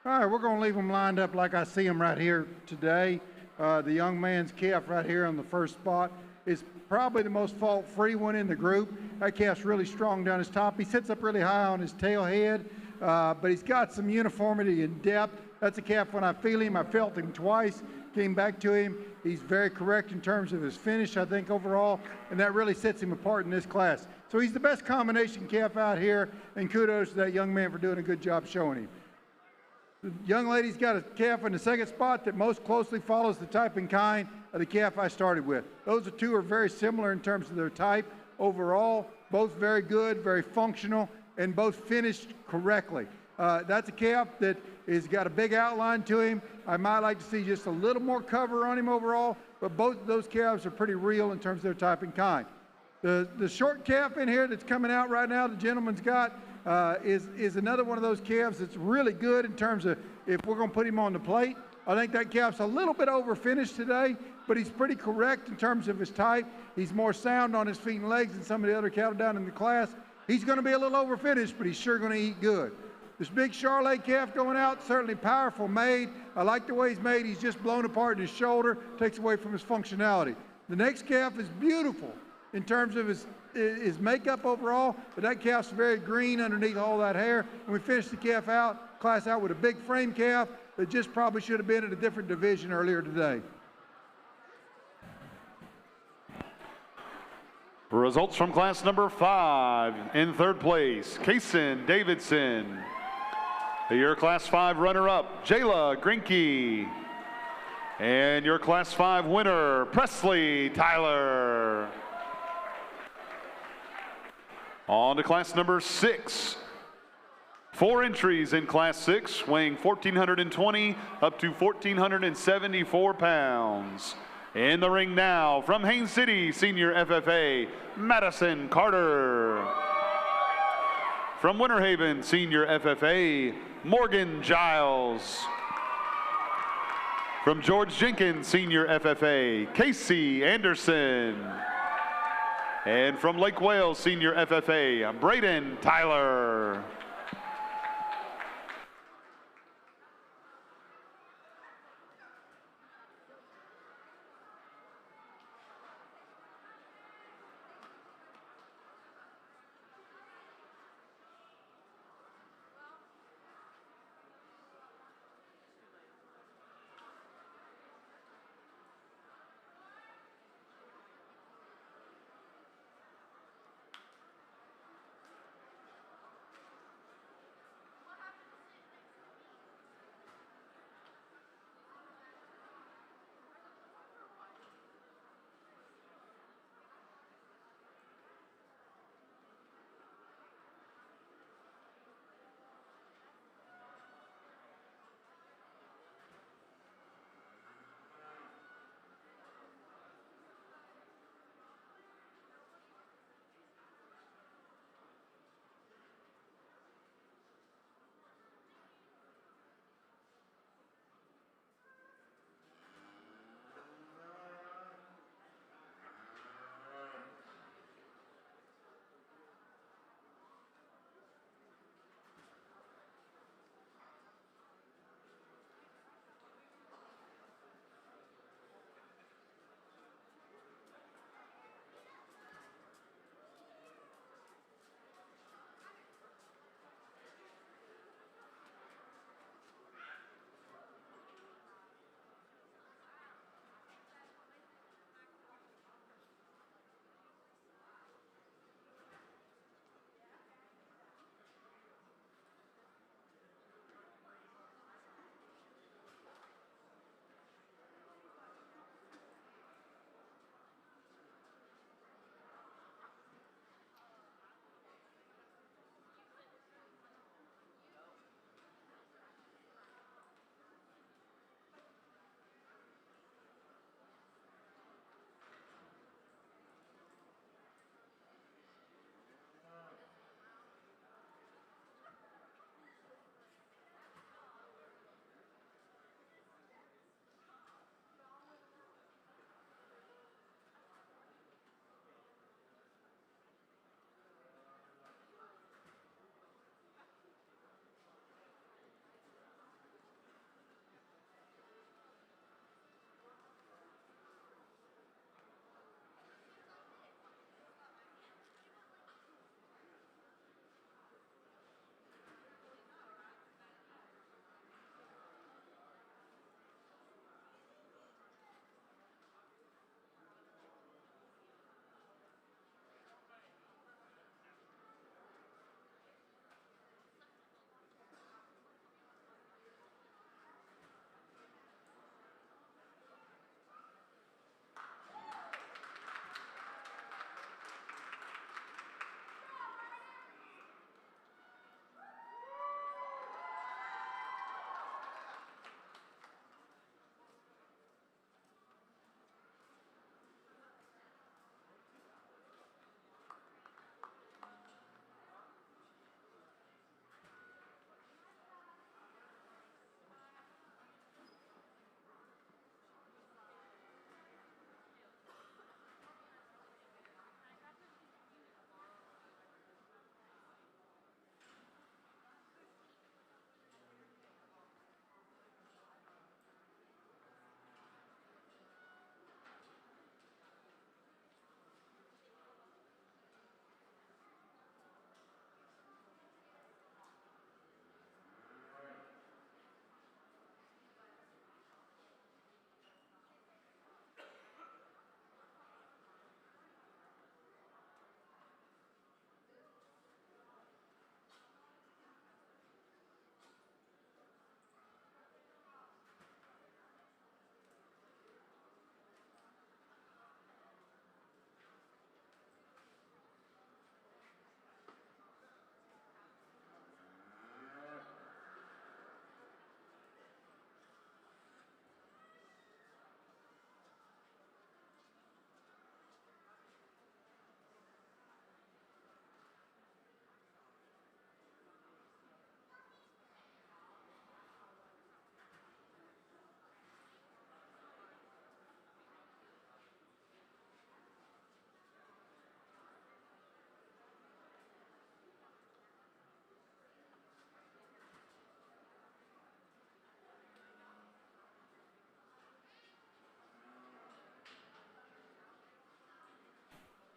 D: All right, we're going to leave them lined up like I see them right here today. The young man's calf right here on the first spot is probably the most fault-free one in the group. That calf's really strong down his top. He sits up really high on his tail head, but he's got some uniformity and depth. That's a calf when I feel him. I felt him twice, came back to him. He's very correct in terms of his finish, I think, overall, and that really sets him apart in this class. So he's the best combination calf out here, and kudos to that young man for doing a good job showing him. The young lady's got a calf in the second spot that most closely follows the type and kind of the calf I started with. Those two are very similar in terms of their type overall, both very good, very functional, and both finished correctly. That's a calf that has got a big outline to him. I might like to see just a little more cover on him overall, but both of those calves are pretty real in terms of their type and kind. The short calf in here that's coming out right now, the gentleman's got, is another one of those calves that's really good in terms of if we're going to put him on the plate. I think that calf's a little bit over finished today, but he's pretty correct in terms of his type. He's more sound on his feet and legs than some of the other cattle down in the class. He's going to be a little over finished, but he's sure going to eat good. This big Charolais calf going out, certainly powerful made. I like the way he's made. He's just blown apart in his shoulder, takes away from his functionality. The next calf is beautiful in terms of his makeup overall, but that calf's very green underneath all that hair. And we finished the class out with a big frame calf that just probably should have been in a different division earlier today.
A: Results from class number 5. In third place, Kaysen Davidson. Your class 5 runner-up, Jayla Grinke. And your class 5 winner, Presley Tyler. On to class number 6. 4 entries in class 6, weighing 1,420 up to 1,474 pounds. In the ring now, from Haines City Senior FFA, Madison Carter. From Winter Haven Senior FFA, Morgan Giles. From George Jenkins Senior FFA, Casey Anderson. And from Lake Wales Senior FFA, Braden Tyler.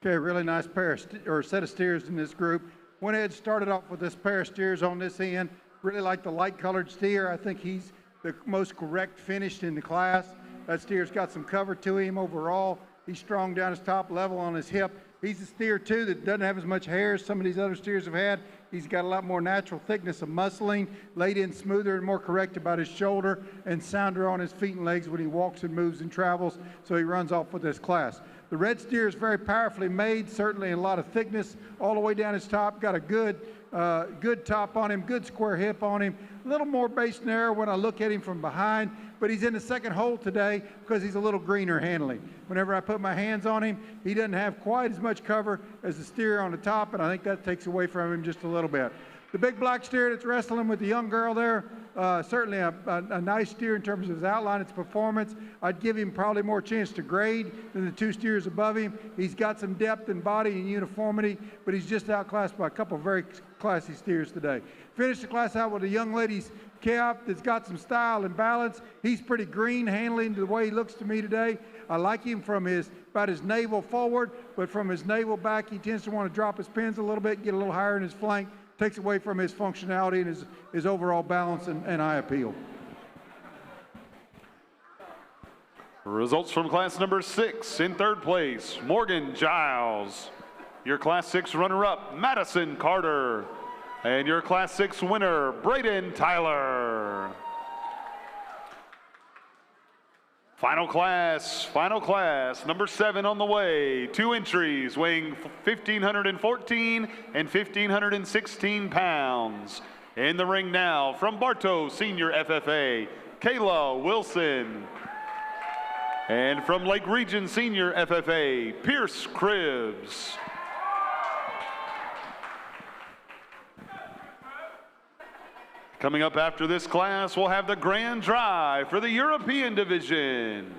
D: Okay, really nice pair of set of steers in this group. Went ahead and started off with this pair of steers on this end. Really like the light colored steer. I think he's the most correct finished in the class. That steer's got some cover to him overall. He's strong down his top, level on his hip. He's a steer too that doesn't have as much hair as some of these other steers have had. He's got a lot more natural thickness of muscling, laid in smoother and more correct about his shoulder, and sounder on his feet and legs when he walks and moves and travels, so he runs off with this class. The red steer is very powerfully made, certainly a lot of thickness all the way down his top. Got a good top on him, good square hip on him. A little more base narrow when I look at him from behind, but he's in the second hole today because he's a little greener handling. Whenever I put my hands on him, he doesn't have quite as much cover as the steer on the top, and I think that takes away from him just a little bit. The big black steer that's wrestling with the young girl there, certainly a nice steer in terms of his outline, its performance. I'd give him probably more chance to grade than the two steers above him. He's got some depth and body and uniformity, but he's just outclassed by a couple of very classy steers today. Finished the class out with a young lady's calf that's got some style and balance. He's pretty green handling the way he looks to me today. I like him from about his navel forward, but from his navel back, he tends to want to drop his pins a little bit, get a little higher in his flank. Takes away from his functionality and his overall balance and eye appeal.
A: Results from class number 6. In third place, Morgan Giles. Your class 6 runner-up, Madison Carter. And your class 6 winner, Braden Tyler. Final class, number 7 on the way. 2 entries weighing 1,514 and 1,516 pounds. In the ring now, from Bartow Senior FFA, Kayla Wilson. And from Lake Region Senior FFA, Pierce Cribbs. Coming up after this class, we'll have the grand drive for the European division.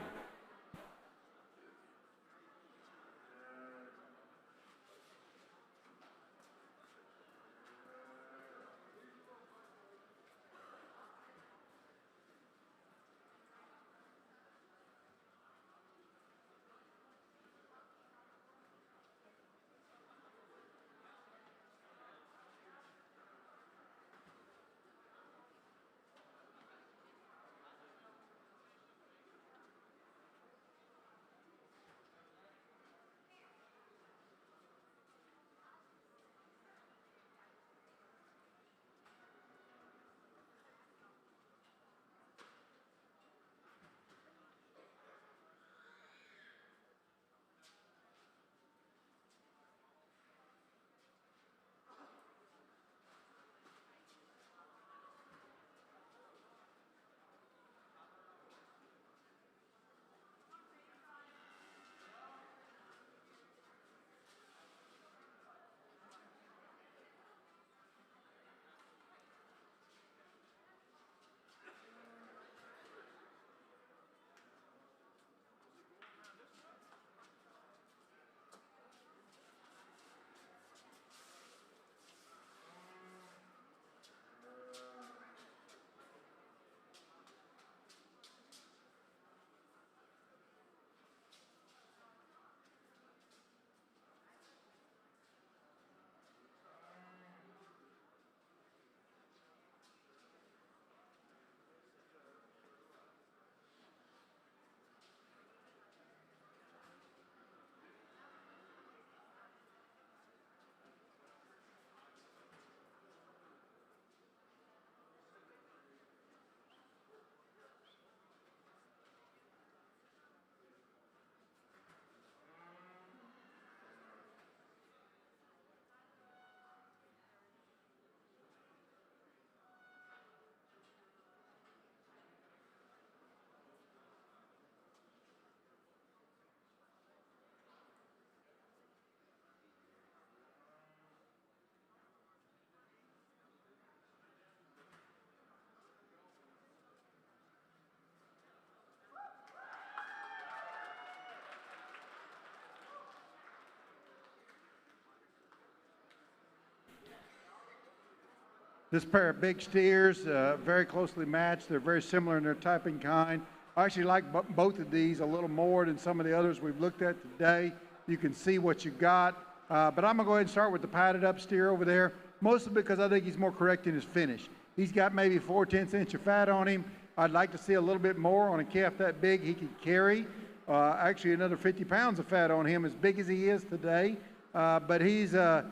D: This pair of big steers, very closely matched. They're very similar in their type and kind. I actually like both of these a little more than some of the others we've looked at today. You can see what you got. But I'm going to go ahead and start with the padded up steer over there, mostly because I think he's more correct in his finish. He's got maybe 4/10 inch of fat on him. I'd like to see a little bit more on a calf that big. He could carry actually another 50 pounds of fat on him, as big as he is today. But he's a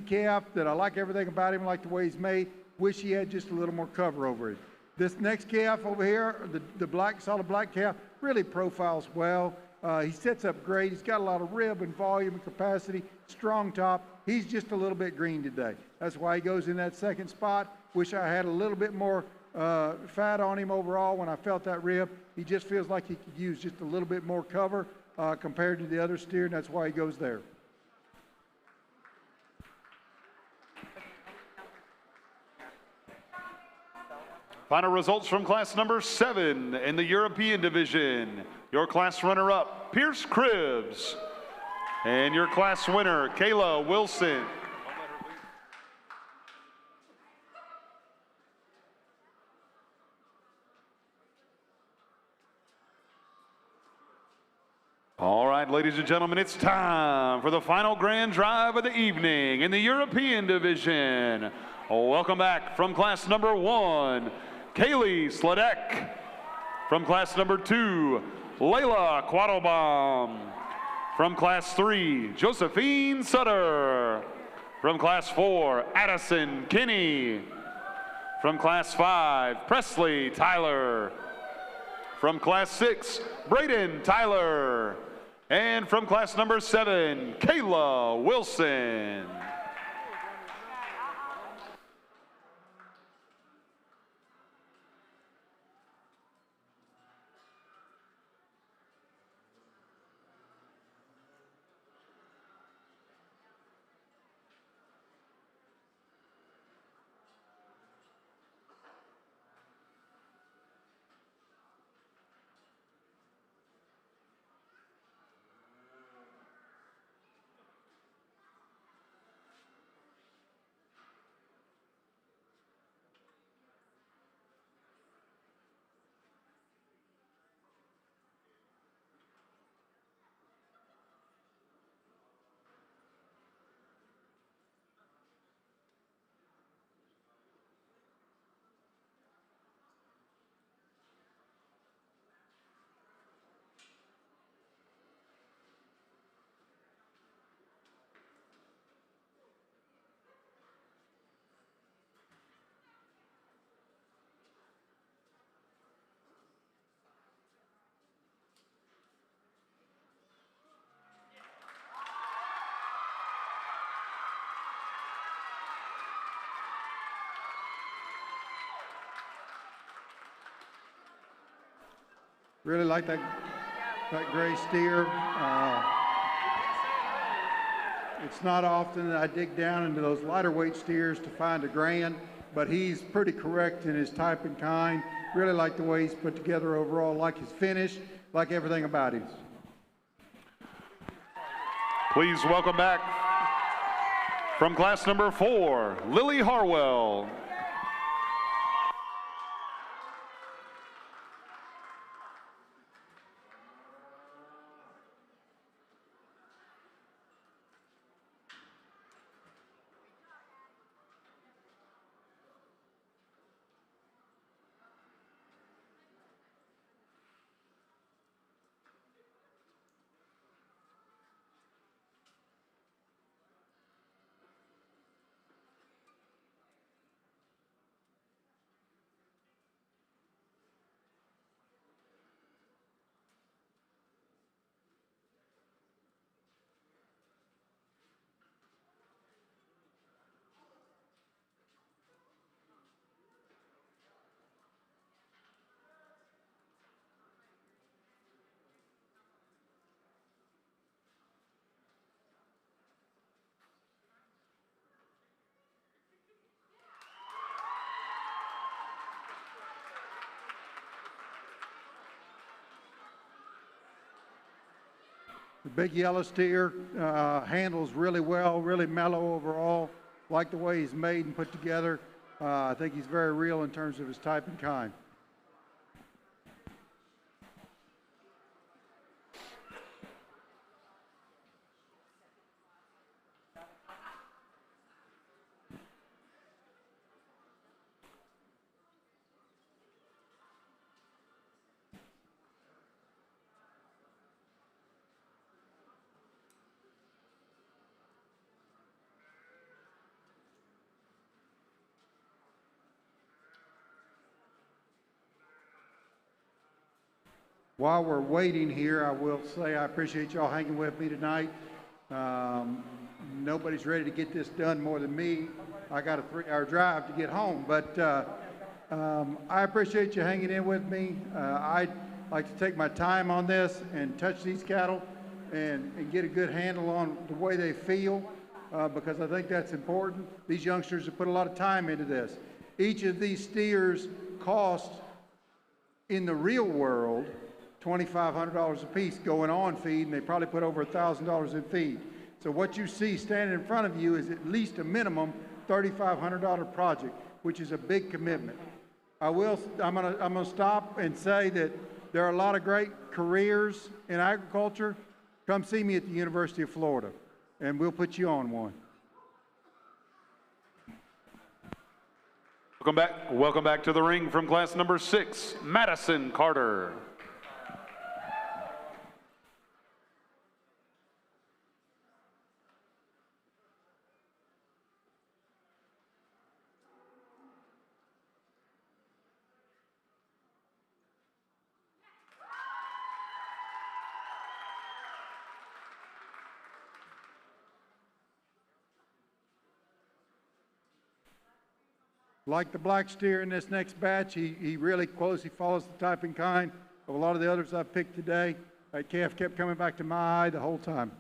D: calf that I like everything about him, like the way he's made. Wish he had just a little more cover over it. This next calf over here, the black, solid black calf, really profiles well. He sets up great. He's got a lot of rib and volume and capacity, strong top. He's just a little bit green today. That's why he goes in that second spot. Wish I had a little bit more fat on him overall when I felt that rib. He just feels like he could use just a little bit more cover compared to the other steer, and that's why he goes there.
A: Final results from class number 7 in the European division. Your class runner-up, Pierce Cribbs. And your class winner, Kayla Wilson. All right, ladies and gentlemen, it's time for the final grand drive of the evening in the European division. Welcome back from class number 1, Kaylee Sladek. From class number 2, Layla Quattlebaum. From class 3, Josephine Sutter. From class 4, Addison Kinney. From class 5, Presley Tyler. From class 6, Braden Tyler. And from class number 7, Kayla Wilson.
D: Really like that gray steer. It's not often that I dig down into those lighter weight steers to find a grand, but he's pretty correct in his type and kind. Really like the way he's put together overall, like his finish, like everything about him.
A: Please welcome back from class number 4, Lily Harwell.
D: The big yellow steer handles really well, really mellow overall. Like the way he's made and put together. I think he's very real in terms of his type and kind. While we're waiting here, I will say I appreciate y'all hanging with me tonight. Nobody's ready to get this done more than me. I got a 3-hour drive to get home, but I appreciate you hanging in with me. I'd like to take my time on this and touch these cattle and get a good handle on the way they feel, because I think that's important. These youngsters have put a lot of time into this. Each of these steers cost, in the real world, $2,500 a piece going on feed, and they probably put over $1,000 in feed. So what you see standing in front of you is at least a minimum $3,500 project, which is a big commitment. I'm gonna stop and say that there are a lot of great careers in agriculture. Come see me at the University of Florida, and we'll put you on one.
A: Welcome back to the ring from class number 6, Madison Carter.
D: Like the black steer in this next batch, he really closely follows the type and kind of a lot of the others I've picked today. That calf kept coming back to my eye the whole time.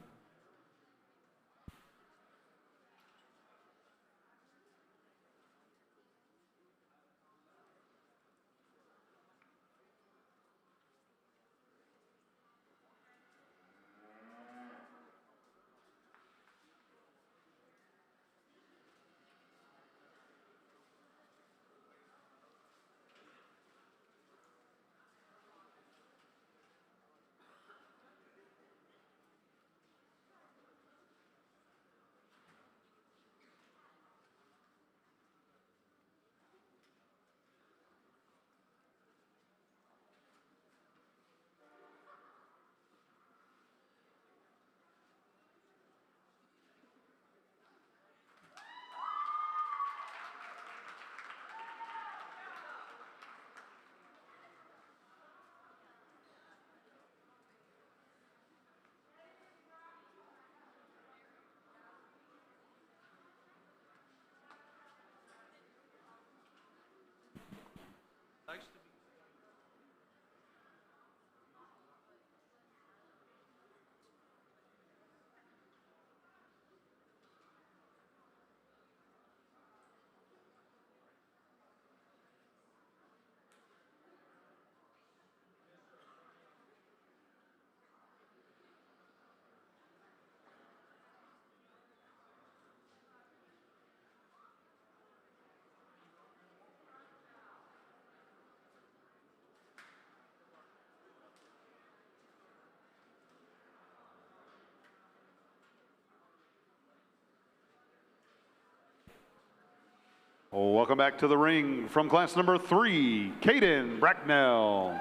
A: Welcome back to the ring from class number 3, Caden Bracknell.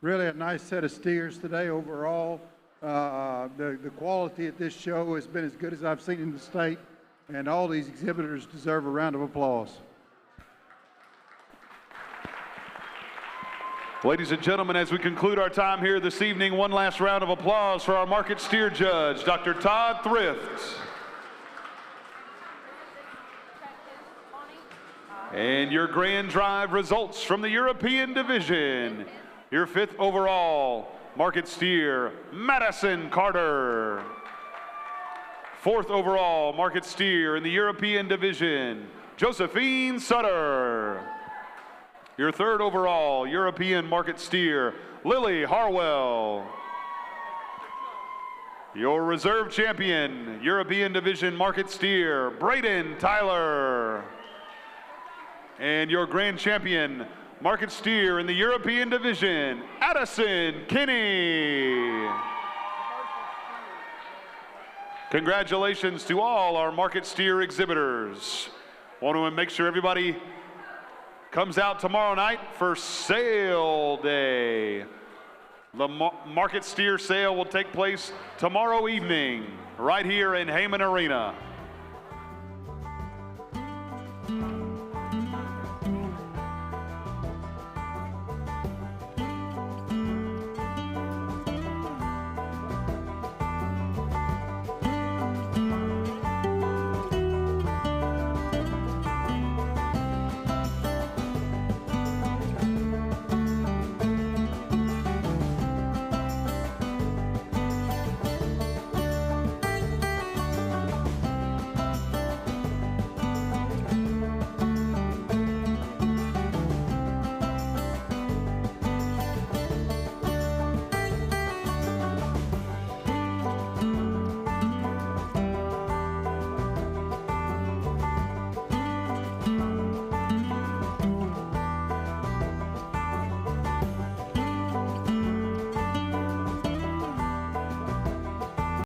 D: Really a nice set of steers today overall. The quality at this show has been as good as I've seen in the state, and all these exhibitors deserve a round of applause.
A: Ladies and gentlemen, as we conclude our time here this evening, one last round of applause for our market steer judge, Dr. Todd Thrift. And your grand drive results from the European division. Your 5th overall market steer, Madison Carter. 4th overall market steer in the European division, Josephine Sutter. Your 3rd overall European market steer, Lily Harwell. Your reserve champion, European division market steer, Braden Tyler. And your grand champion, Market steer in the European division, Addison Kinney. Congratulations to all our market steer exhibitors. Want to make sure everybody comes out tomorrow night for sale day. The market steer sale will take place tomorrow evening right here in Heyman Arena.